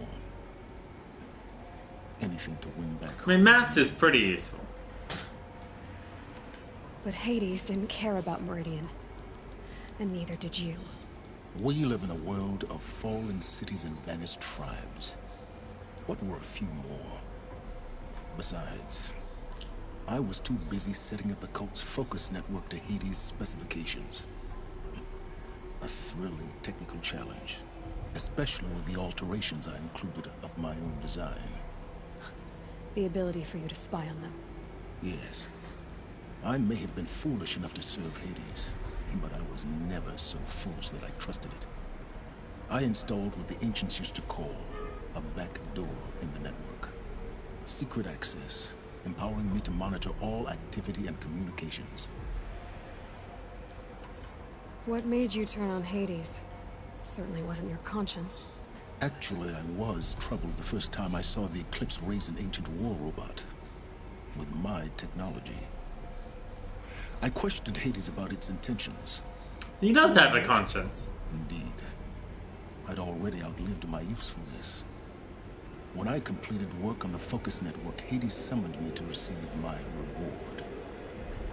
Anything to win back. I mean, maths is pretty useful. But Hades didn't care about Meridian. And neither did you. We live in a world of fallen cities and vanished tribes. What were a few more? Besides, I was too busy setting up the cult's focus network to Hades' specifications. A thrilling technical challenge, especially with the alterations I included of my own design. The ability for you to spy on them. Yes. I may have been foolish enough to serve Hades, but I was never so foolish that I trusted it. I installed what the ancients used to call a back door in the network. Secret access, empowering me to monitor all activity and communications. What made you turn on Hades? It certainly wasn't your conscience. Actually, I was troubled the first time I saw the Eclipse raise an ancient war robot. With my technology. I questioned Hades about its intentions. He does have a conscience. Indeed. I'd already outlived my usefulness. When I completed work on the Focus Network, Hades summoned me to receive my reward.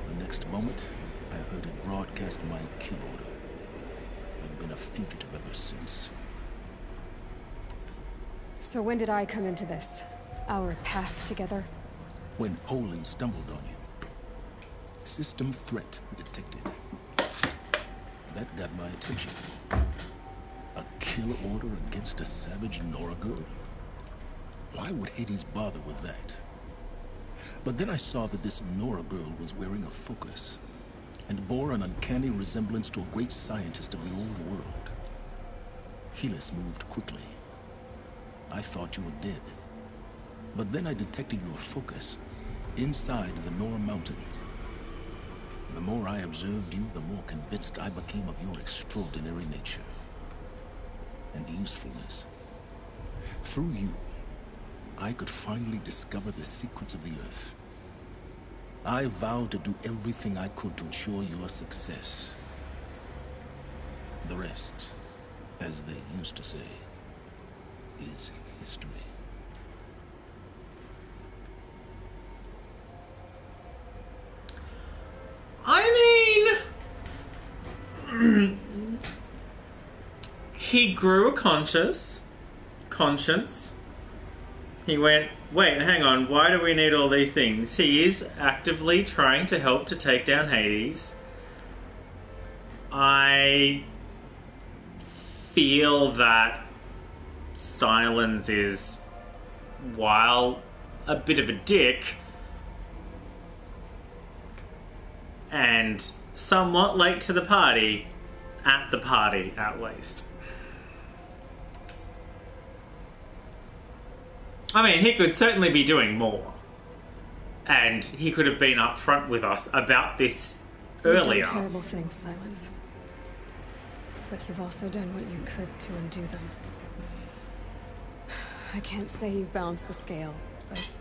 The next moment, I heard it broadcast my kill order. I've been a fugitive ever since. So when did I come into this? Our path together? When Olin stumbled on you. System threat detected. That got my attention. A kill order against a savage Nora girl? Why would Hades bother with that? But then I saw that this Nora girl was wearing a focus and bore an uncanny resemblance to a great scientist of the old world. Helis moved quickly. I thought you were dead. But then I detected your focus inside the Nora mountain. The more I observed you, the more convinced I became of your extraordinary nature and usefulness. Through you, I could finally discover the secrets of the Earth. I vowed to do everything I could to ensure your success. The rest, as they used to say, is history. I mean, he grew a conscience. He went, wait, hang on, why do we need all these things? He is actively trying to help to take down Hades. I feel that Silence is, while a bit of a dick, and somewhat late to the party, at the party at least. I mean, he could certainly be doing more. And he could have been upfront with us about this earlier. You've done terrible things, Silence. But you've also done what you could to undo them. I can't say you've balanced the scale, but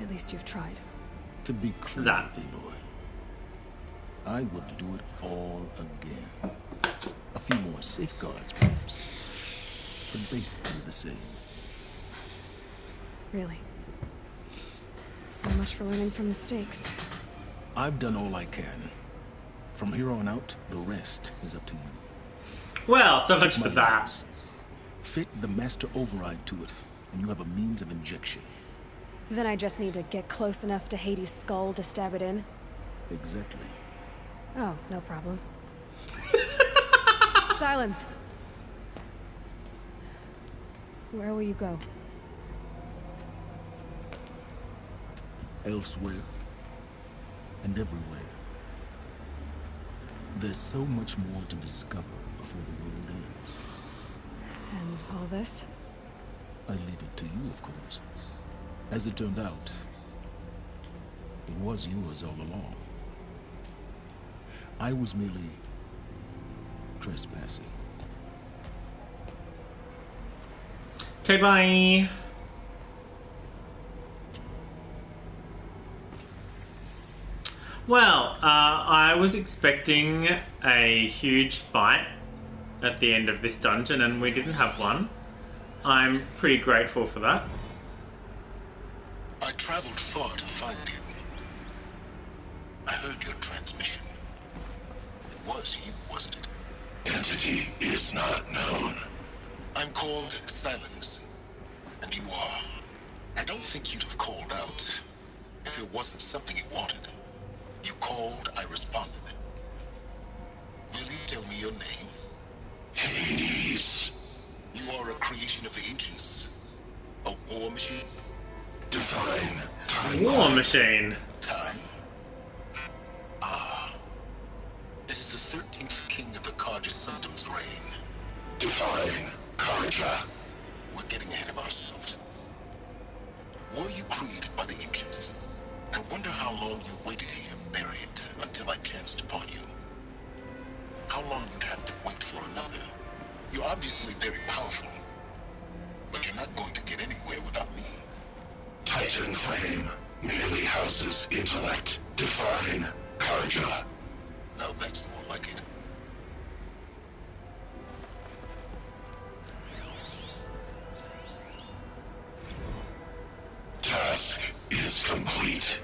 at least you've tried. To be clear, Aloy, I would do it all again. A few more safeguards, perhaps, but basically the same. Really? So much for learning from mistakes. I've done all I can. From here on out, the rest is up to you. Well, so much for that. Fit the master override to it, and you have a means of injection. Then I just need to get close enough to Hades' skull to stab it in? Exactly. Oh, no problem. Silence! Where will you go? Elsewhere. And everywhere. There's so much more to discover before the world ends. And all this? I leave it to you, of course. As it turned out, it was yours all along. I was merely trespassing. Okay, bye. Well, I was expecting a huge fight at the end of this dungeon, and we didn't have one. I'm pretty grateful for that. I traveled far to find you. I heard your transmission. It was you, wasn't it? Entity is not known. I'm called Silence, and you are. I don't think you'd have called out if it wasn't something you wanted. You called, I responded. Will you tell me your name? Hades. You are a creation of the ancients. A war machine? Divine time. War machine. Time? Ah. It is the 13th king of the Karja Sundam's reign. Divine Karja. We're getting ahead of ourselves. Were you created by the ancients? I wonder how long you waited here, buried, until I chanced upon you. How long you'd have to wait for another. You're obviously very powerful, but you're not going to get anywhere without me. Titan flame merely houses intellect. Divine Karja. Now that's more like it. Task is complete.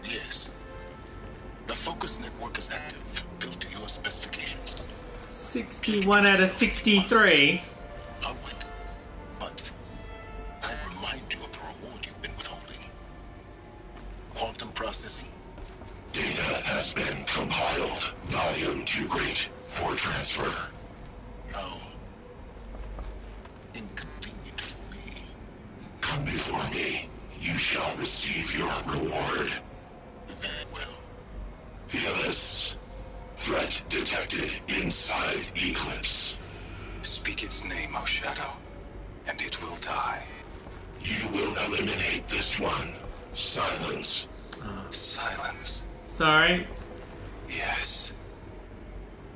Yes. The focus network is active, built to your specifications. 61 out of 63. I'll wait. But I remind you of the reward you've been withholding. Quantum processing? Data has been compiled. Volume too great for transfer. How inconvenient for me. Convenient. receive your reward. Very well. Helis. Threat detected inside Eclipse. Speak its name, O Shadow, and it will die. You will eliminate this one. Silence. Silence. Sorry. Yes.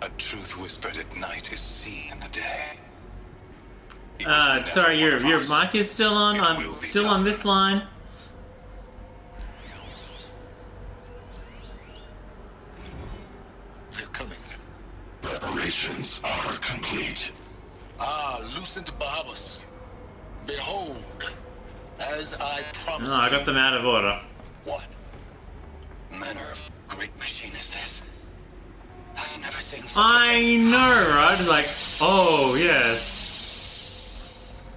A truth whispered at night is seen in the day. Sorry, your mic is still on. I'm still on this line. They're coming. Preparations are complete. Lucent Bahavas. Behold, as I promised. Oh, I got them out of order. What manner of great machine is this? I've never seen such I know, right? It's like, oh, yes.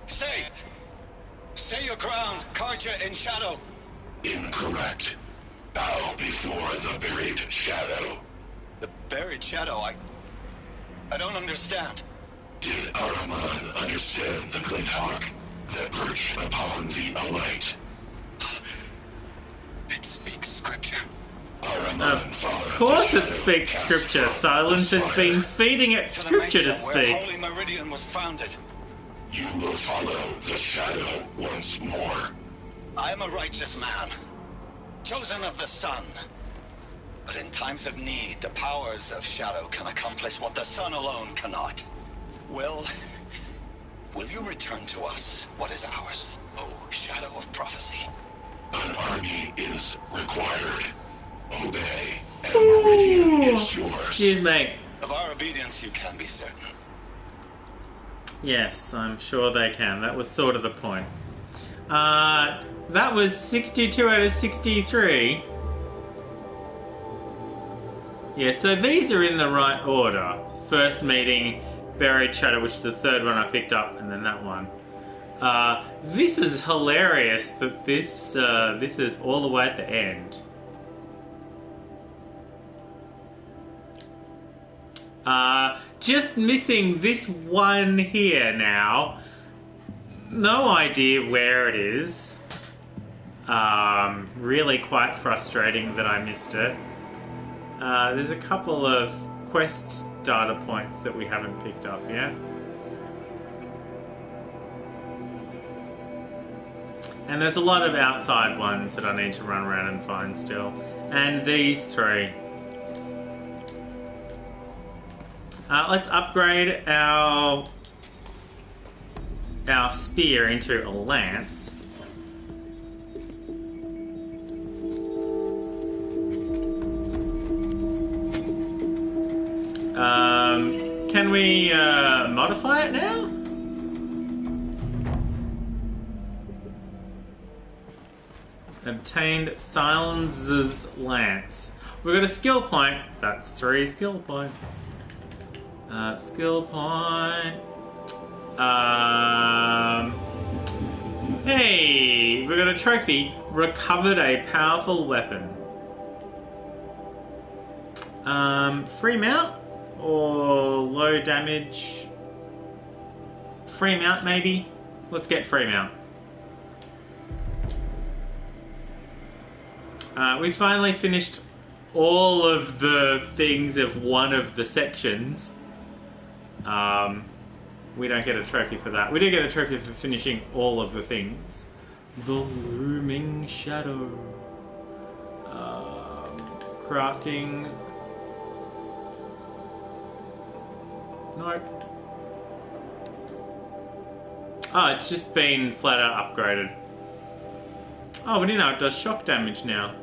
Stay! Stay your ground, Carja in shadow. Incorrect. Bow before the buried shadow. The buried shadow, I don't understand. Did Araman understand the glint hawk that perched upon the alight? It speaks scripture. Of course it speaks scripture. Silence has been feeding it scripture to speak. Where Holy Meridian was founded. You will follow the shadow once more. I am a righteous man, chosen of the sun. But in times of need, the powers of shadow can accomplish what the sun alone cannot. Will you return to us what is ours, O shadow of prophecy? An army is required. Obey, and Meridian is yours. Excuse me. Of our obedience you can be certain. Yes, I'm sure they can. That was sort of the point. That was 62 out of 63. Yeah, so these are in the right order. First meeting, Buried Shadow, which is the third one I picked up, and then that one. This is hilarious that this is all the way at the end. Just missing this one here now. No idea where it is. Really quite frustrating that I missed it. There's a couple of quest data points that we haven't picked up yet. And there's a lot of outside ones that I need to run around and find still. And these three. Let's upgrade our spear into a lance. Can we modify it now? Obtained Silence's Lance. We've got a skill point. That's 3 skill points. Skill point. Hey, we got a trophy. Recovered a powerful weapon. Free mount or low damage? Free mount, maybe. Let's get free mount. We finally finished all of the things of one of the sections. We don't get a trophy for that. We do get a trophy for finishing all of the things. The Looming Shadow. Crafting. Nope. Oh, it's just been flat out upgraded. Oh, but you know, it does shock damage now.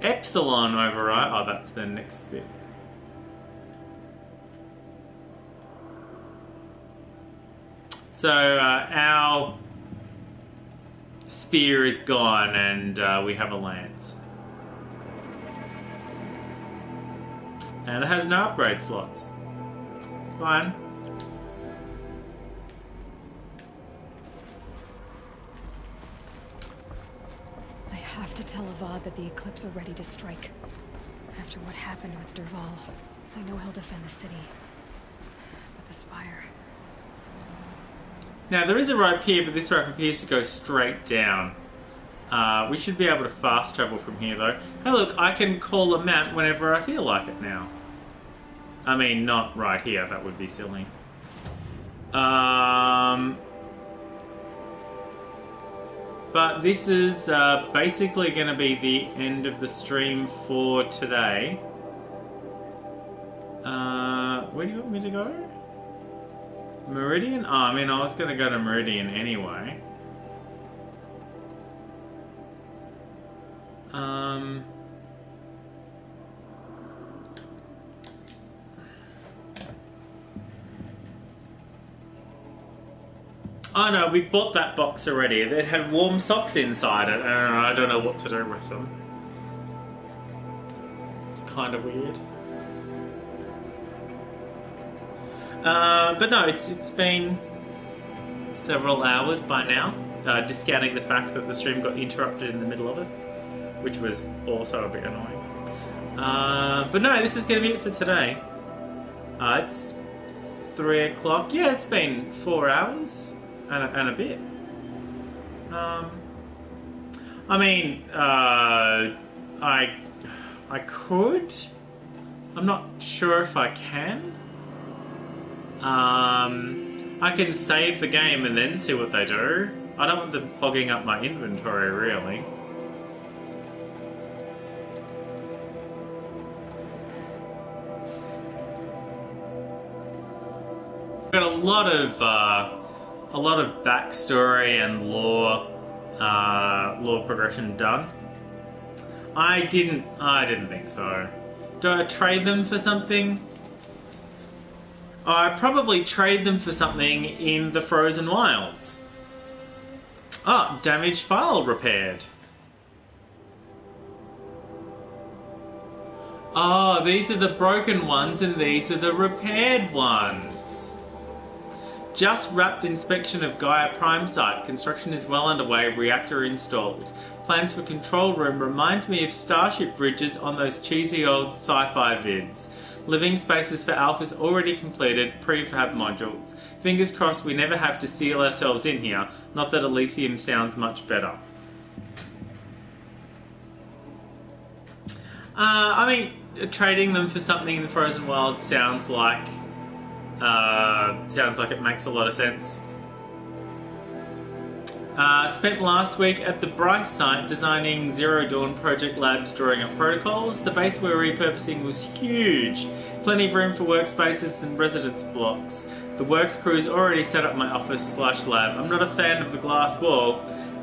Epsilon override. Oh, that's the next bit. So, our spear is gone and we have a lance. And it has no upgrade slots. It's fine. I have to tell Avad that the Eclipse are ready to strike. After what happened with Derval, I know he'll defend the city. But the Spire... Now, there is a rope here, but this rope appears to go straight down. We should be able to fast travel from here, though. Hey, look, I can call a map whenever I feel like it now. I mean, not right here. That would be silly. But this is basically going to be the end of the stream for today. Where do you want me to go? Meridian? Oh, I mean, I was going to go to Meridian anyway. Oh no, we bought that box already. It had warm socks inside it, and I don't know what to do with them. It's kind of weird. But no, it's been several hours by now, discounting the fact that the stream got interrupted in the middle of it, which was also a bit annoying. But no, this is going to be it for today. It's 3 o'clock. Yeah, it's been 4 hours and a bit. I mean, I could. I'm not sure if I can. I can save the game and then see what they do. I don't want them clogging up my inventory, really. Got a lot of backstory and lore progression done. I didn't think so. Do I trade them for something? I probably trade them for something in the Frozen Wilds. Ah, damaged file repaired. Oh, these are the broken ones and these are the repaired ones. Just wrapped inspection of Gaia Prime site. Construction is well underway, reactor installed. Plans for control room remind me of Starship bridges on those cheesy old sci-fi vids. Living spaces for Alpha's already completed, prefab modules. Fingers crossed we never have to seal ourselves in here. Not that Elysium sounds much better. I mean, trading them for something in the Frozen Wild sounds like it makes a lot of sense. Spent last week at the Bryce site designing Zero Dawn project labs, drawing up protocols. The base we're repurposing was huge. Plenty of room for workspaces and residence blocks. The work crew's already set up my office/lab. I'm not a fan of the glass wall.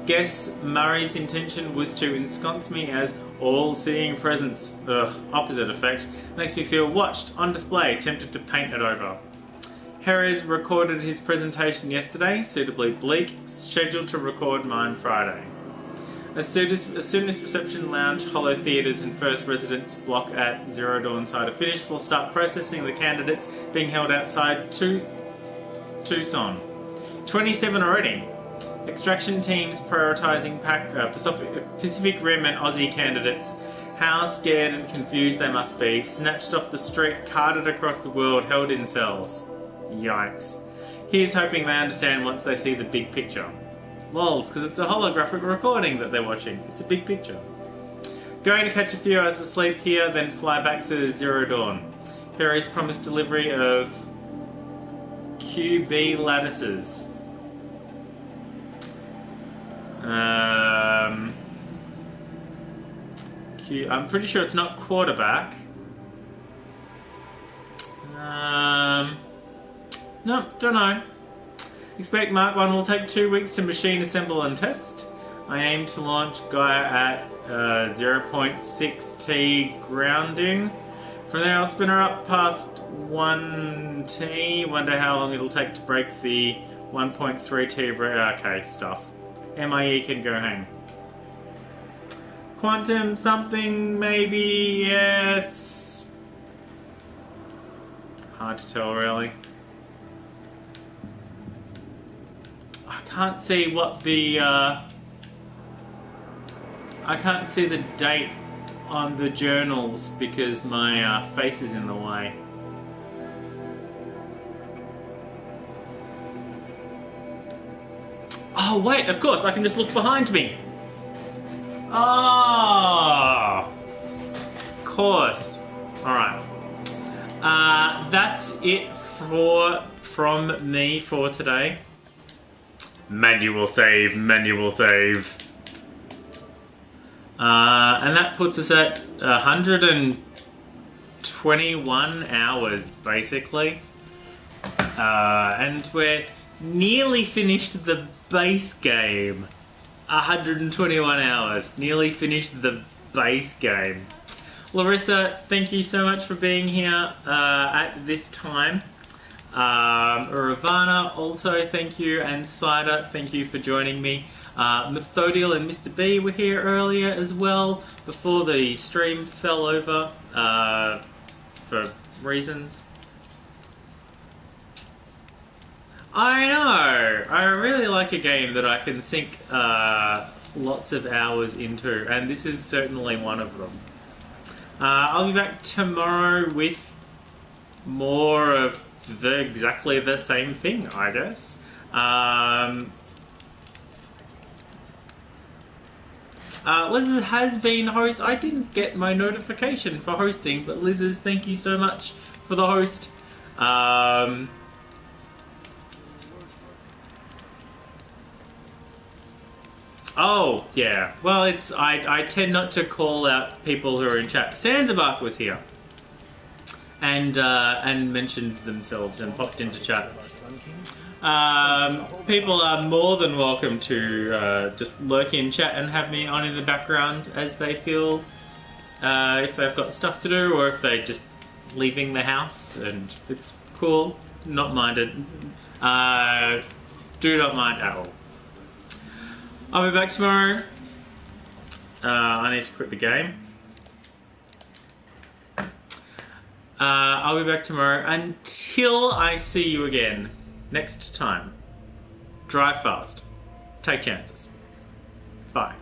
Guess Murray's intention was to ensconce me as all-seeing presence. Ugh, opposite effect. Makes me feel watched, on display, tempted to paint it over. Perez recorded his presentation yesterday, suitably bleak, scheduled to record mine Friday. As soon as reception lounge, Hollow Theatres and first residence block at Zero Dawn site are finished, we'll start processing the candidates being held outside Tucson. 27 already. Extraction teams prioritising Pacific Rim and Aussie candidates. How scared and confused they must be. Snatched off the street, carted across the world, held in cells. Yikes. Here's hoping they understand once they see the big picture. Lols, because it's a holographic recording that they're watching. It's a big picture. Going to catch a few hours of sleep here, then fly back to Zero Dawn. Harry's promised delivery of QB lattices. I'm pretty sure it's not quarterback. No, don't know. Expect Mark 1 will take 2 weeks to machine, assemble and test. I aim to launch Gaia at 0.6T grounding. From there I'll spin her up past 1T. Wonder how long it'll take to break the 1.3T... Okay, stuff. MIE can go hang. Quantum something, maybe. Yeah, it's hard to tell, really. I can't see what the. I can't see the date on the journals because my face is in the way. Oh wait, of course, I can just look behind me. Oh, of course. All right. That's it from me for today. Manual save, manual save. And that puts us at 121 hours, basically. And we're nearly finished the base game. 121 hours. Nearly finished the base game. Larissa, thank you so much for being here at this time. Ravana, also thank you, and Cider, thank you for joining me. Methodiel and Mr. B were here earlier as well, before the stream fell over for reasons. I know! I really like a game that I can sink lots of hours into, and this is certainly one of them. I'll be back tomorrow with more of exactly the same thing, I guess. Liz has been host. I didn't get my notification for hosting, but Liz's, thank you so much for the host. Oh, yeah. Well, I tend not to call out people who are in chat. Sandsbark was here. And mentioned themselves and popped into chat. People are more than welcome to just lurk in chat and have me on in the background as they feel, if they've got stuff to do or if they're just leaving the house, and it's cool, not minded. Do not mind at all. I'll be back tomorrow. I need to quit the game. I'll be back tomorrow. Until I see you again next time, drive fast. Take chances. Bye.